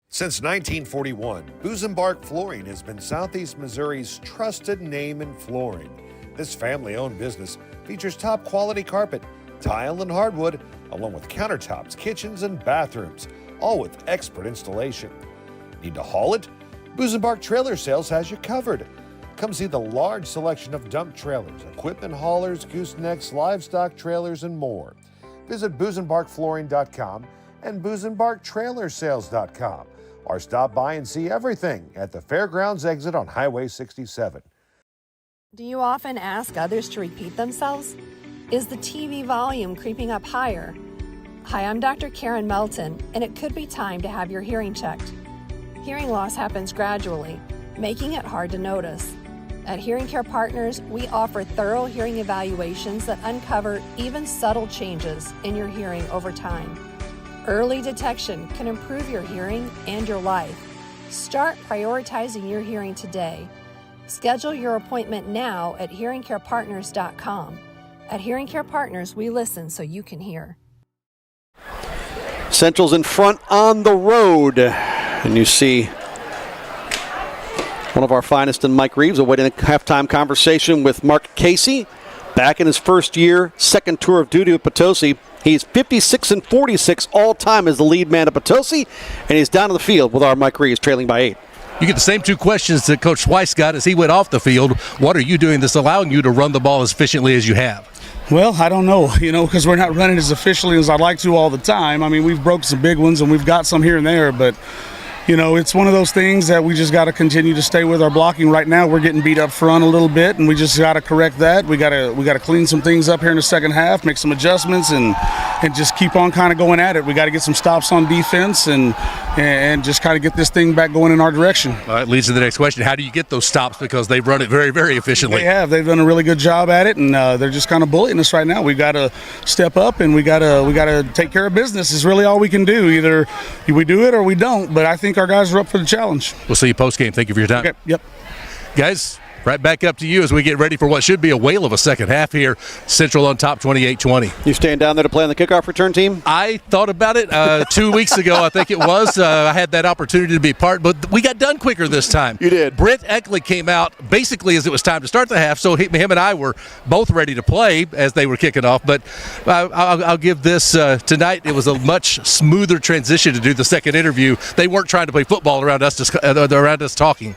Since 1941, Busenbark Flooring has been Southeast Missouri's trusted name in flooring. This family-owned business features top-quality carpet, tile, and hardwood, along with countertops, kitchens, and bathrooms, all with expert installation. Need to haul it? Busenbark Trailer Sales has you covered. Come see the large selection of dump trailers, equipment haulers, goosenecks, livestock trailers, and more. Visit busenbarkflooring.com and busenbarktrailersales.com. Or stop by and see everything at the Fairgrounds exit on Highway 67. Do you often ask others to repeat themselves? Is the TV volume creeping up higher? Hi, I'm Dr. Karen Melton, and it could be time to have your hearing checked. Hearing loss happens gradually, making it hard to notice. At Hearing Care Partners, we offer thorough hearing evaluations that uncover even subtle changes in your hearing over time. Early detection can improve your hearing and your life. Start prioritizing your hearing today. Schedule your appointment now at hearingcarepartners.com. At Hearing Care Partners, we listen so you can hear. Central's in front on the road. And you see one of our finest in Mike Reeves awaiting a halftime conversation with Mark Casey. Back in his first year, second tour of duty with Potosi. He's 56-46 all-time as the lead man at Potosi, and he's down to the field with our Mike Reeves trailing by 8. You get the same two questions that Coach Schweiss got as he went off the field. What are you doing that's allowing you to run the ball as efficiently as you have? Well, I don't know, because we're not running as efficiently as I'd like to all the time. I mean, we've broke some big ones and we've got some here and there, but it's one of those things that we just got to continue to stay with our blocking. Right now, we're getting beat up front a little bit, and we just got to correct that. We got to clean some things up here in the second half, make some adjustments, and just keep on kind of going at it. We got to get some stops on defense and just kind of get this thing back going in our direction. It leads to the next question. How do you get those stops? Because they've run it very, very efficiently. They have. They've done a really good job at it, and they're just kind of bullying us right now. We've got to step up, and we got to take care of business. Is really all we can do. Either we do it or we don't. But I think our guys are up for the challenge. We'll see you post-game. Thank you for your time. Okay. Yep. Guys, right back up to you as we get ready for what should be a whale of a second half here. Central on top 28-20. You staying down there to play on the kickoff return team? I thought about it 2 weeks ago, I think it was. I had that opportunity to be part, but we got done quicker this time. You did. Brent Eckley came out basically as it was time to start the half, so him and I were both ready to play as they were kicking off. But I'll give this tonight. It was a much smoother transition to do the second interview. They weren't trying to play football around us talking.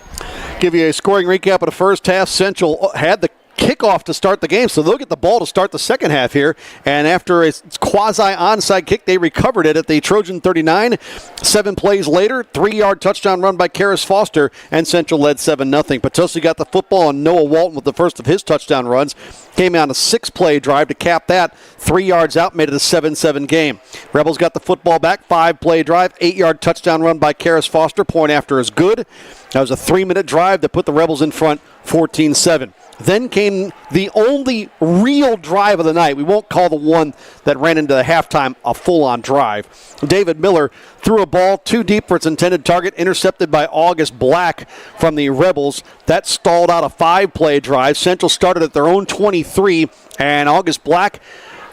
Give you a scoring recap of the first half. Central had the kickoff to start the game, so they'll get the ball to start the second half here. And after a quasi-onside kick, they recovered it at the Trojan 39. 7 plays later, 3-yard touchdown run by Karis Foster, and Central led 7-0. Potosi got the football, and Noah Walton with the first of his touchdown runs. Came out a 6-play drive to cap that. 3 yards out, made it a 7-7 game. Rebels got the football back, 5-play drive, 8-yard touchdown run by Karis Foster. Point after is good. That was a 3-minute drive that put the Rebels in front 14-7. Then came the only real drive of the night. We won't call the one that ran into the halftime a full-on drive. David Miller threw a ball too deep for its intended target, intercepted by August Black from the Rebels. That stalled out a 5-play drive. Central started at their own 23, and August Black,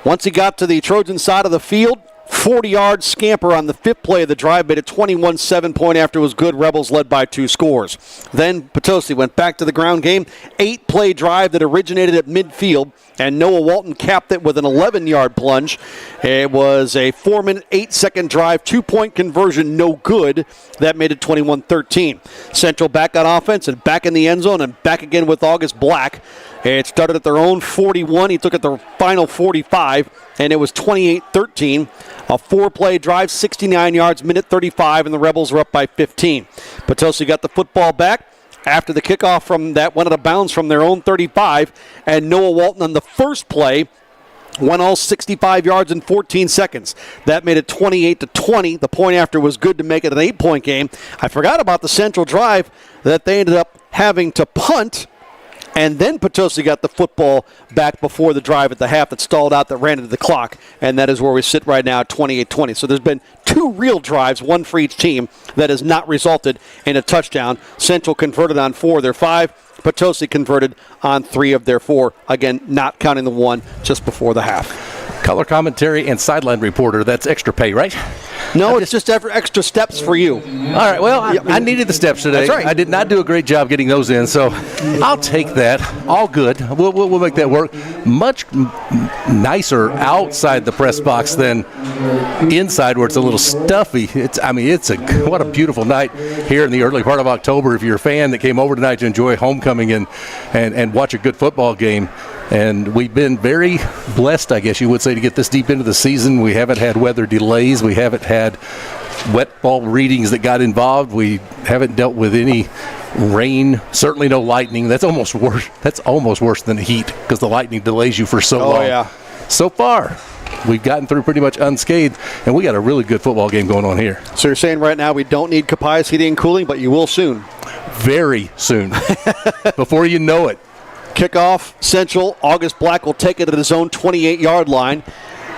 once he got to the Trojan side of the field, 40-yard scamper on the 5th play of the drive, made it 21-7. Point after was good. Rebels led by 2 scores. Then Potosi went back to the ground game. 8-play drive that originated at midfield, and Noah Walton capped it with an 11-yard plunge. It was a 4-minute, 8-second drive, 2-point conversion, no good. That made it 21-13. Central back on offense and back in the end zone and back again with August Black. It started at their own 41. He took it the final 45, and it was 28-13. A 4-play drive, 69 yards, minute 35, and the Rebels were up by 15. Potosi got the football back after the kickoff from that went out of bounds from their own 35, and Noah Walton on the first play went all 65 yards in 14 seconds. That made it 28-20. The point after was good to make it an 8-point game. I forgot about the Central drive that they ended up having to punt. And then Potosi got the football back before the drive at the half that stalled out, that ran into the clock. And that is where we sit right now at 28-20. So there's been 2 real drives, one for each team, that has not resulted in a touchdown. Central converted on 4 of their 5. Potosi converted on 3 of their 4. Again, not counting the one just before the half. Color commentary and sideline reporter, that's extra pay, right? No, it's just extra steps for you. All right, well, I needed the steps today. That's right. I did not do a great job getting those in, so I'll take that. All good. We'll make that work. Much nicer outside the press box than inside where it's a little stuffy. What a beautiful night here in the early part of October. If you're a fan that came over tonight to enjoy homecoming and watch a good football game. And we've been very blessed, I guess you would say, to get this deep into the season. We haven't had weather delays. We haven't had wet ball readings that got involved. We haven't dealt with any rain, certainly no lightning. That's almost worse than the heat, because the lightning delays you for so long. Oh, yeah. So far, we've gotten through pretty much unscathed, and we got a really good football game going on here. So you're saying right now we don't need Capai's heating and cooling, but you will soon? Very soon. Before you know it. Kickoff, Central. August Black will take it at his own 28-yard line.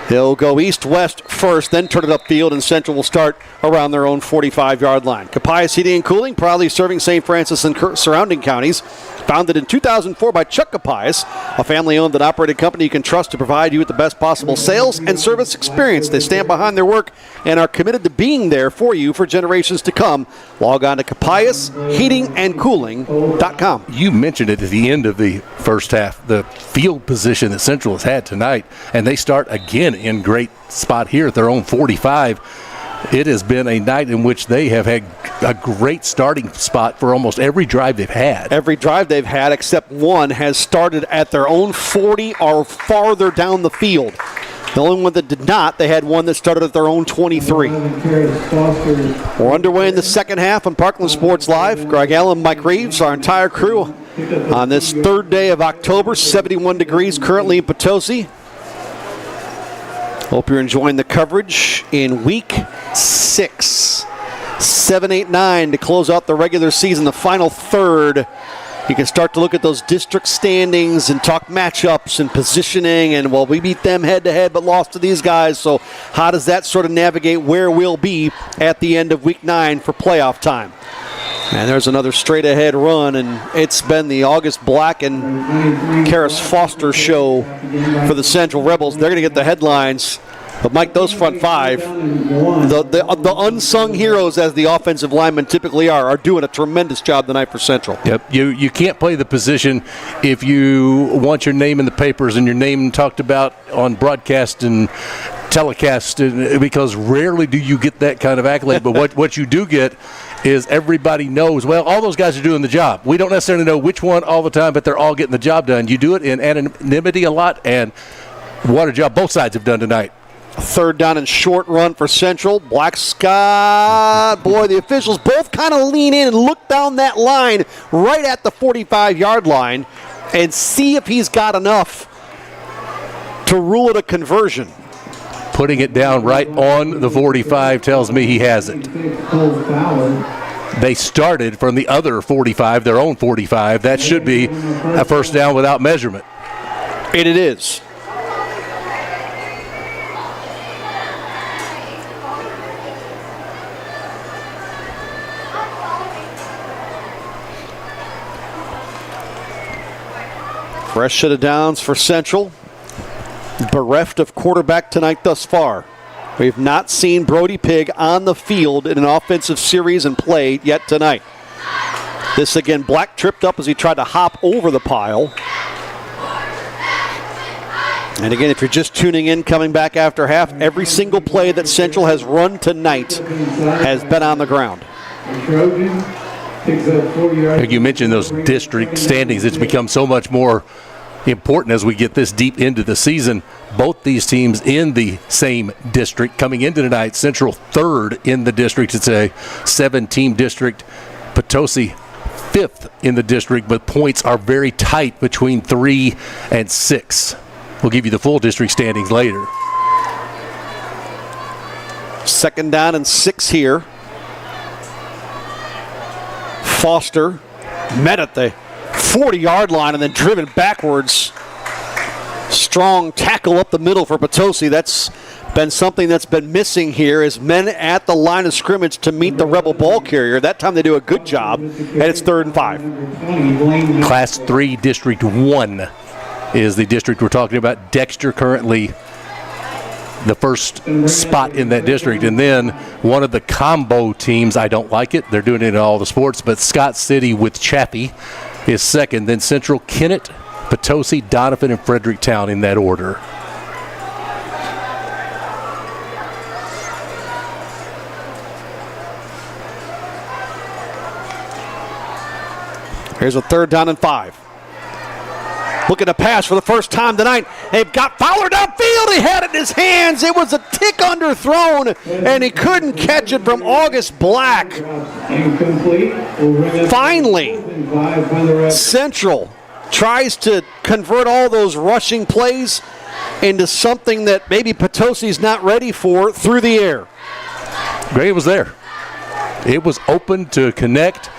He'll go east-west first, then turn it upfield, and Central will start around their own 45-yard line. Capai's Heating and Cooling, proudly serving St. Francis and surrounding counties. Founded in 2004 by Chuck Capais, a family-owned and operated company you can trust to provide you with the best possible sales and service experience. They stand behind their work and are committed to being there for you for generations to come. Log on to CapaisHeatingandCooling.com. You mentioned it at the end of the first half, the field position that Central has had tonight, and they start again in great spot here at their own 45. It has been a night in which they have had a great starting spot for almost every drive they've had. Every drive they've had except one has started at their own 40 or farther down the field. The only one that did not, they had one that started at their own 23. We're underway in the second half on Parkland Sports Live. Greg Allen, Mike Reeves, our entire crew on this third day of October. 71 degrees currently in Potosi. Hope you're enjoying the coverage in week 6. 7-8-9 to close out the regular season, the final third. You can start to look at those district standings and talk matchups and positioning, and well, we beat them head-to-head but lost to these guys, so how does that sort of navigate where we'll be at the end of week 9 for playoff time? And there's another straight-ahead run, and it's been the August Black and Karis Foster show for the Central Rebels. They're going to get the headlines. But, Mike, those front five, the unsung heroes, as the offensive linemen typically are doing a tremendous job tonight for Central. Yep, you can't play the position if you want your name in the papers and your name talked about on broadcast and telecast, because rarely do you get that kind of accolade. But what you do get is everybody knows, well, all those guys are doing the job. We don't necessarily know which one all the time, but they're all getting the job done. You do it in anonymity a lot, and what a job both sides have done tonight. Third down and short run for Central. Black Scott, boy, the officials both kind of lean in and look down that line right at the 45-yard line and see if he's got enough to rule it a conversion. Putting it down right on the 45 tells me he has it. They started from the other 45, their own 45. That should be a first down without measurement. It is. Fresh set of downs for Central. Bereft of quarterback tonight thus far. We've not seen Brody Pigg on the field in an offensive series and play yet tonight. This again, Black tripped up as he tried to hop over the pile. And again, if you're just tuning in, coming back after half, every single play that Central has run tonight has been on the ground. You mentioned those district standings. It's become so much more important as we get this deep into the season. Both these teams in the same district coming into tonight. Central third in the district. It's a 7-team district. Potosi fifth in the district, but points are very tight between 3 and 6. We'll give you the full district standings later. Second down and 6 here. Foster met at the 40-yard line and then driven backwards. Strong tackle up the middle for Potosi. That's been something that's been missing here, is men at the line of scrimmage to meet the Rebel ball carrier. That time they do a good job, and it's 3rd and 5. Class 3 District 1 is the district we're talking about. Dexter currently the first spot in that district. And then one of the combo teams, I don't like it. They're doing it in all the sports, but Scott City with Chaffee is second. Then Central, Kennett, Potosi, Donovan, and Fredericktown in that order. Here's a 3rd down and 5. Looking to pass for the first time tonight. They've got Fowler downfield. He had it in his hands. It was a tick underthrown, and he couldn't catch it from August Black. Finally, Central tries to convert all those rushing plays into something that maybe Potosi's not ready for through the air. Gray was there. It was open to connect.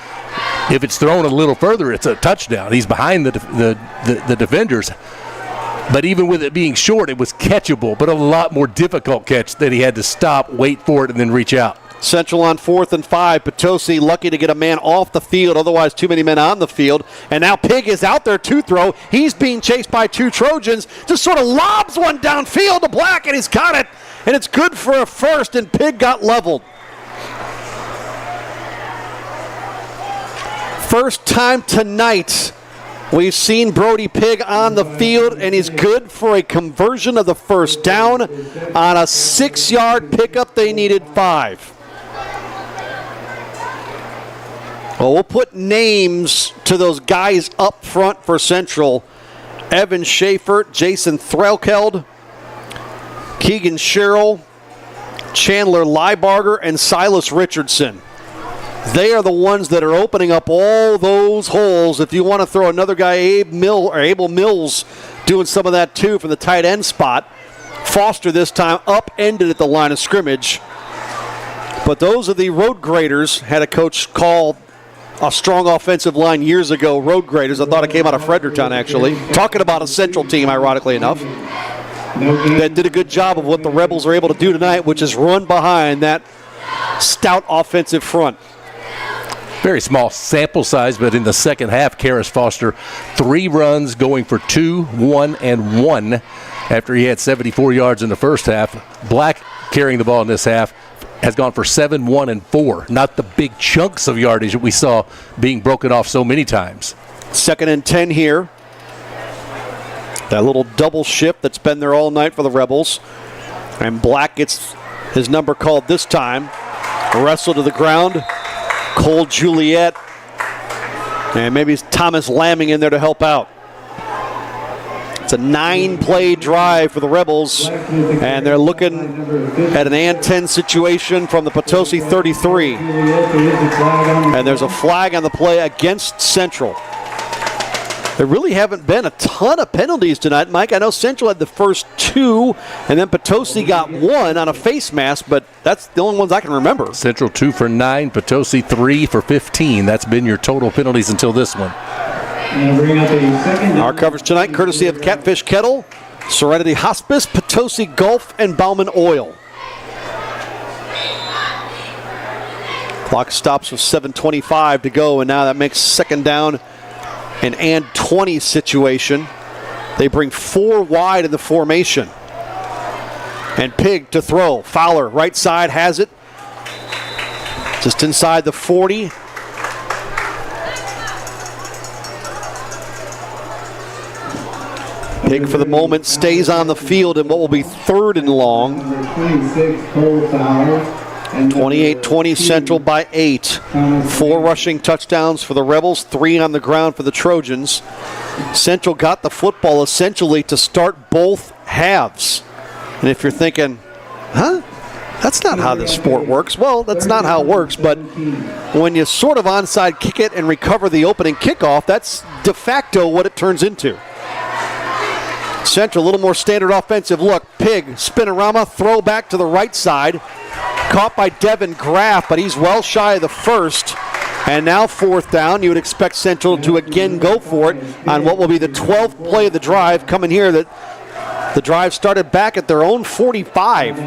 If it's thrown a little further, it's a touchdown. He's behind the defenders. But even with it being short, it was catchable, but a lot more difficult catch that he had to stop, wait for it, and then reach out. Central on 4th and 5. Potosi lucky to get a man off the field, otherwise too many men on the field. And now Pigg is out there to throw. He's being chased by 2 Trojans. Just sort of lobs one downfield to Black, and he's got it. And it's good for a first, and Pigg got leveled. First time tonight We've seen Brody Pigg on the field, and he's good for a conversion of the first down. On a 6-yard pickup, they needed 5. Well, we'll put names to those guys up front for Central. Evan Schaefer, Jason Threlkeld, Keegan Sherrill, Chandler Liebarger, and Silas Richardson. They are the ones that are opening up all those holes. If you want to throw another guy, Abel Mills, doing some of that too from the tight end spot. Foster this time upended at the line of scrimmage. But those are the road graders. Had a coach call a strong offensive line years ago, road graders. I thought it came out of Fredericktown, actually. Talking about a Central team, ironically enough, that did a good job of what the Rebels are able to do tonight, which is run behind that stout offensive front. Very small sample size, but in the second half, Karis Foster, 3 runs going for 2, 1, and 1 after he had 74 yards in the first half. Black carrying the ball in this half has gone for 7, 1, and 4. Not the big chunks of yardage that we saw being broken off so many times. 2nd and 10 here. That little double shift that's been there all night for the Rebels. And Black gets his number called this time. Wrestle to the ground. Cole Juliet. And maybe Thomas Lamming in there to help out. It's a 9-play drive for the Rebels, and they're looking at an and 10 situation from the Potosi 33. And there's a flag on the play against Central. There really haven't been a ton of penalties tonight, Mike. I know Central had the first 2, and then Potosi got 1 on a face mask, but that's the only ones I can remember. Central 2 for 9, Potosi 3 for 15. That's been your total penalties until this one. Our coverage tonight, courtesy of Catfish Kettle, Serenity Hospice, Potosi Gulf, and Bauman Oil. Clock stops with 7:25 to go, and now that makes 2nd down an and 20 situation. They bring 4 wide in the formation. And Pigg to throw. Fowler, right side, has it. Just inside the 40. Pigg for the moment stays on the field in what will be 3rd and long. 28-20 Central by 8. 4 rushing touchdowns for the Rebels, 3 on the ground for the Trojans. Central got the football essentially to start both halves. And if you're thinking, that's not how this sport works. Well, that's not how it works, but when you sort of onside kick it and recover the opening kickoff, that's de facto what it turns into. Central, a little more standard offensive look. Pigg, spinorama, throw back to the right side. Caught by Devin Graff, but he's well shy of the first. And now 4th down. You would expect Central to again go for it on what will be the 12th play of the drive. Coming here, that the drive started back at their own 45.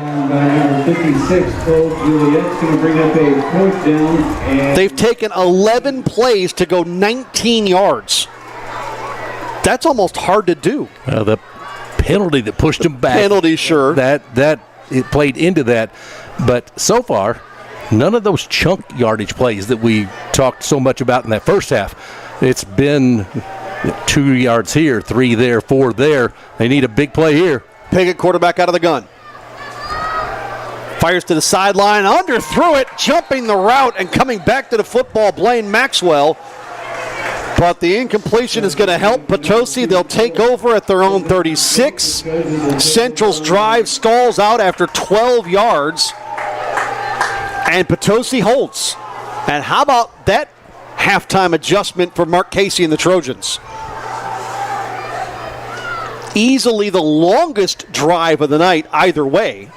They've taken 11 plays to go 19 yards. That's almost hard to do. The penalty that pushed them back. Penalty, sure. That it played into that. But so far, none of those chunk yardage plays that we talked so much about in that first half. It's been 2 yards here, 3 there, 4 there. They need a big play here. Pigg at quarterback out of the gun. Fires to the sideline, underthrew it, jumping the route and coming back to the football, Blaine Maxwell. But the incompletion is going to help Potosi. They'll take over at their own 36. Central's drive stalls out after 12 yards. And Potosi holds. And how about that halftime adjustment for Mark Casey and the Trojans? Easily the longest drive of the night either way.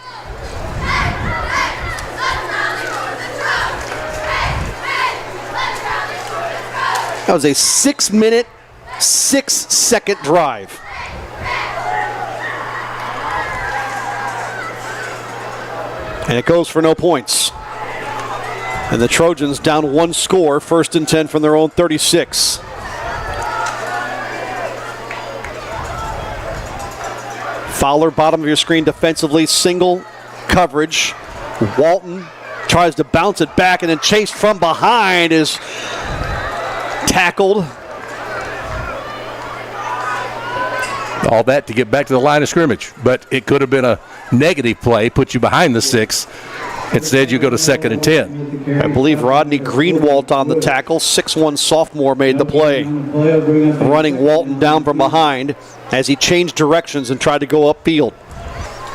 That was a 6-minute, 6-second drive. And it goes for no points. And the Trojans down 1 score, 1st and 10 from their own 36. Fowler, bottom of your screen defensively, single coverage. Walton tries to bounce it back and then chased from behind is tackled All that to get back to the line of scrimmage. But it could have been a negative play, put you behind the 6. Instead, you go to 2nd and 10. I believe Rodney Greenwalt on the tackle. 6'1" sophomore made the play. Running Walton down from behind as he changed directions and tried to go upfield.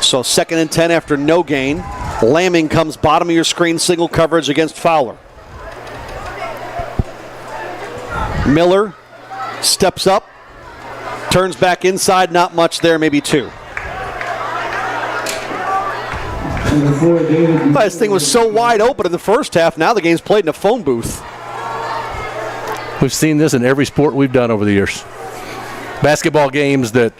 So 2nd and 10 after no gain. Lamming comes bottom of your screen, single coverage against Fowler. Miller steps up, turns back inside, not much there, maybe 2. This thing was so wide open in the first half, now the game's played in a phone booth. We've seen this in every sport we've done over the years. Basketball games that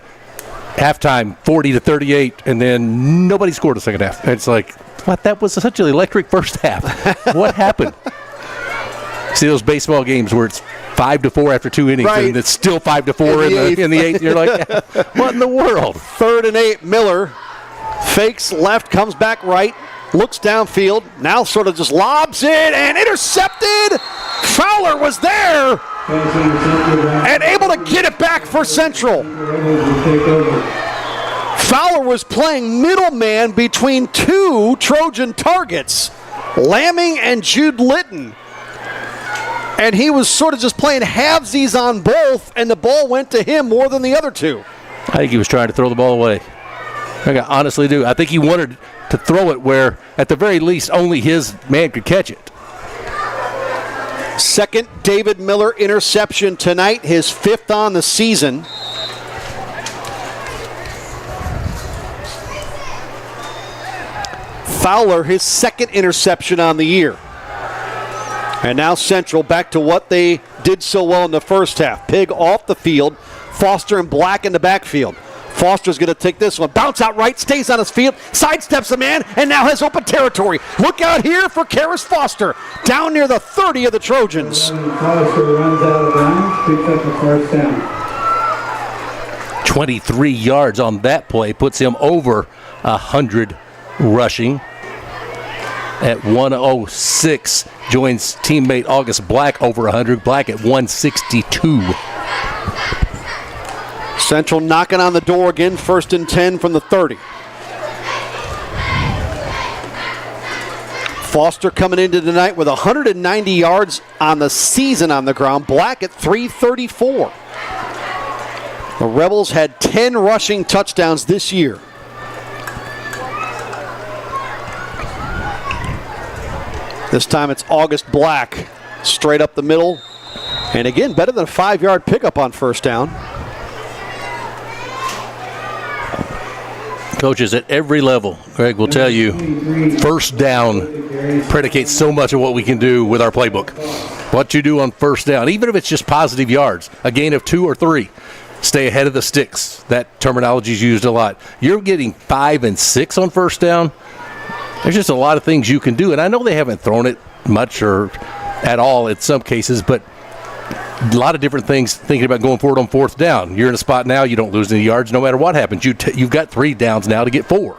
halftime 40-38, and then nobody scored a second half. It's like, what? That was such an electric first half. What happened? See those baseball games where it's 5-4 after 2 innings, and it's still 5-4 in the 8th. You're like, what in the world? 3rd and 8, Miller fakes left, comes back right, looks downfield, now sort of just lobs it and intercepted. Fowler was there and able to get it back for Central. Fowler was playing middleman between 2 Trojan targets, Lamming and Jude Litton. And he was sort of just playing halvesies on both, and the ball went to him more than the other 2. I think he was trying to throw the ball away. I honestly do. I think he wanted to throw it where, at the very least, only his man could catch it. 2nd David Miller interception tonight, his 5th on the season. Fowler, his 2nd interception on the year. And now Central back to what they did so well in the first half. Pig off the field, Foster and Black in the backfield. Foster's going to take this one. Bounce out right, stays on his field, sidesteps a man, and now has open territory. Look out here for Karis Foster, down near the 30 of the Trojans. Foster runs out of bounds, picks up the first down. 23 yards on that play, puts him over 100 rushing. At 106, joins teammate August Black over 100. Black at 162. Central knocking on the door again, 1st and 10 from the 30. Foster coming into tonight with 190 yards on the season on the ground. Black at 334. The Rebels had 10 rushing touchdowns this year. This time it's August Black, straight up the middle. And again, better than a 5-yard pickup on first down. Coaches at every level, Greg will tell you, first down predicates so much of what we can do with our playbook. What you do on first down, even if it's just positive yards, a gain of 2 or 3, stay ahead of the sticks. That terminology is used a lot. You're getting 5 and 6 on first down. There's just a lot of things you can do, and I know they haven't thrown it much or at all in some cases, but a lot of different things thinking about going forward on fourth down. You're in a spot now, you don't lose any yards no matter what happens. You've got 3 downs now to get 4.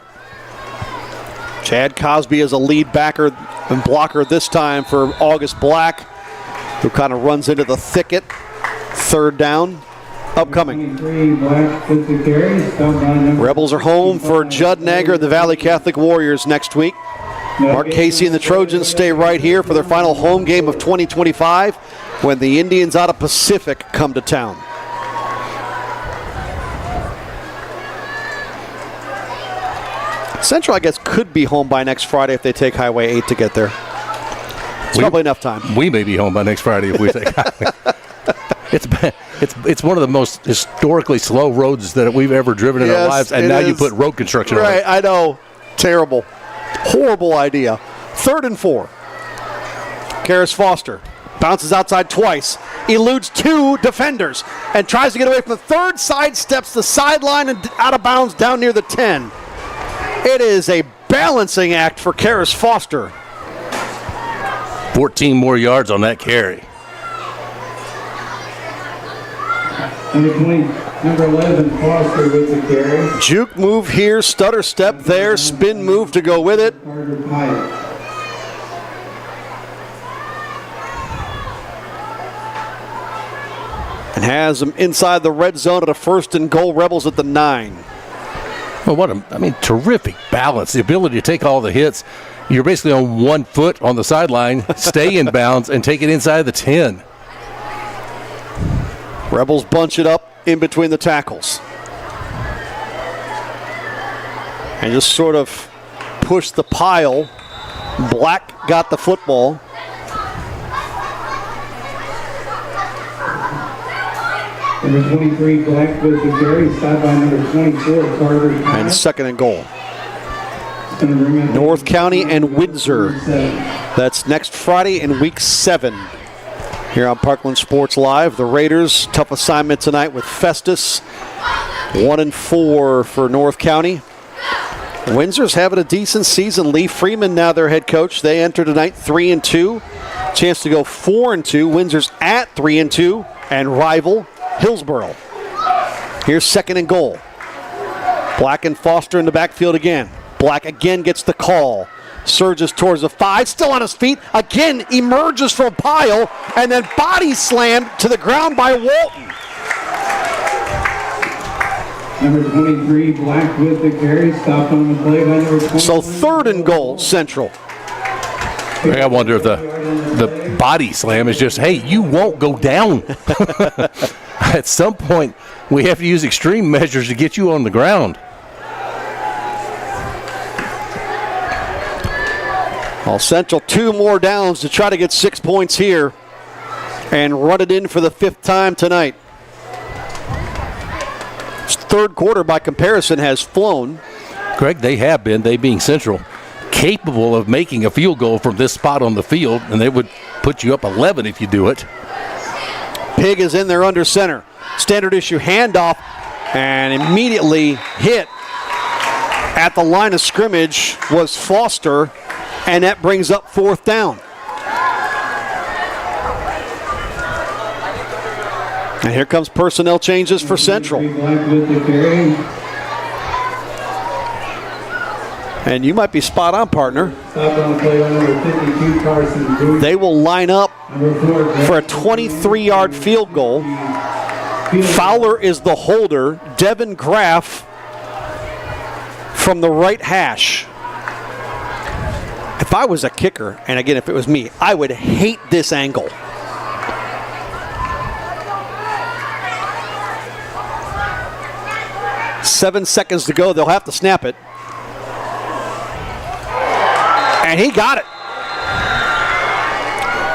Chad Cosby is a lead backer and blocker this time for August Black, who kind of runs into the thicket. 3rd down upcoming. Rebels are home for Judd Nagger, the Valley Catholic Warriors next week. Mark Casey and the Trojans stay right here for their final home game of 2025 when the Indians out of Pacific come to town. Central, I guess, could be home by next Friday if they take Highway 8 to get there. It's probably enough time. We may be home by next Friday if we take Highway. It's one of the most historically slow roads that we've ever driven in our lives, and now you put road construction on it. Right, I know. Terrible. Horrible idea. 3rd and 4. Karis Foster bounces outside twice, eludes 2 defenders, and tries to get away from the 3rd, sidesteps the sideline and out of bounds down near the 10. It is a balancing act for Karis Foster. 14 more yards on that carry. Number 11, Foster with the carry. Juke move here, stutter step there, spin move to go with it. And has them inside the red zone at a 1st and goal. Rebels at the 9. Well, terrific balance. The ability to take all the hits. You're basically on 1 foot on the sideline, stay in bounds, and take it inside the 10. Rebels bunch it up in between the tackles. And just sort of push the pile. Black got the football. Number 23, Black with the carry. Sideline number 24, Carter. And 2nd and goal. North County and Windsor. That's next Friday in week 7. Here on Parkland Sports Live. The Raiders, tough assignment tonight with Festus. 1-4 for North County. Windsor's having a decent season. Lee Freeman now their head coach. They enter tonight 3-2. Chance to go 4-2. Windsor's at 3-2. And rival Hillsboro. Here's 2nd and goal. Black and Foster in the backfield again. Black again gets the call. Surges towards the 5. Still on his feet. Again emerges from a pile. And then body slammed to the ground by Walton. Number 23, Black with the carry. Stopped on the play by number 20. So 3rd and goal, Central. I wonder if the body slam is just, hey, you won't go down. At some point, we have to use extreme measures to get you on the ground. Well, Central 2 more downs to try to get 6 points here and run it in for the 5th time tonight. 3rd quarter, by comparison, has flown. Greg, they have been, they being Central, capable of making a field goal from this spot on the field, and they would put you up 11 if you do it. Pig is in there under center. Standard issue handoff, and immediately hit at the line of scrimmage was Foster, and that brings up 4th down. And here comes personnel changes for Central. And you might be spot on, partner. They will line up for a 23-yard field goal. Fowler is the holder. Devin Graff from the right hash. If I was a kicker, and again, if it was me, I would hate this angle. Seven seconds to go. They'll have to snap it. And he got it.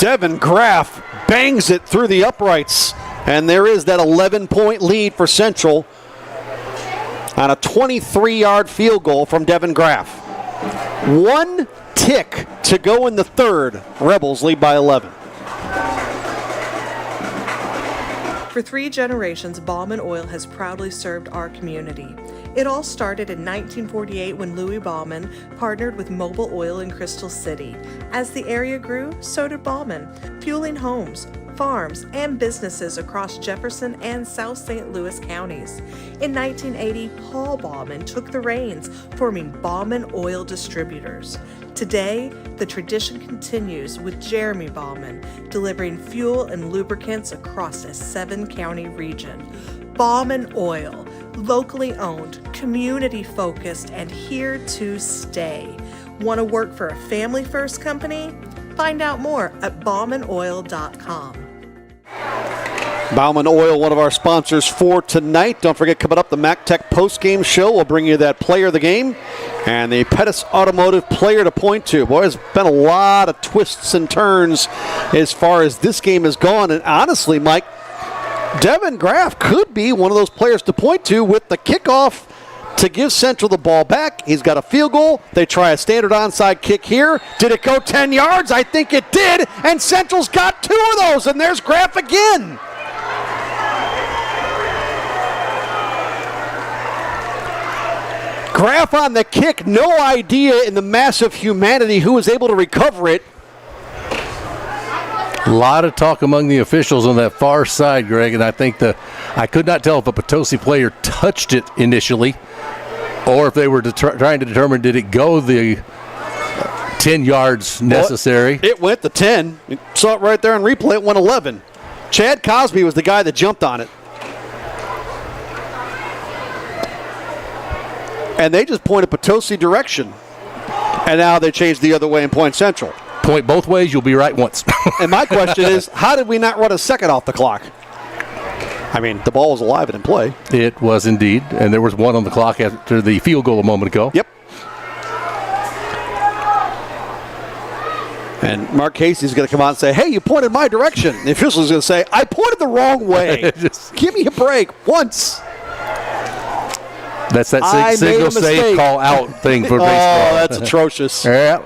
Devin Graff bangs it through the uprights. And there is that 11-point lead for Central on a 23-yard field goal from Devin Graff. 1 tick to go in the 3rd. Rebels lead by 11. For 3 generations, Bauman Oil has proudly served our community. It all started in 1948 when Louis Bauman partnered with Mobil Oil in Crystal City. As the area grew, so did Bauman, fueling homes, farms, and businesses across Jefferson and South St. Louis counties. In 1980, Paul Bauman took the reins, forming Bauman Oil Distributors. Today, the tradition continues with Jeremy Bauman, delivering fuel and lubricants across a 7-county region. Bauman Oil, locally owned, community-focused, and here to stay. Want to work for a family-first company? Find out more at baumanoil.com. Bauman Oil, one of our sponsors for tonight. Don't forget, coming up, the MacTech postgame show. We'll bring you that player of the game and the Pettis Automotive player to point to. Boy, there's been a lot of twists and turns as far as this game has gone. And honestly, Mike, Devin Graff could be one of those players to point to with the kickoff to give Central the ball back. He's got a field goal. They try a standard onside kick here. Did it go 10 yards? I think it did. And Central's got 2 of those. And there's Graff again. Graff on the kick, no idea in the massive humanity who was able to recover it. A lot of talk among the officials on that far side, Greg, and I think I could not tell if a Potosi player touched it initially or if they were trying to determine did it go the 10 yards necessary. Well, it went the 10. You saw it right there on replay. It went 11. Chad Cosby was the guy that jumped on it. And they just pointed Potosi direction. And now they changed the other way and point Central. Point both ways, you'll be right once. And my question is, how did we not run a second off the clock? I mean, the ball was alive and in play. It was indeed. And there was one on the clock after the field goal a moment ago. Yep. And Mark Casey's going to come out and say, hey, you pointed my direction. The official's going to say, I pointed the wrong way. Give me a break once. That's that signal save call out thing for baseball. Oh, that's atrocious. Yeah.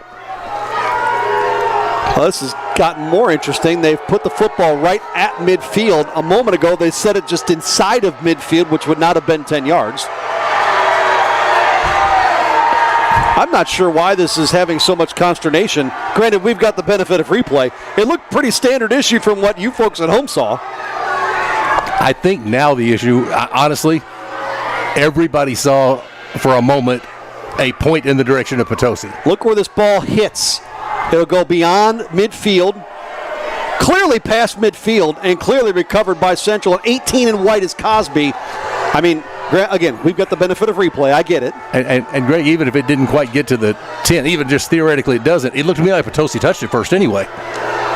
Well, this has gotten more interesting. They've put the football right at midfield. A moment ago, they set it just inside of midfield, which would not have been 10 yards. I'm not sure why this is having so much consternation. Granted, we've got the benefit of replay. It looked pretty standard issue from what you folks at home saw. I think now the issue, honestly, everybody saw for a moment a point in the direction of Potosi. Look where this ball hits. It'll go beyond midfield, clearly past midfield, and clearly recovered by Central. And 18 in white is Cosby. I mean, again, we've got the benefit of replay. I get it. And Greg, even if it didn't quite get to the 10, even just theoretically it doesn't, it looked to me like Potosi touched it first anyway.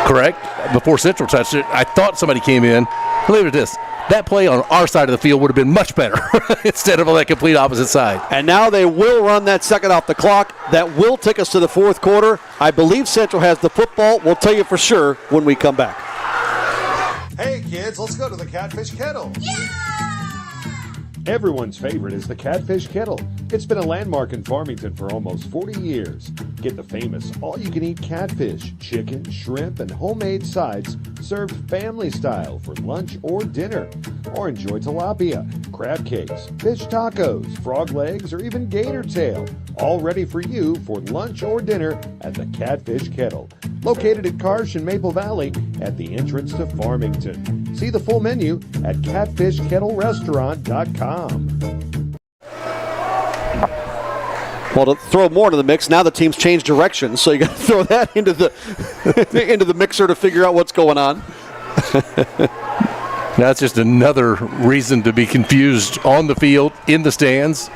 Correct? Before Central touched it, I thought somebody came in. Believe it this. That play on our side of the field would have been much better instead of on that complete opposite side. And now they will run that second off the clock. That will take us to the fourth quarter. I believe Central has the football. We'll tell you for sure when we come back. Hey kids, let's go to the Catfish Kettle. Yeah! Everyone's favorite is the Catfish Kettle. It's been a landmark in Farmington for almost 40 years. Get the famous all-you-can-eat catfish, chicken, shrimp, and homemade sides served family style for lunch or dinner. Or enjoy tilapia, crab cakes, fish tacos, frog legs, or even gator tail. All ready for you for lunch or dinner at the Catfish Kettle. Located at Karsh in Maple Valley at the entrance to Farmington. See the full menu at catfishkettlerestaurant.com. Well, to throw more into the mix, now the team's changed direction, so you got to throw that into the into the mixer to figure out what's going on. That's just another reason to be confused on the field, in the stands,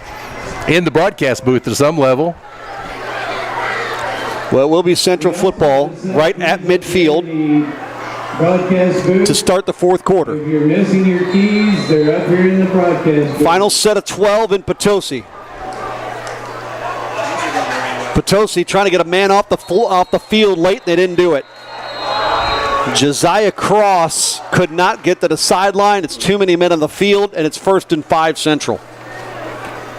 in the broadcast booth to some level. Well, it will be Central football right at midfield to start the fourth quarter. If you're missing your keys, they're up here in the broadcast booth. Final set of 12 in Potosi. Potosi trying to get a man off the field late, and they didn't do it. Josiah Cross could not get to the sideline. It's too many men on the field, and it's 1st and 5 Central.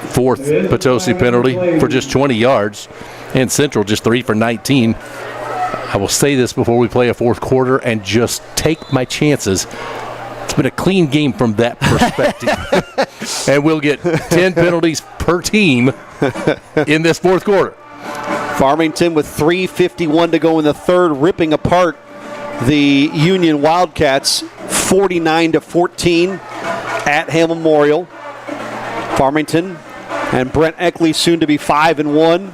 Fourth Potosi penalty for just 20 yards, and Central just 3 for 19. I will say this before we play a fourth quarter and just take my chances. It's been a clean game from that perspective. And we'll get 10 penalties per team in this fourth quarter. Farmington with 3:51 to go in the third, ripping apart the Union Wildcats 49-14 at Hale Memorial. Farmington and Brent Eckley soon to be 5-1.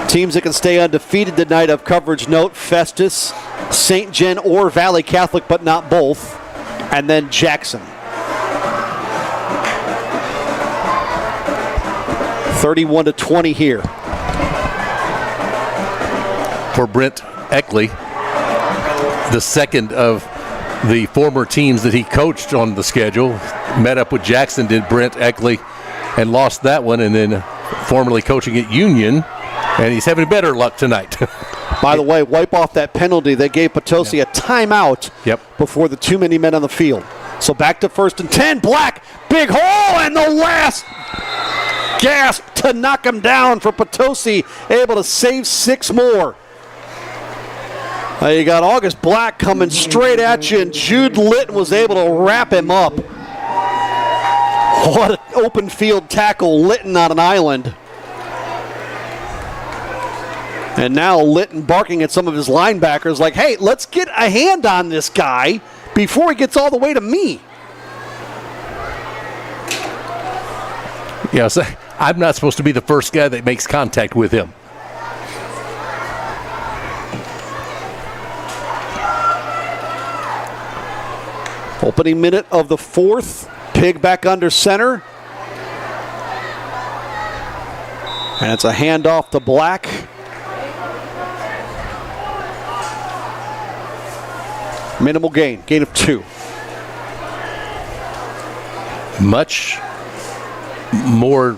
Teams that can stay undefeated tonight of coverage note: Festus, St. Gen or Valley Catholic, but not both, and then Jackson. 31-20 here. For Brent Eckley, the second of the former teams that he coached on the schedule, met up with Jackson, did Brent Eckley, and lost that one, and then formerly coaching at Union, and he's having better luck tonight. By the way, wipe off that penalty. They gave Potosi a timeout before the too many men on the field. So back to 1st and 10. Black, big hole, and the last gasp to knock him down for Potosi, able to save 6 more. You got August Black coming straight at you, and Jude Litton was able to wrap him up. What an open field tackle, Litton on an island. And now Litton barking at some of his linebackers like, hey, let's get a hand on this guy before he gets all the way to me. Yeah, so I'm not supposed to be the first guy that makes contact with him. Opening minute of the fourth. Pig back under center. And it's a handoff to Black. Minimal gain of 2. Much more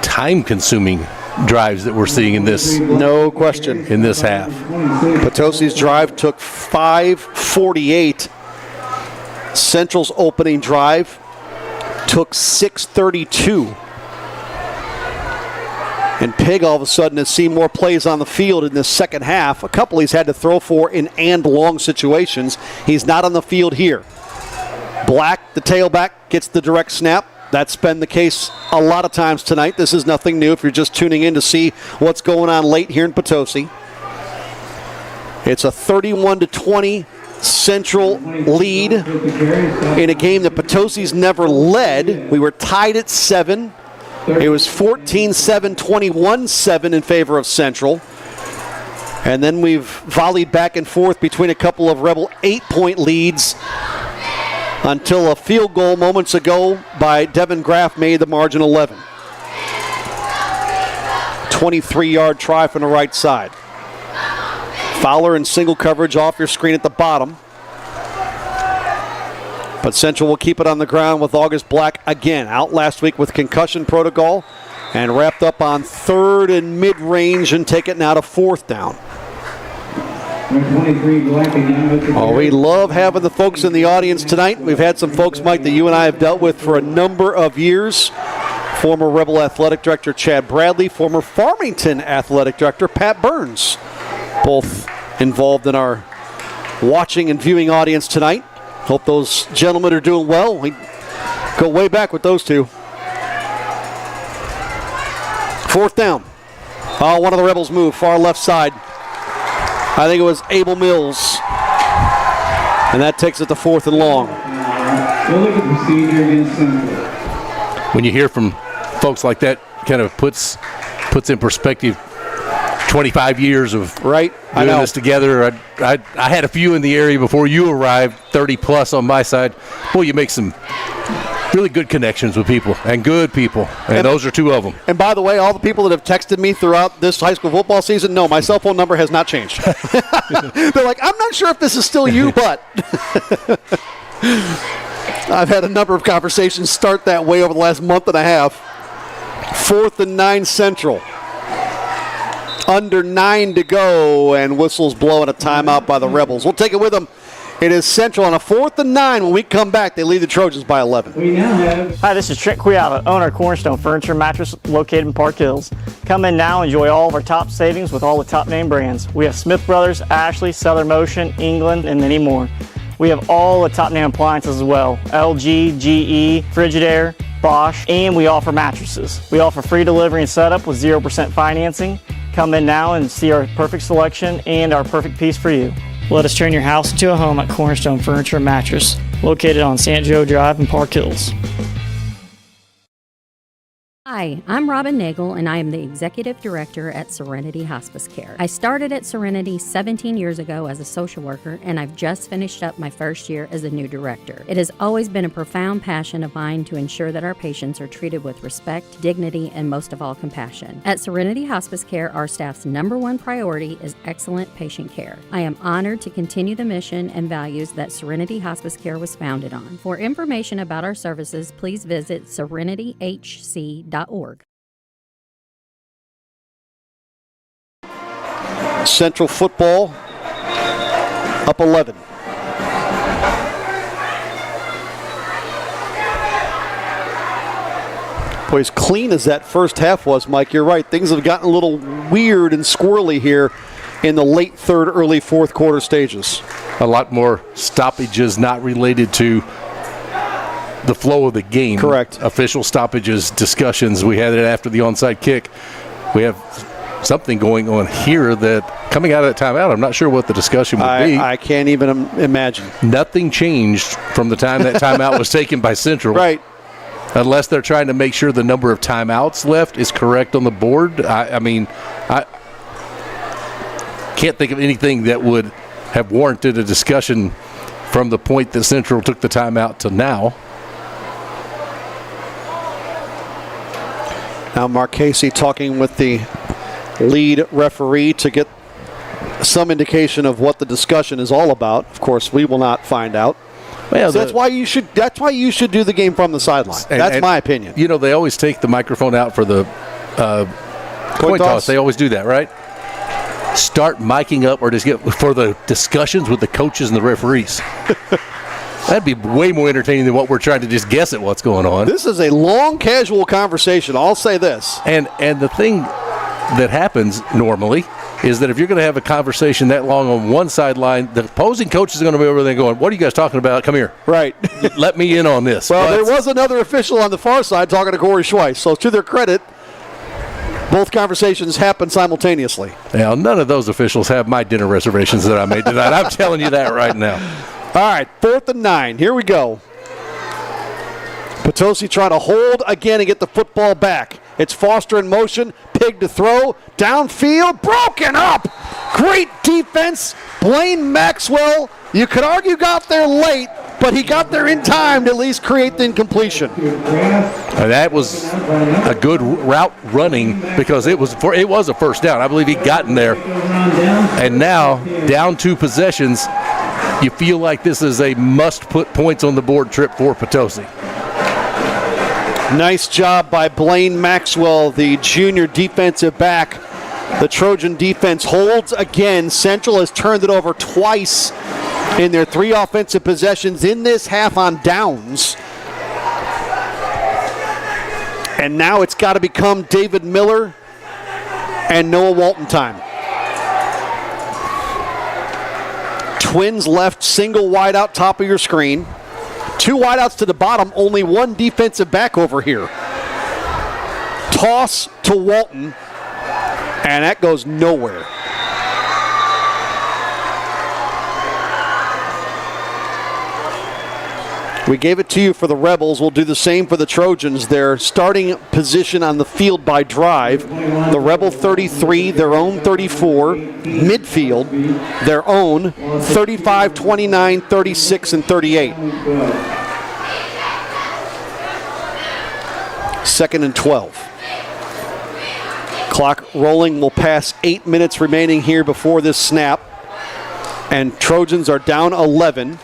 time-consuming drives that we're seeing in this. No question. In this half. Potosi's drive took 5:48. Central's opening drive took 6:32. And Pig all of a sudden has seen more plays on the field in this second half. A couple he's had to throw for in and long situations. He's not on the field here. Black, the tailback, gets the direct snap. That's been the case a lot of times tonight. This is nothing new if you're just tuning in to see what's going on late here in Potosi. It's a 31-20 Central lead in a game that Potosi's never led. We were tied at 7. It was 14-7, 21-7 in favor of Central. And then we've volleyed back and forth between a couple of Rebel 8-point leads until a field goal moments ago by Devin Graff made the margin 11. 23-yard try from the right side. Fowler in single coverage off your screen at the bottom. But Central will keep it on the ground with August Black again. Out last week with concussion protocol and wrapped up on 3rd and mid-range and take it now to 4th down. Oh, we love having the folks in the audience tonight. We've had some folks, Mike, that you and I have dealt with for a number of years. Former Rebel Athletic Director Chad Bradley, former Farmington Athletic Director Pat Burns. Both involved in our watching and viewing audience tonight. Hope those gentlemen are doing well. We go way back with those two. 4th down. Oh, one of the Rebels moved far left side. I think it was Abel Mills. And that takes it to 4th and long. When you hear from folks like that, kind of puts in perspective 25 years of doing this together. I had a few in the area before you arrived, 30 plus on my side. Boy, you make some really good connections with people and good people, and those are 2 of them. And by the way, all the people that have texted me throughout this high school football season, no, my cell phone number has not changed. They're like, I'm not sure if this is still you, but I've had a number of conversations start that way over the last month and a half. 4th and 9 Central. Under 9 to go, and whistles blowing a timeout by the Rebels. We'll take it with them. It is Central on a 4th and 9. When we come back, they lead the Trojans by 11. Hi, this is Trent Quiala, owner of Cornerstone Furniture Mattress located in Park Hills. Come in now and enjoy all of our top savings with all the top name brands. We have Smith Brothers, Ashley, Southern Motion, England, and many more. We have all the top name appliances as well. LG, GE, Frigidaire, Bosch, and we offer mattresses. We offer free delivery and setup with 0% financing. Come in now and see our perfect selection and our perfect piece for you. Let us turn your house into a home at Cornerstone Furniture and Mattress, located on St. Joe Drive in Park Hills. Hi, I'm Robin Nagel, and I am the Executive Director at Serenity Hospice Care. I started at Serenity 17 years ago as a social worker, and I've just finished up my first year as a new director. It has always been a profound passion of mine to ensure that our patients are treated with respect, dignity, and most of all, compassion. At Serenity Hospice Care, our staff's #1 priority is excellent patient care. I am honored to continue the mission and values that Serenity Hospice Care was founded on. For information about our services, please visit serenityhc.org. Central football up 11. Boy, as clean as that first half was, Mike, you're right. Things have gotten a little weird and squirrely here in the late 3rd, early 4th quarter stages. A lot more stoppages not related to the flow of the game. Correct. Official stoppages, discussions. We had it after the onside kick. We have something going on here that coming out of that timeout, I'm not sure what the discussion would be. I can't even imagine. Nothing changed from the time that timeout was taken by Central. Right. Unless they're trying to make sure the number of timeouts left is correct on the board. I can't think of anything that would have warranted a discussion from the point that Central took the timeout to now. Now Mark Casey talking with the lead referee to get some indication of what the discussion is all about. Of course, we will not find out. Well, so that's why you should do the game from the sideline. That's my opinion. You know, they always take the microphone out for the coin toss. They always do that, right? Start miking up or just get for the discussions with the coaches and the referees. That'd be way more entertaining than what we're trying to just guess at what's going on. This is a long, casual conversation. I'll say this. And the thing that happens normally is that if you're going to have a conversation that long on one sideline, the opposing coach is going to be over there going, what are you guys talking about? Come here. Right. Let me in on this. Well, there was another official on the far side talking to Kory Schweiss. So to their credit, both conversations happened simultaneously. Now, none of those officials have my dinner reservations that I made tonight. I'm telling you that right now. All right, 4th and 9. Here we go. Potosi trying to hold again and get the football back. It's Foster in motion. Pig to throw. Downfield. Broken up. Great defense. Blaine Maxwell, you could argue, got there late, but he got there in time to at least create the incompletion. That was a good route running because it was a first down. I believe he got in there. And now, down 2 possessions, you feel like this is a must-put points on the board trip for Potosi. Nice job by Blaine Maxwell, the junior defensive back. The Trojan defense holds again. Central has turned it over twice in their 3 offensive possessions in this half on downs. And now it's got to become David Miller and Noah Walton time. Twins left, single wide out top of your screen. 2 wideouts to the bottom, only 1 defensive back over here. Toss to Walton, and that goes nowhere. We gave it to you for the Rebels. We'll do the same for the Trojans. Their starting position on the field by drive. The Rebel 33, their own 34. Midfield, their own 35, 29, 36, and 38. 2nd and 12. Clock rolling. Will pass 8 minutes remaining here before this snap. And Trojans are down 11.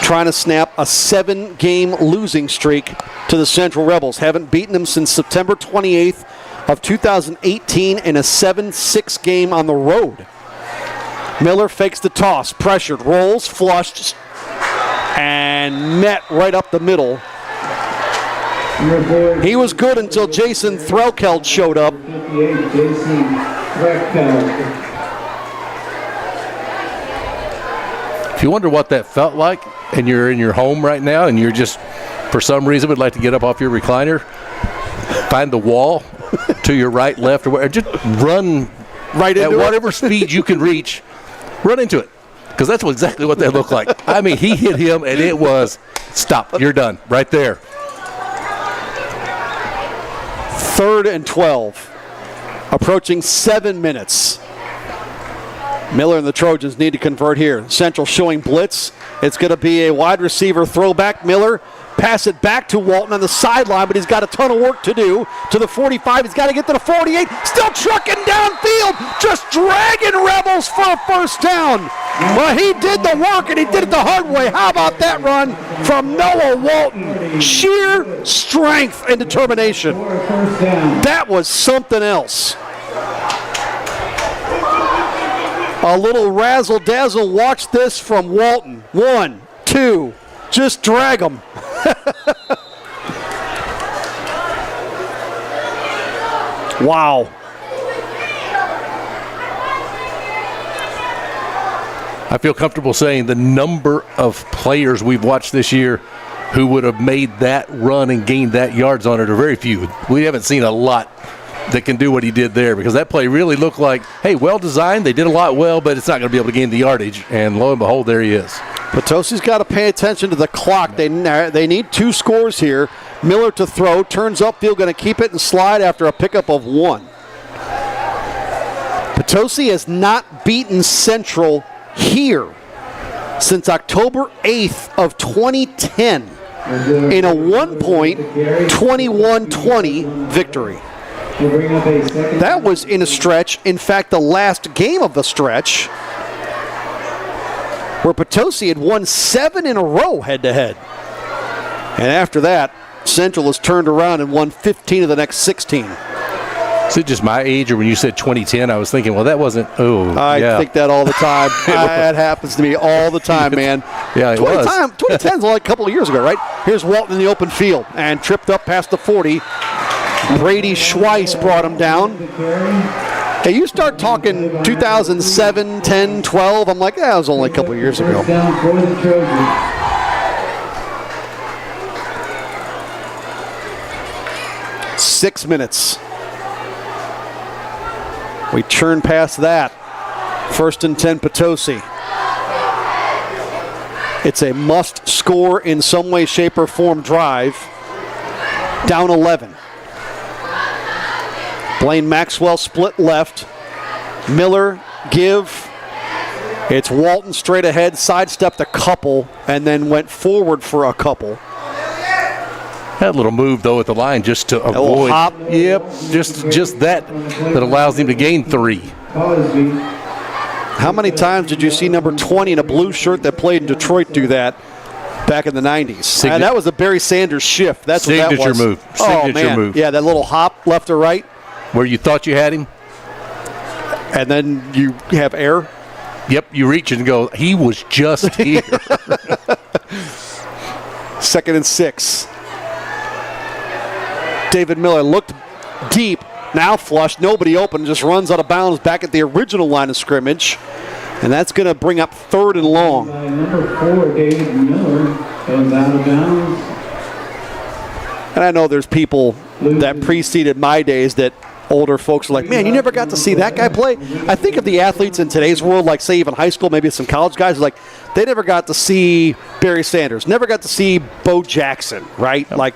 Trying to snap a 7-game losing streak to the Central Rebels. Haven't beaten them since September 28th of 2018 in a 7-6 game on the road. Miller fakes the toss, pressured, rolls, flushed, and met right up the middle. He was good until Jason Threlkeld showed up. If you wonder what that felt like, and you're in your home right now, and you're just, for some reason, would like to get up off your recliner, find the wall to your right, left, or whatever, just run right into at whatever speed you can reach. Run into it, because that's exactly what that looked like. I mean, he hit him, and it was, stop, you're done, right there. 3rd and 12, approaching 7 minutes. Miller and the Trojans need to convert here. Central showing blitz. It's going to be a wide receiver throwback. Miller pass it back to Walton on the sideline, but he's got a ton of work to do. To the 45, he's got to get to the 48. Still trucking downfield, just dragging Rebels for a first down. Well, he did the work, and he did it the hard way. How about that run from Noah Walton? Sheer strength and determination. That was something else. A little razzle-dazzle. Watch this from Walton. 1, 2, just drag him. Wow. I feel comfortable saying the number of players we've watched this year who would have made that run and gained that yards on it are very few. We haven't seen a lot that can do what he did there, because that play really looked like, hey, well designed, they did a lot well, but it's not going to be able to gain the yardage, and lo and behold, there he is. Potosi's got to pay attention to the clock. They need 2 scores here. Miller to throw, turns upfield, going to keep it and slide after a pickup of 1. Potosi has not beaten Central here. since October 8th of 2010 in a 1-point 21-20 victory. That was in a stretch, in fact, the last game of the stretch, where Potosi had won 7 in a row head-to-head. And after that, Central has turned around and won 15 of the next 16. Is it just my age, or when you said 2010, I was thinking, well, that wasn't, I think that all the time. That happens to me all the time, man. Yeah, it was. 2010 is only a couple of years ago, right? Here's Walton in the open field and tripped up past the 40. Brady Schweiss brought him down. Hey, you start talking 2007, 10, 12, I'm like, that was only a couple of years ago. 6 minutes. We churn past that. 1st and 10 Potosi. It's a must score in some way, shape, or form drive. Down 11. Blaine Maxwell split left. Miller, give. It's Walton straight ahead, sidestepped a couple, and then went forward for a couple. That little move, though, at the line just to avoid. A little hop. Yep, just that allows him to gain 3. How many times did you see number 20 in a blue shirt that played in Detroit do that back in the 90s? And that was a Barry Sanders shift. That's what that was. Signature move. Signature move. Yeah, that little hop left or right. Where you thought you had him. And then you have air. Yep, you reach and go, he was just here. 2nd and 6. David Miller looked deep, now flushed, nobody open, just runs out of bounds back at the original line of scrimmage. And that's going to bring up 3rd and long. Number 4, David Miller, goes out of bounds. And I know there's people that preceded my days that older folks are like, man, you never got to see that guy play? I think of the athletes in today's world, like say even high school, maybe some college guys, like they never got to see Barry Sanders, never got to see Bo Jackson, right? Like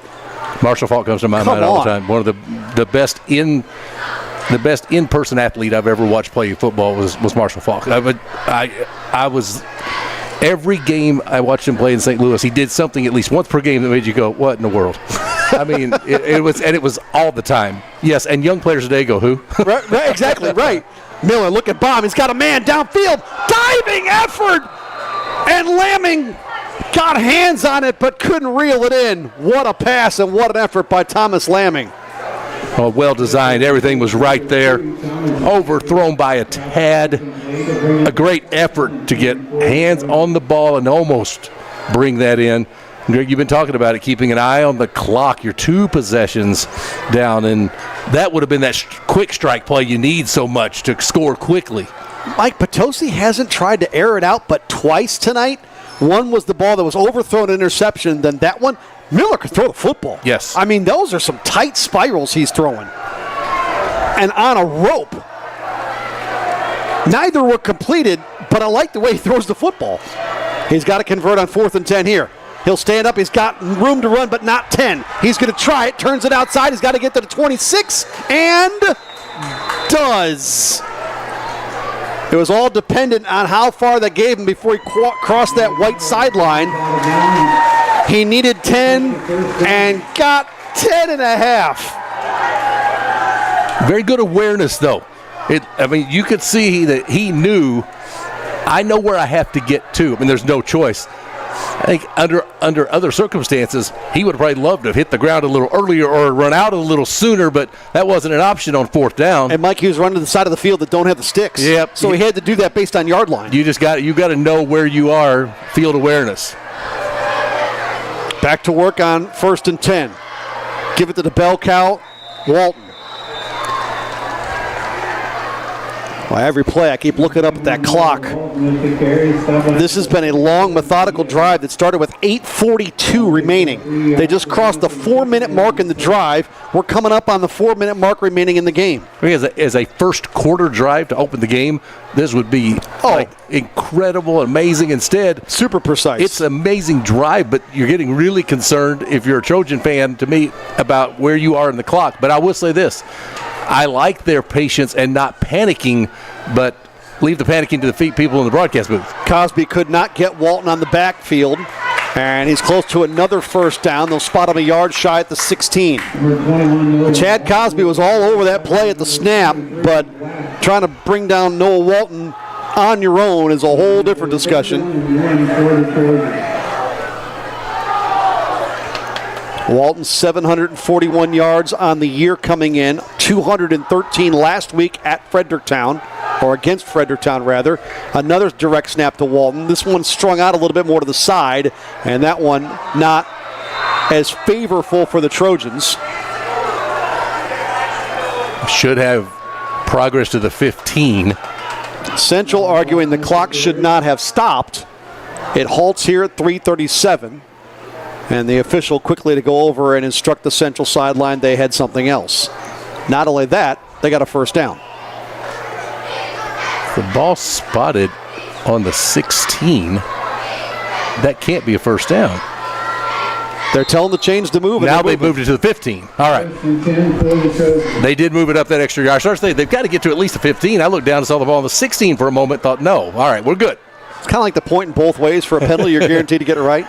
Marshall Faulk comes to my mind all the time. One of the best in-person athlete I've ever watched play football was Marshall Faulk. I was every game I watched him play in St. Louis, he did something at least once per game that made you go, what in the world? I mean, it was all the time. Yes, and young players today go, who? Right, exactly, right. Miller, look at Baum. He's got a man downfield. Diving effort! And Lamming got hands on it but couldn't reel it in. What a pass and what an effort by Thomas Lamming. Oh, well designed. Everything was right there. Overthrown by a tad. A great effort to get hands on the ball and almost bring that in. Greg, you've been talking about it, keeping an eye on the clock. You're 2 possessions down, and that would have been that quick strike play you need so much to score quickly. Mike, Potosi hasn't tried to air it out but twice tonight. One was the ball that was overthrown, interception. Then that one, Miller could throw the football. Yes. I mean, those are some tight spirals he's throwing. And on a rope. Neither were completed, but I like the way he throws the football. He's got to convert on 4th and 10 here. He'll stand up. He's got room to run, but not 10. He's going to try it. Turns it outside. He's got to get to the 26, and does. It was all dependent on how far they gave him before he crossed that white sideline. He needed 10 and got 10 and a half. Very good awareness, though. You could see that he knew, I know where I have to get to. I mean, there's no choice. I think under other circumstances, he would have probably loved to have hit the ground a little earlier or run out a little sooner, but that wasn't an option on 4th down. And Mike, he was running to the side of the field that don't have the sticks. Yep. So he had to do that based on yard line. You got to know where you are, field awareness. Back to work on 1st and 10. Give it to the bell cow, Walton. Well, every play, I keep looking up at that clock. This has been a long, methodical drive that started with 8:42 remaining. They just crossed the 4-minute mark in the drive. We're coming up on the 4-minute mark remaining in the game. I mean, as a first quarter drive to open the game, this would be incredible, amazing. Instead, super precise. It's an amazing drive, but you're getting really concerned if you're a Trojan fan, to me, about where you are in the clock. But I will say this. I like their patience and not panicking, but leave the panicking to the people in the broadcast booth. Cosby could not get Walton on the backfield, and he's close to another first down. They'll spot him a yard shy at the 16. Chad Cosby was all over that play at the snap, but trying to bring down Noah Walton on your own is a whole different discussion. Walton 741 yards on the year coming in, 213 last week at Fredericktown, or against Fredericktown rather. Another direct snap to Walton. This one strung out a little bit more to the side, and that one not as favorable for the Trojans. Should have progress to the 15. Central arguing the clock should not have stopped. It halts here at 3:37. And the official quickly to go over and instruct the Central sideline they had something else. Not only that, they got a first down. The ball spotted on the 16. That can't be a first down. They're telling the chains to move. Now they've moved it to the 15. All right. They did move it up that extra yard. They've got to get to at least the 15. I looked down and saw the ball on the 16 for a moment, thought, no. All right, we're good. It's kind of like the point in both ways. For a penalty, you're guaranteed to get it right.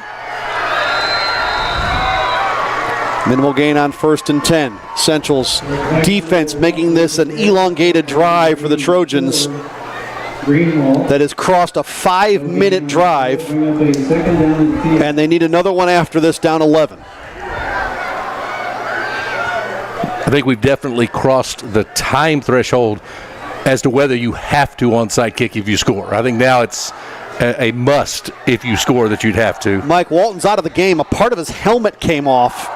Minimal gain on 1st and 10. Central's defense making this an elongated drive for the Trojans that has crossed a 5-minute drive, and they need another one after this, down 11. I think we've definitely crossed the time threshold as to whether you have to onside kick if you score. I think now it's a must if you score that you'd have to. Mike Walton's out of the game. A part of his helmet came off.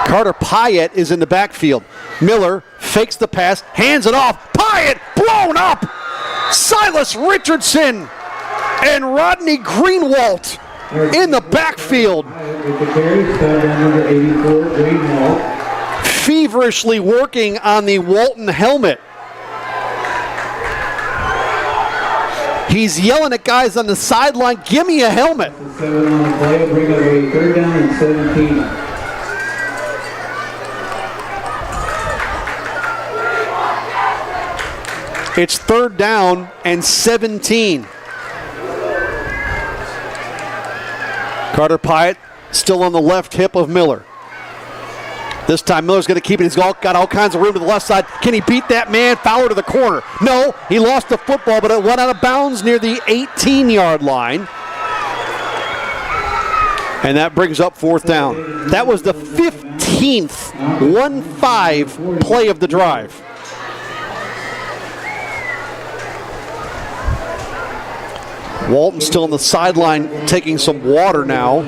Carter Pyatt is in the backfield. Miller fakes the pass, hands it off. Pyatt blown up. Silas Richardson and Rodney Greenwalt in the backfield. Feverishly working on the Walton helmet. He's yelling at guys on the sideline, give me a helmet. 7 on the play, bring up a 3rd down and 17. It's 3rd down and 17. Carter Pyatt still on the left hip of Miller. This time Miller's going to keep it. He's got all kinds of room to the left side. Can he beat that man? Fowler to the corner. No, he lost the football, but it went out of bounds near the 18-yard line. And that brings up 4th down. That was the 15th 1-5 play of the drive. Walton still on the sideline taking some water now.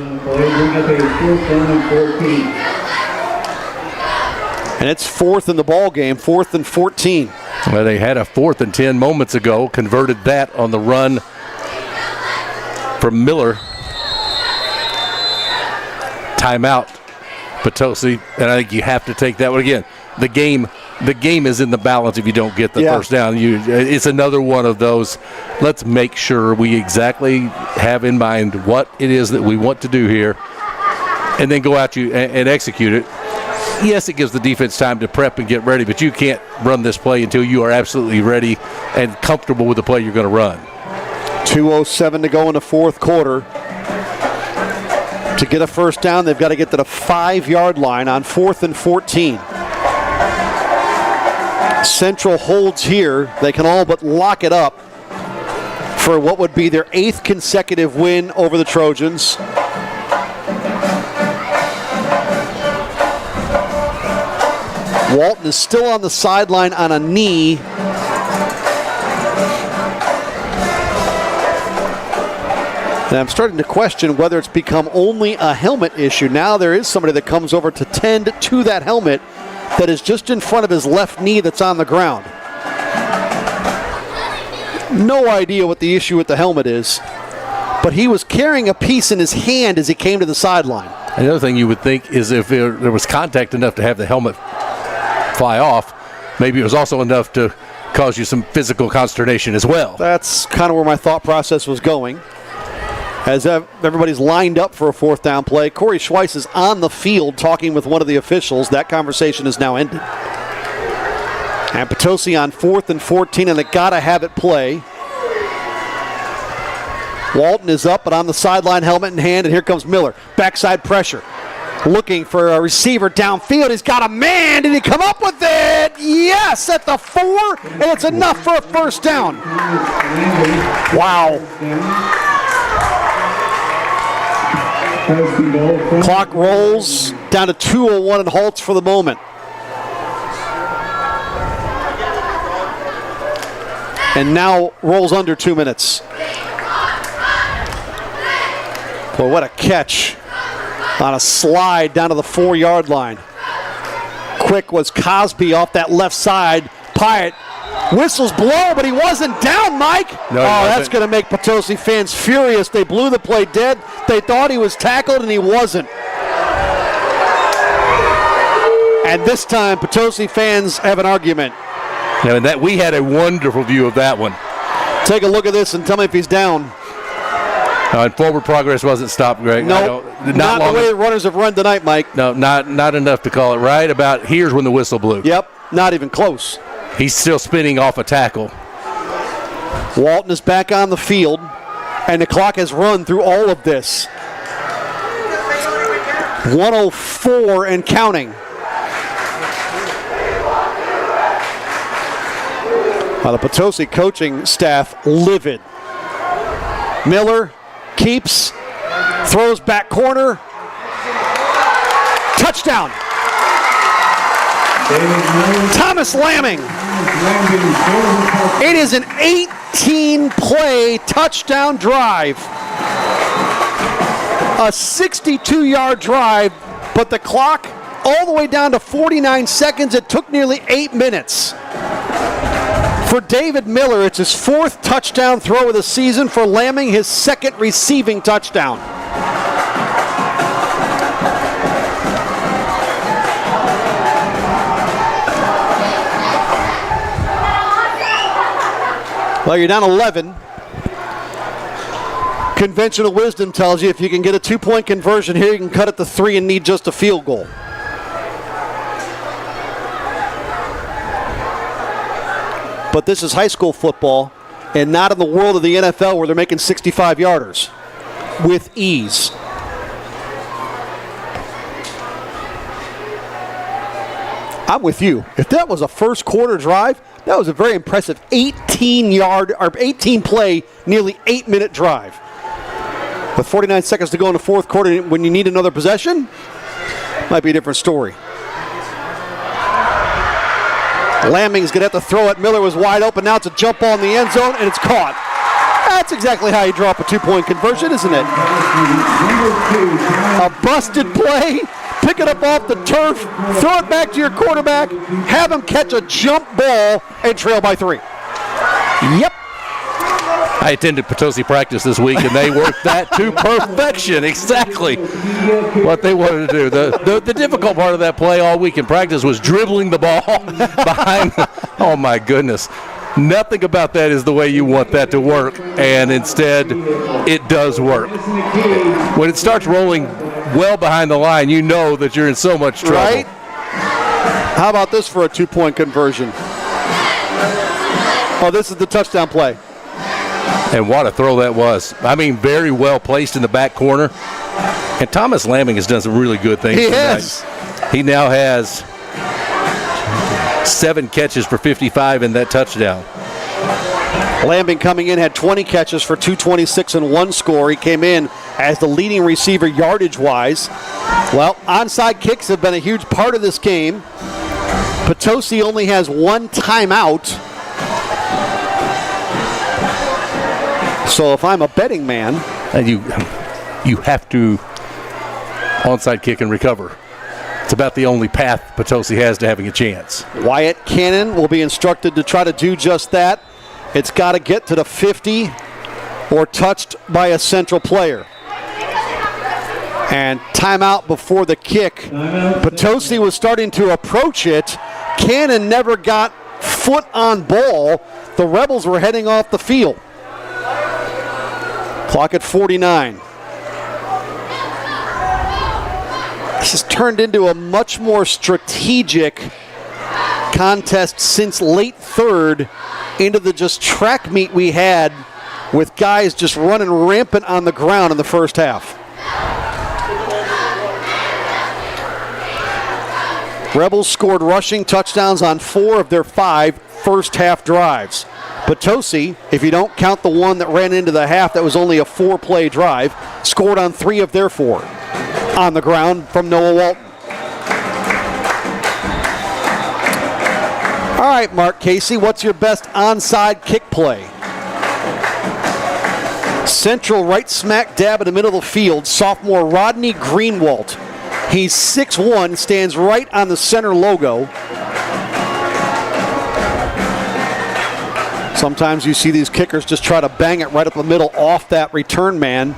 And it's 4th in the ball game, 4th and 14. Well, they had a 4th and 10 moments ago, converted that on the run from Miller. Timeout, Potosi, and I think you have to take that one again. The game is in the balance if you don't get the first down. It's another one of those, let's make sure we exactly have in mind what it is that we want to do here and then go out and execute it. Yes, it gives the defense time to prep and get ready, but you can't run this play until you are absolutely ready and comfortable with the play you're going to run. 2:07 to go in the 4th quarter. To get a first down, they've got to get to the 5-yard line on 4th and 14. Central holds here. They can all but lock it up for what would be their 8th consecutive win over the Trojans. Walton is still on the sideline on a knee. And I'm starting to question whether it's become only a helmet issue. Now there is somebody that comes over to tend to that helmet that is just in front of his left knee that's on the ground. No idea what the issue with the helmet is, but he was carrying a piece in his hand as he came to the sideline. Another thing you would think is if there was contact enough to have the helmet fly off, maybe it was also enough to cause you some physical consternation as well. That's kind of where my thought process was going. As everybody's lined up for a 4th down play, Kory Schweiss is on the field talking with one of the officials. That conversation is now ended. And Potosi on 4th and 14, and they gotta have it play. Walton is up, but on the sideline, helmet in hand, and here comes Miller. Backside pressure. Looking for a receiver downfield. He's got a man. Did he come up with it? Yes, at the 4, and it's enough for a first down. Wow. Clock rolls down to 2:01 and halts for the moment. And now rolls under 2 minutes. Boy, what a catch on a slide down to the 4-yard line. Quick was Cosby off that left side. Pyatt whistles blow, but he wasn't down, Mike. No, that's going to make Potosi fans furious. They blew the play dead. They thought he was tackled, and he wasn't. And this time, Potosi fans have an argument. Yeah, and that we had a wonderful view of that one. Take a look at this and tell me if he's down. And forward progress wasn't stopped, Greg. No, not the way the runners have run tonight, Mike. No, not enough to call it right. About here's when the whistle blew. Yep, not even close. He's still spinning off a tackle. Walton is back on the field, and the clock has run through all of this. 1:04 and counting. The Potosi coaching staff livid. Miller keeps, throws back corner. Touchdown. Thomas Lamming. It is an 18-play touchdown drive. A 62-yard drive, but the clock all the way down to 49 seconds. It took nearly 8 minutes. For David Miller, it's his 4th touchdown throw of the season. For Lamming, his 2nd receiving touchdown. Well, you're down 11. Conventional wisdom tells you if you can get a 2-point conversion here, you can cut it to 3 and need just a field goal. But this is high school football and not in the world of the NFL where they're making 65-yarders with ease. I'm with you. If that was a first quarter drive, that was a very impressive 18-play, nearly 8-minute drive. With 49 seconds to go in the fourth quarter, when you need another possession, might be a different story. Lamming's going to have to throw it. Miller was wide open. Now it's a jump ball in the end zone, and it's caught. That's exactly how you drop a 2-point conversion, isn't it? A busted play. Pick it up off the turf. Throw it back to your quarterback. Have him catch a jump ball and trail by 3. Yep. I attended Potosi practice this week, and they worked that to perfection. Exactly what they wanted to do. The difficult part of that play all week in practice was dribbling the ball behind. Oh, my goodness. Nothing about that is the way you want that to work, and instead it does work. When it starts rolling well behind the line, you know that you're in so much trouble. Right? How about this for a 2-point conversion? Oh, this is the touchdown play. And what a throw that was. I mean, very well placed in the back corner. And Thomas Lamming has done some really good things tonight. Yes. He now has 7 catches for 55 in that touchdown. Lamming coming in had 20 catches for 226 and 1 score. He came in as the leading receiver yardage-wise. Well, onside kicks have been a huge part of this game. Potosi only has 1 timeout. So if I'm a betting man, and you have to onside kick and recover. It's about the only path Potosi has to having a chance. Wyatt Cannon will be instructed to try to do just that. It's got to get to the 50 or touched by a central player. And timeout before the kick. Potosi was starting to approach it. Cannon never got foot on ball. The Rebels were heading off the field. Clock at 49. This has turned into a much more strategic contest since late third into the just track meet we had with guys just running rampant on the ground in the first half. Rebels scored rushing touchdowns on 4 of their 5 first half drives. Potosi, if you don't count the one that ran into the half that was only a 4-play drive, scored on 3 of their 4 on the ground from Noah Walton. All right, Mark Casey, what's your best onside kick play? Central right smack dab in the middle of the field, sophomore Rodney Greenwalt. He's 6'1", stands right on the center logo. Sometimes you see these kickers just try to bang it right up the middle off that return man.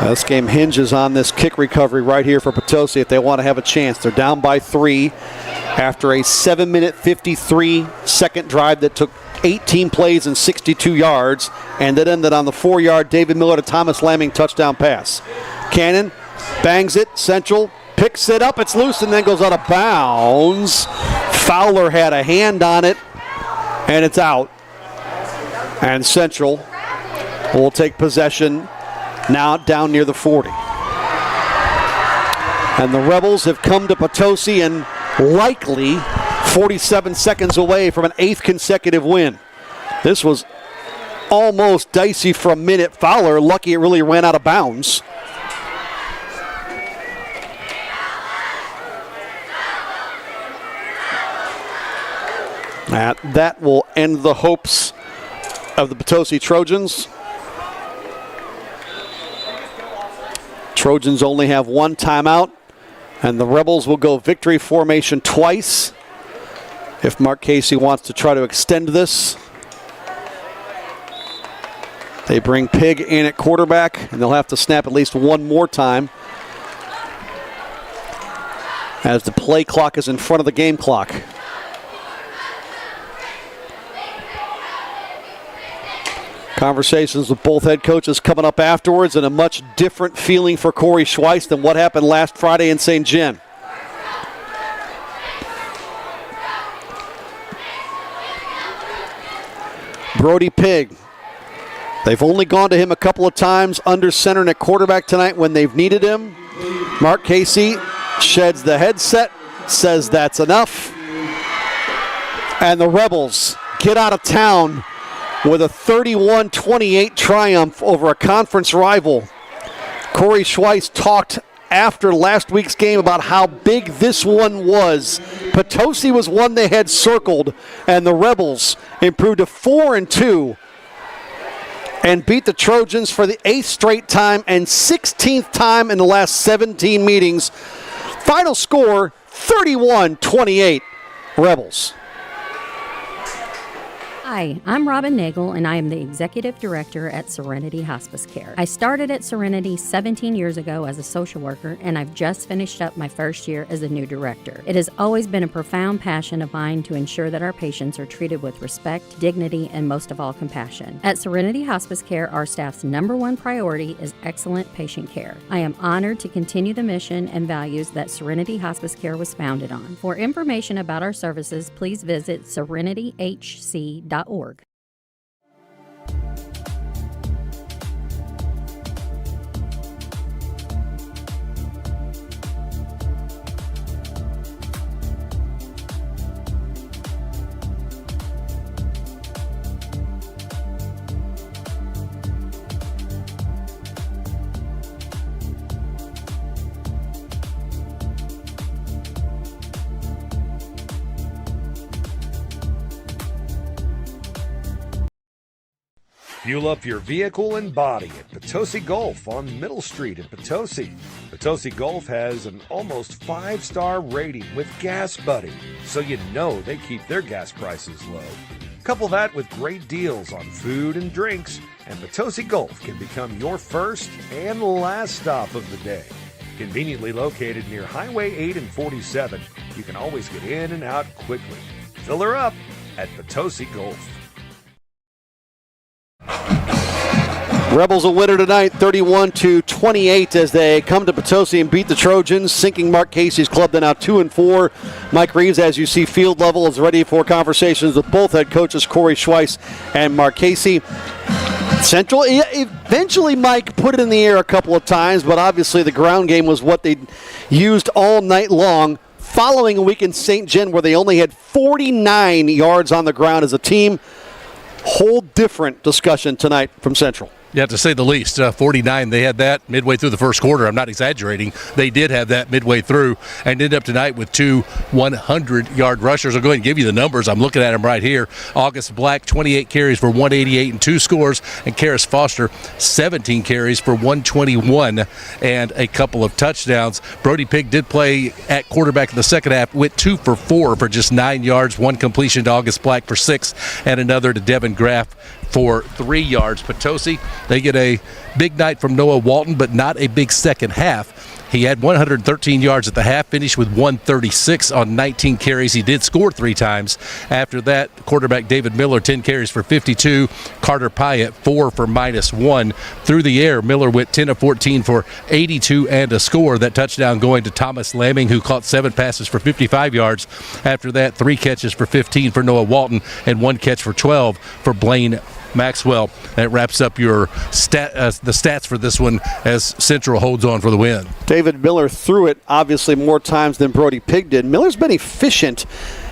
This game hinges on this kick recovery right here for Potosi if they want to have a chance. They're down by 3 after a 7-minute 53-second drive that took 18 plays and 62 yards, and that ended on the 4-yard David Miller to Thomas Lamming touchdown pass. Cannon bangs it, Central picks it up, it's loose, and then goes out of bounds. Fowler had a hand on it, and it's out. And Central will take possession now down near the 40. And the Rebels have come to Potosi and likely 47 seconds away from an 8th consecutive win. This was almost dicey for a minute. Fowler, lucky it really ran out of bounds. That will end the hopes of the Potosi Trojans. Trojans only have 1 timeout, and the Rebels will go victory formation twice if Mark Casey wants to try to extend this. They bring Pig in at quarterback, and they'll have to snap at least 1 more time as the play clock is in front of the game clock. Conversations with both head coaches coming up afterwards, and a much different feeling for Kory Schweiss than what happened last Friday in St. Gen. Brody Pig. They've only gone to him a couple of times under center and at quarterback tonight when they've needed him. Mark Casey sheds the headset, says that's enough. And the Rebels get out of town with a 31-28 triumph over a conference rival. Kory Schweiss talked after last week's game about how big this one was. Potosi was one they had circled, and the Rebels improved to 4-2 and beat the Trojans for the 8th straight time and 16th time in the last 17 meetings. Final score, 31-28 Rebels. Hi, I'm Robin Nagel, and I am the Executive Director at Serenity Hospice Care. I started at Serenity 17 years ago as a social worker, and I've just finished up my first year as a new director. It has always been a profound passion of mine to ensure that our patients are treated with respect, dignity, and most of all, compassion. At Serenity Hospice Care, our staff's #1 priority is excellent patient care. I am honored to continue the mission and values that Serenity Hospice Care was founded on. For information about our services, please visit serenityhc.org. Fuel up your vehicle and body at Potosi Golf on Middle Street in Potosi. Potosi Golf has an almost 5-star rating with Gas Buddy, so you know they keep their gas prices low. Couple that with great deals on food and drinks, and Potosi Golf can become your first and last stop of the day. Conveniently located near Highway 8 and 47, you can always get in and out quickly. Fill her up at Potosi Golf. Rebels a winner tonight, 31-28, as they come to Potosi and beat the Trojans, sinking Mark Casey's club to now 2-4. Mike Reeves, as you see, field level, is ready for conversations with both head coaches Kory Schweiss and Mark Casey. Central eventually, Mike, put it in the air a couple of times, but obviously the ground game was what they used all night long. Following a week in St. Gen where they only had 49 yards on the ground as a team. Whole different discussion tonight from Central. Yeah, to say the least. 49, they had that midway through the first quarter. I'm not exaggerating. They did have that midway through and ended up tonight with 2 100-yard rushers. I'll go ahead and give you the numbers. I'm looking at them right here. August Black, 28 carries for 188 and 2 scores. And Karis Foster, 17 carries for 121 and a couple of touchdowns. Brody Pigg did play at quarterback in the second half, went 2 for 4 for just 9 yards. One completion to August Black for 6 and another to Devin Graff for 3 yards. Potosi, they get a big night from Noah Walton, but not a big second half. He had 113 yards at the half, finished with 136 on 19 carries. He did score 3 times. After that, quarterback David Miller, 10 carries for 52. Carter Pyatt, 4 for -1. Through the air, Miller went 10 of 14 for 82 and a score. That touchdown going to Thomas Lamming, who caught 7 passes for 55 yards. After that, 3 catches for 15 for Noah Walton and 1 catch for 12 for Blaine Maxwell. That wraps up your the stats for this one as Central holds on for the win. David Miller threw it obviously more times than Brody Pigg did. Miller's been efficient,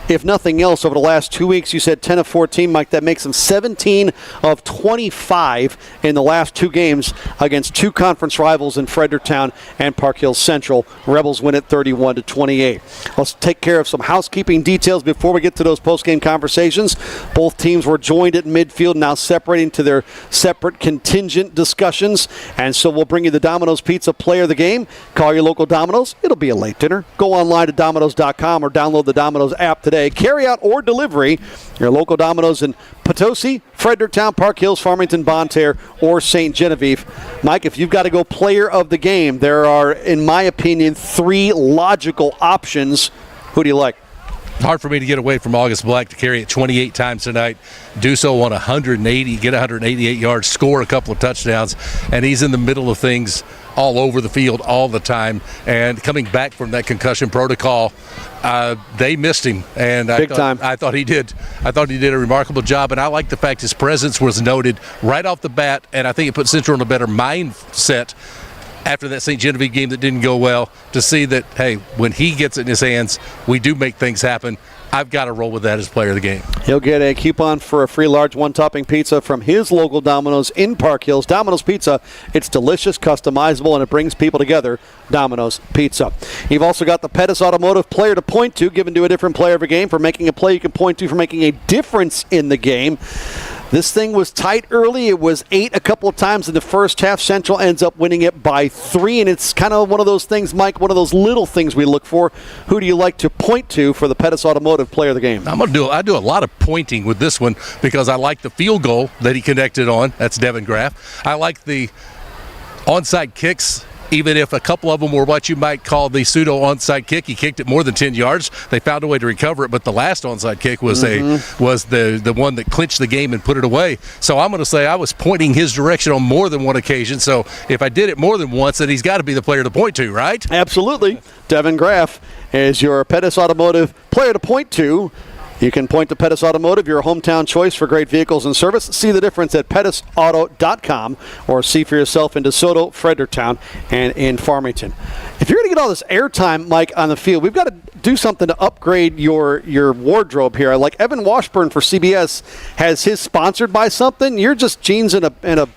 if nothing else, over the last 2 weeks. You said 10 of 14, Mike. That makes him 17 of 25 in the last 2 games against 2 conference rivals in Fredericktown and Park Hill Central. Rebels win it 31-28. Let's take care of some housekeeping details before we get to those post-game conversations. Both teams were joined at midfield, now separating to their separate contingent discussions. And so we'll bring you the Domino's Pizza Player of the Game. Call your local Domino's. It'll be a late dinner. Go online to Domino's.com or download the Domino's app today. Carry out or delivery. Your local Domino's in Potosi, Fredericktown, Park Hills, Farmington, Bonne Terre, or St. Genevieve. Mike, if you've got to go player of the game, there are, in my opinion, 3 logical options. Who do you like? Hard for me to get away from August Black to carry it 28 times tonight. Do so on 180, get 188 yards, score a couple of touchdowns, and he's in the middle of things all over the field all the time. And coming back from that concussion protocol, they missed him, and I thought he did a remarkable job. And I like the fact his presence was noted right off the bat, and I think it put Central in a better mindset after that St. Genevieve game that didn't go well, to see that, hey, when he gets it in his hands, we do make things happen. I've got to roll with that as player of the game. He'll get a coupon for a free large one-topping pizza from his local Domino's in Park Hills. Domino's Pizza, it's delicious, customizable, and it brings people together. Domino's Pizza. You've also got the Pettis Automotive player to point to, given to a different player of a game for making a play you can point to for making a difference in the game. This thing was tight early. It was 8 a couple of times in the first half. Central ends up winning it by 3, and it's kind of one of those things, Mike, one of those little things we look for. Who do you like to point to for the Pettis Automotive player of the game? I do a lot of pointing with this one because I like the field goal that he connected on. That's Devin Graff. I like the onside kicks. Even if a couple of them were what you might call the pseudo onside kick, he kicked it more than 10 yards. They found a way to recover it, but the last onside kick was the one that clinched the game and put it away. So I'm going to say I was pointing his direction on more than one occasion. So if I did it more than once, then he's got to be the player to point to, right? Absolutely. Devin Graff is your Pettis Automotive player to point to. You can point to Pettis Automotive, your hometown choice for great vehicles and service. See the difference at pettisauto.com or see for yourself in DeSoto, Fredericktown, and in Farmington. If you're going to get all this airtime, Mike, on the field, we've got to do something to upgrade your wardrobe here. Like Evan Washburn for CBS has his sponsored by something. You're just jeans and a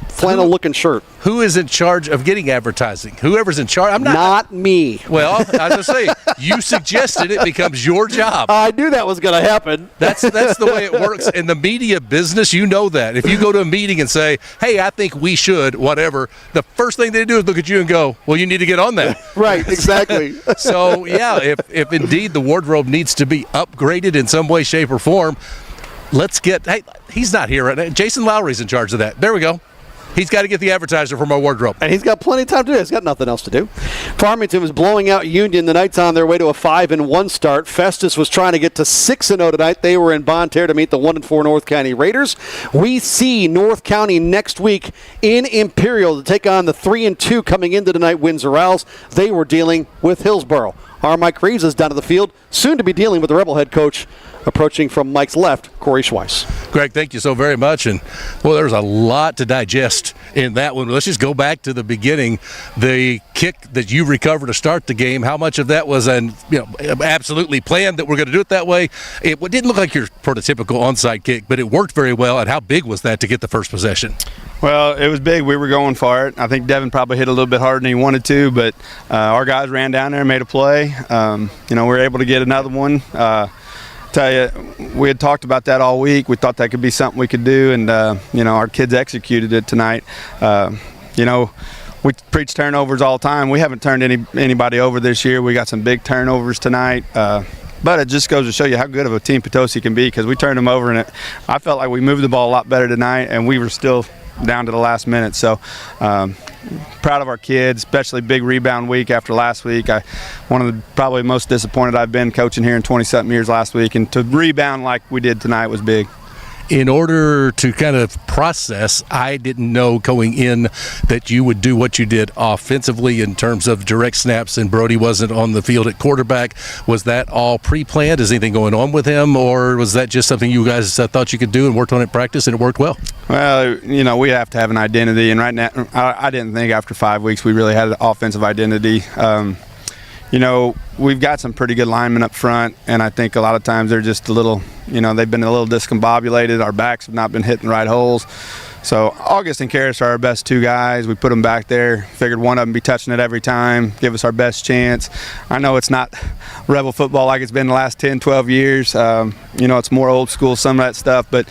flannel-looking shirt. Who is in charge of getting advertising? Whoever's in charge. I'm not me. Well, I was going to say, you suggested it becomes your job. I knew that was going to happen. That's the way it works in the media business. You know that. If you go to a meeting and say, hey, I think we should, whatever, the first thing they do is look at you and go, well, you need to get on that. Right, exactly. So, yeah, if indeed the wardrobe needs to be upgraded in some way, shape, or form, let's get – hey, he's not here right now. Jason Lowry's in charge of that. There we go. he's got to get the advertiser from our wardrobe. And he's got plenty of time to do it. He's got nothing else to do. Farmington was blowing out Union. The Knights on their way to a 5-1 start. Festus was trying to get to 6-0 tonight. They were in Bonne Terre to meet the 1-4 North County Raiders. We see North County next week in Imperial to take on the 3-2 coming into tonight Windsor Owls. They were dealing with Hillsborough. Our Mike Reeves is down to the field, soon to be dealing with the Rebel head coach, approaching from Mike's left, Kory Schweiss. Greg, thank you so very much. And, well, there's a lot to digest in that one. Let's just go back to the beginning. The kick that you recovered to start the game, how much of that was absolutely planned that we're going to do it that way? It didn't look like your prototypical onside kick, but it worked very well. And how big was that to get the first possession? Well, it was big. We were going for it. I think Devin probably hit a little bit harder than he wanted to, but our guys ran down there and made a play. We were able to get another one. Tell you, we had talked about that all week. We thought that could be something we could do, and our kids executed it tonight. We preach turnovers all the time. We haven't turned anybody over this year. We got some big turnovers tonight. But it just goes to show you how good of a team Potosi can be, because we turned them over, and I felt like we moved the ball a lot better tonight, and we were still down to the last minute. So proud of our kids, especially big rebound week after last week. One of the probably most disappointed I've been coaching here in 20-something years last week, and to rebound like we did tonight was big. In order to kind of process, I didn't know going in that you would do what you did offensively in terms of direct snaps, and Brody wasn't on the field at quarterback. Was that all pre-planned? Is anything going on with him, or was that just something you guys thought you could do and worked on in practice and it worked well? Well, we have to have an identity, and right now I didn't think after 5 weeks we really had an offensive identity. We've got some pretty good linemen up front, and I think a lot of times they're just a little, they've been a little discombobulated. Our backs have not been hitting the right holes. So August and Karras are our best two guys. We put them back there, figured one of them be touching it every time, give us our best chance. I know it's not Rebel football like it's been the last 10, 12 years. It's more old school, some of that stuff, but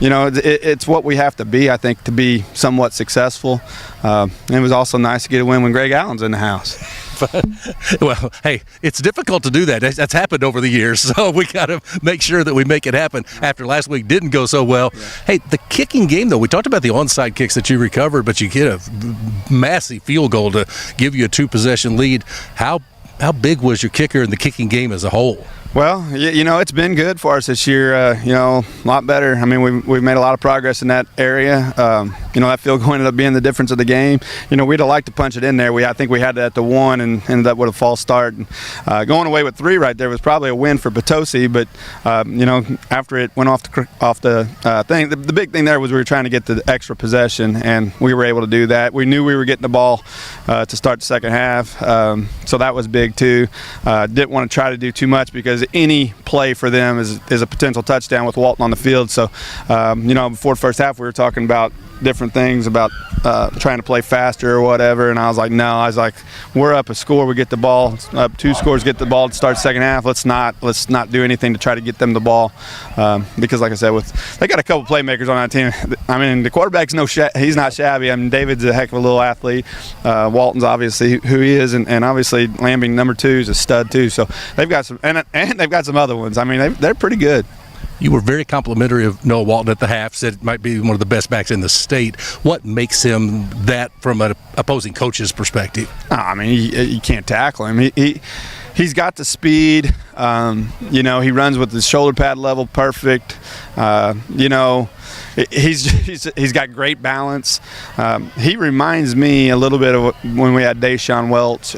it's what we have to be, I think, to be somewhat successful. And it was also nice to get a win when Greg Allen's in the house. Well, hey, it's difficult to do that. That's happened over the years, so we got to make sure that we make it happen after last week didn't go so well. Yeah. Hey, the kicking game, though, we talked about the onside kicks that you recovered, but you get a massive field goal to give you a 2-possession lead. How big was your kicker in the kicking game as a whole? Well, it's been good for us this year, a lot better. I mean, we've made a lot of progress in that area. That field goal ended up being the difference of the game. We'd have liked to punch it in there. I think we had it at the 1 and ended up with a false start. And, going away with 3 right there was probably a win for Potosi, but, after it went off the thing, the big thing there was we were trying to get the extra possession, and we were able to do that. We knew we were getting the ball to start the second half, so that was big too. Didn't want to try to do too much because any play for them is a potential touchdown with Walton on the field. So, before the first half, we were talking about different things about trying to play faster or whatever, and I was like, we're up a score, we get the ball, up 2 scores, get the ball to start the second half. Let's not do anything to try to get them the ball, because like I said, they got a couple playmakers on that team. I mean, the quarterback's he's not shabby. I mean, David's a heck of a little athlete. Walton's obviously who he is, and obviously Lambing number 2 is a stud too. So they've got some, and they've got some other ones. I mean, they're pretty good. You were very complimentary of Noah Walton at the half, said it might be one of the best backs in the state. What makes him that from an opposing coach's perspective? I mean, you can't tackle him. He's got the speed. He runs with his shoulder pad level perfect. He's got great balance. He reminds me a little bit of when we had Deshaun Welch.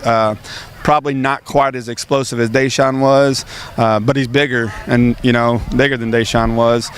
Probably not quite as explosive as Deshaun was, but he's bigger and, bigger than Deshaun was.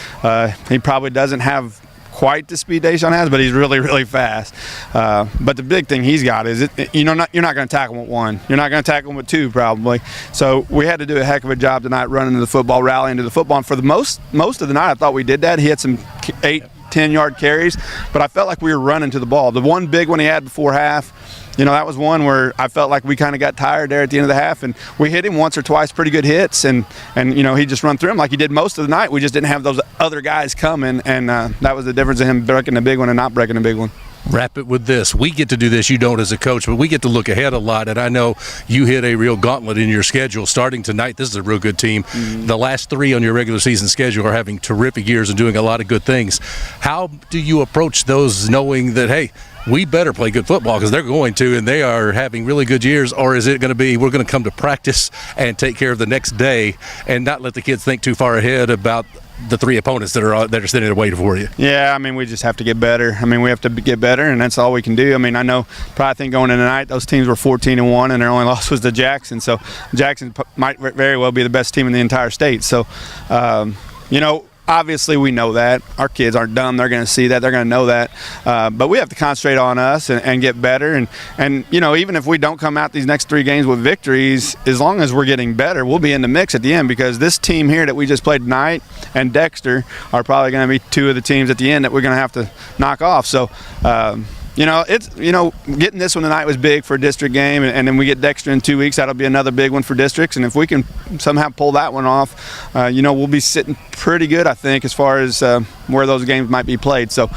He probably doesn't have quite the speed Deshaun has, but he's really, really fast. But the big thing he's got is, you're not going to tackle him with 1. You're not going to tackle him with 2 probably. So we had to do a heck of a job tonight running to the football, rallying to the football. And for the most of the night, I thought we did that. He had some 8-10-yard carries, but I felt like we were running to the ball. The one big one he had before half, that was one where I felt like we kind of got tired there at the end of the half, and we hit him once or twice, pretty good hits, and he just run through him like he did most of the night. We just didn't have those other guys coming, and that was the difference of him breaking the big one and not breaking the big one. Wrap it with this. We get to do this. You don't as a coach, but we get to look ahead a lot. And I know you hit a real gauntlet in your schedule. Starting tonight, this is a real good team. Mm-hmm. The last 3 on your regular season schedule are having terrific years and doing a lot of good things. How do you approach those knowing that, hey, we better play good football because they're going to, and they are having really good years? Or is it going to be we're going to come to practice and take care of the next day and not let the kids think too far ahead about the 3 opponents that are sitting there waiting for you? Yeah, I mean, we just have to get better. I mean, we have to get better, and that's all we can do. I mean, I know, probably think going into tonight, those teams were 14-1, and their only loss was to Jackson. So Jackson might very well be the best team in the entire state. So, you know, obviously we know that. Our kids aren't dumb. They're going to see that. They're going to know that. But we have to concentrate on us and get better. And, you know, even if we don't come out these next 3 games with victories, as long as we're getting better, we'll be in the mix at the end, because this team here that we just played tonight and Dexter are probably going to be 2 of the teams at the end that we're going to have to knock off. So, you know, getting this one tonight was big for a district game, and then we get Dexter in 2 weeks. That'll be another big one for districts, and if we can somehow pull that one off, you know, we'll be sitting pretty good, I think, as far as where those games might be played. So,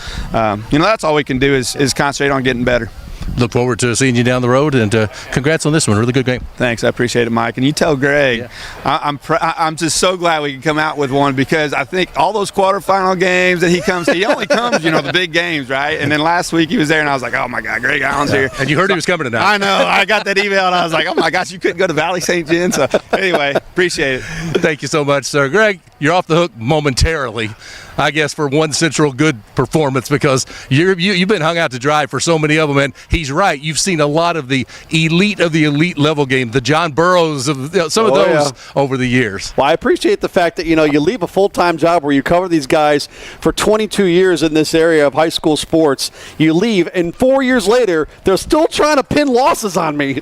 you know, that's all we can do is concentrate on getting better. Look forward to seeing you down the road, and congrats on this one. Really good game. Thanks, I appreciate it, Mike. And you tell Greg, yeah. I'm just so glad we can come out with one, because I think all those quarterfinal games that he comes to, he only comes, you know, the big games, right? And then last week he was there, and I was like, oh my God, Greg Allen's here. And you heard he was coming tonight. I know. I got that email, and I was like, oh my gosh, you couldn't go to Valley St. John. So anyway, appreciate it. Thank you so much, sir. Greg, you're off the hook momentarily, I guess, for one Central good performance, because you've been hung out to dry for so many of them, and he's right. You've seen a lot of the elite level game, the John Burrows of some of those over the years. Well, I appreciate the fact that, you know, you leave a full-time job where you cover these guys for 22 years in this area of high school sports. You leave, and 4 years later, they're still trying to pin losses on me.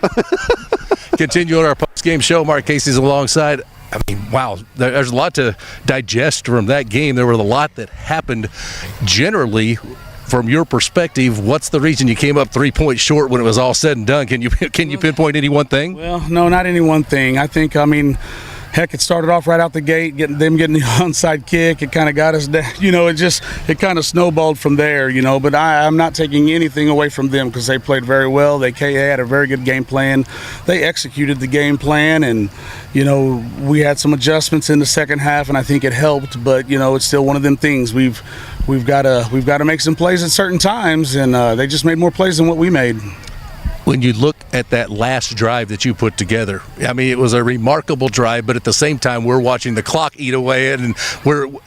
Continuing our post-game show, Mark Casey's alongside. I mean, wow, there's a lot to digest from that game. There was a lot that happened. Generally, from your perspective, what's the reason you came up 3 points short when it was all said and done? Can you pinpoint any one thing? Well, no, not any one thing. I think, I mean, heck, it started off right out the gate, getting the onside kick. It kind of got us down. You know, it kind of snowballed from there, you know. But I'm not taking anything away from them, because they played very well. They had a very good game plan. They executed the game plan, and, you know, we had some adjustments in the second half, and I think it helped. But, you know, it's still one of them things. We've got to make some plays at certain times, and they just made more plays than what we made. When you look at that last drive that you put together, I mean, it was a remarkable drive, but at the same time, we're watching the clock eat away. And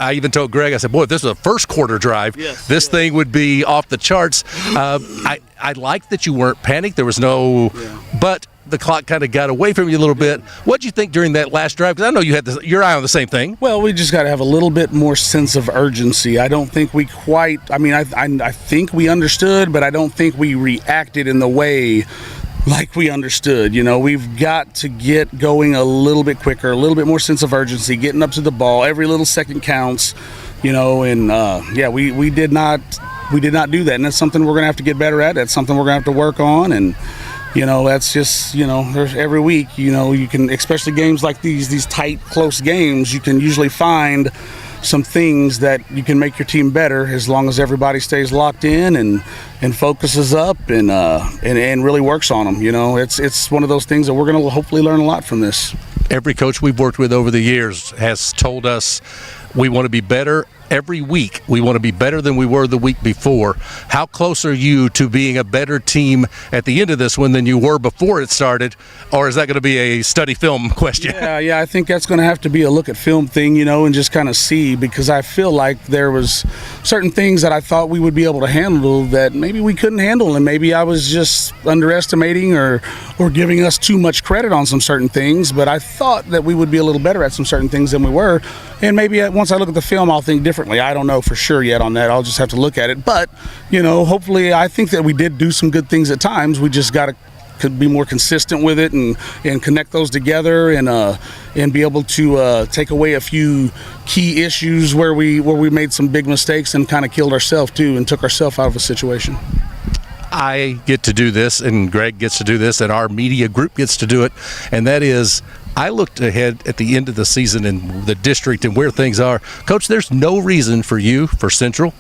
I even told Greg, I said, boy, if this was a first quarter drive, this thing would be off the charts. I like that you weren't panicked. There was no, but the clock kind of got away from you a little bit. What did you think during that last drive? Because I know you had your eye on the same thing. Well, we just got to have a little bit more sense of urgency. I don't think we quite, I mean, I think we understood, but I don't think we reacted in the way like we understood. You know, we've got to get going a little bit quicker, a little bit more sense of urgency, getting up to the ball. Every little second counts, you know, and we did not do that. And that's something we're going to have to get better at. That's something we're going to have to work on. And, you know, that's just, you know, there's every week, you know, you can, especially games like these tight, close games, you can usually find some things that you can make your team better as long as everybody stays locked in and focuses up and really works on them. You know, it's one of those things that we're going to hopefully learn a lot from this. Every coach we've worked with over the years has told us we want to be better. Every week, we want to be better than we were the week before. How close are you to being a better team at the end of this one than you were before it started? Or is that going to be a study film question? Yeah, I think that's going to have to be a look at film thing, you know, and just kind of see, because I feel like there was certain things that I thought we would be able to handle that maybe we couldn't handle, and maybe I was just underestimating or giving us too much credit on some certain things, but I thought that we would be a little better at some certain things than we were, and maybe once I look at the film, I'll think differently. I don't know for sure yet on that. I'll just have to look at it. But, you know, hopefully I think that we did do some good things at times. We just got to be more consistent with it and connect those together and be able to take away a few key issues where we made some big mistakes and kind of killed ourselves too and took ourselves out of a situation. I get to do this, and Greg gets to do this, and our media group gets to do it, and that is I looked ahead at the end of the season and the district and where things are. Coach, there's no reason for you, for Central,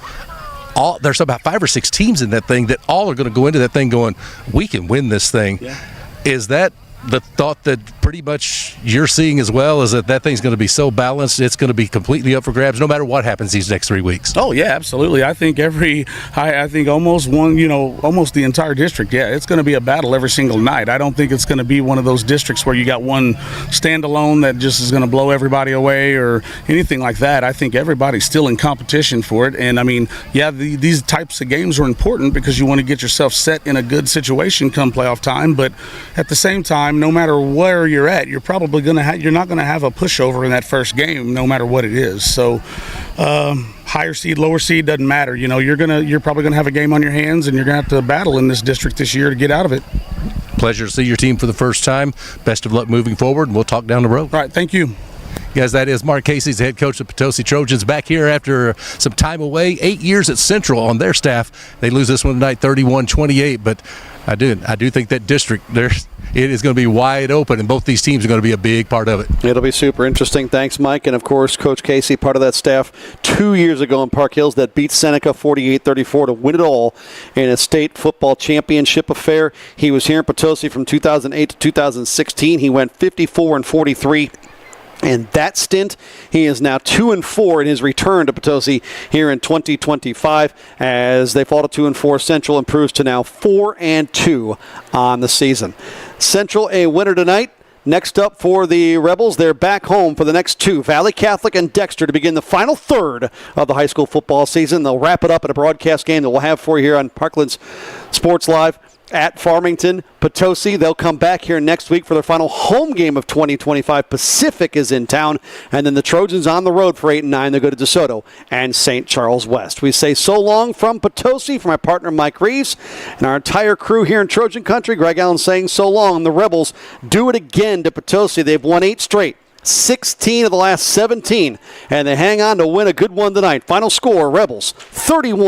there's about 5 or 6 teams in that thing that all are going to go into that thing going, we can win this thing. Yeah. Is that the thought that pretty much you're seeing as well, is that thing's going to be so balanced, it's going to be completely up for grabs no matter what happens these next 3 weeks? Oh yeah, absolutely. I think almost almost the entire district, yeah, it's going to be a battle every single night. I don't think it's going to be one of those districts where you got one standalone that just is going to blow everybody away or anything like that. I think everybody's still in competition for it. And I mean, yeah, these types of games are important because you want to get yourself set in a good situation come playoff time, but at the same time, no matter where you're at, you're probably you're not going to have a pushover in that first game, no matter what it is. So, higher seed, lower seed doesn't matter. You know, you're probably going to have a game on your hands, and you're going to have to battle in this district this year to get out of it. Pleasure to see your team for the first time. Best of luck moving forward, and we'll talk down the road. All right, thank you. Guys, that is Mark Casey, the head coach of Potosi Trojans, back here after some time away. 8 years at Central on their staff. They lose this one tonight, 31-28, but I do think that district, it is going to be wide open, and both these teams are going to be a big part of it. It'll be super interesting. Thanks, Mike. And, of course, Coach Casey, part of that staff 2 years ago in Park Hills that beat Seneca 48-34 to win it all in a state football championship affair. He was here in Potosi from 2008 to 2016. He went 54-43. And that stint, he is now 2-4 in his return to Potosi here in 2025 as they fall to 2-4. Central improves to now 4-2 on the season. Central a winner tonight. Next up for the Rebels, they're back home for the next 2, Valley Catholic and Dexter, to begin the final third of the high school football season. They'll wrap it up at a broadcast game that we'll have for you here on Parkland's Sports Live at Farmington. Potosi, they'll come back here next week for their final home game of 2025. Pacific is in town, and then the Trojans on the road for 8 and 9. They go to DeSoto and St. Charles West. We say so long from Potosi, from my partner Mike Reeves and our entire crew here in Trojan Country. Greg Allen saying so long. The Rebels do it again to Potosi. They've won 8 straight. 16 of the last 17, and they hang on to win a good one tonight. Final score, Rebels 31.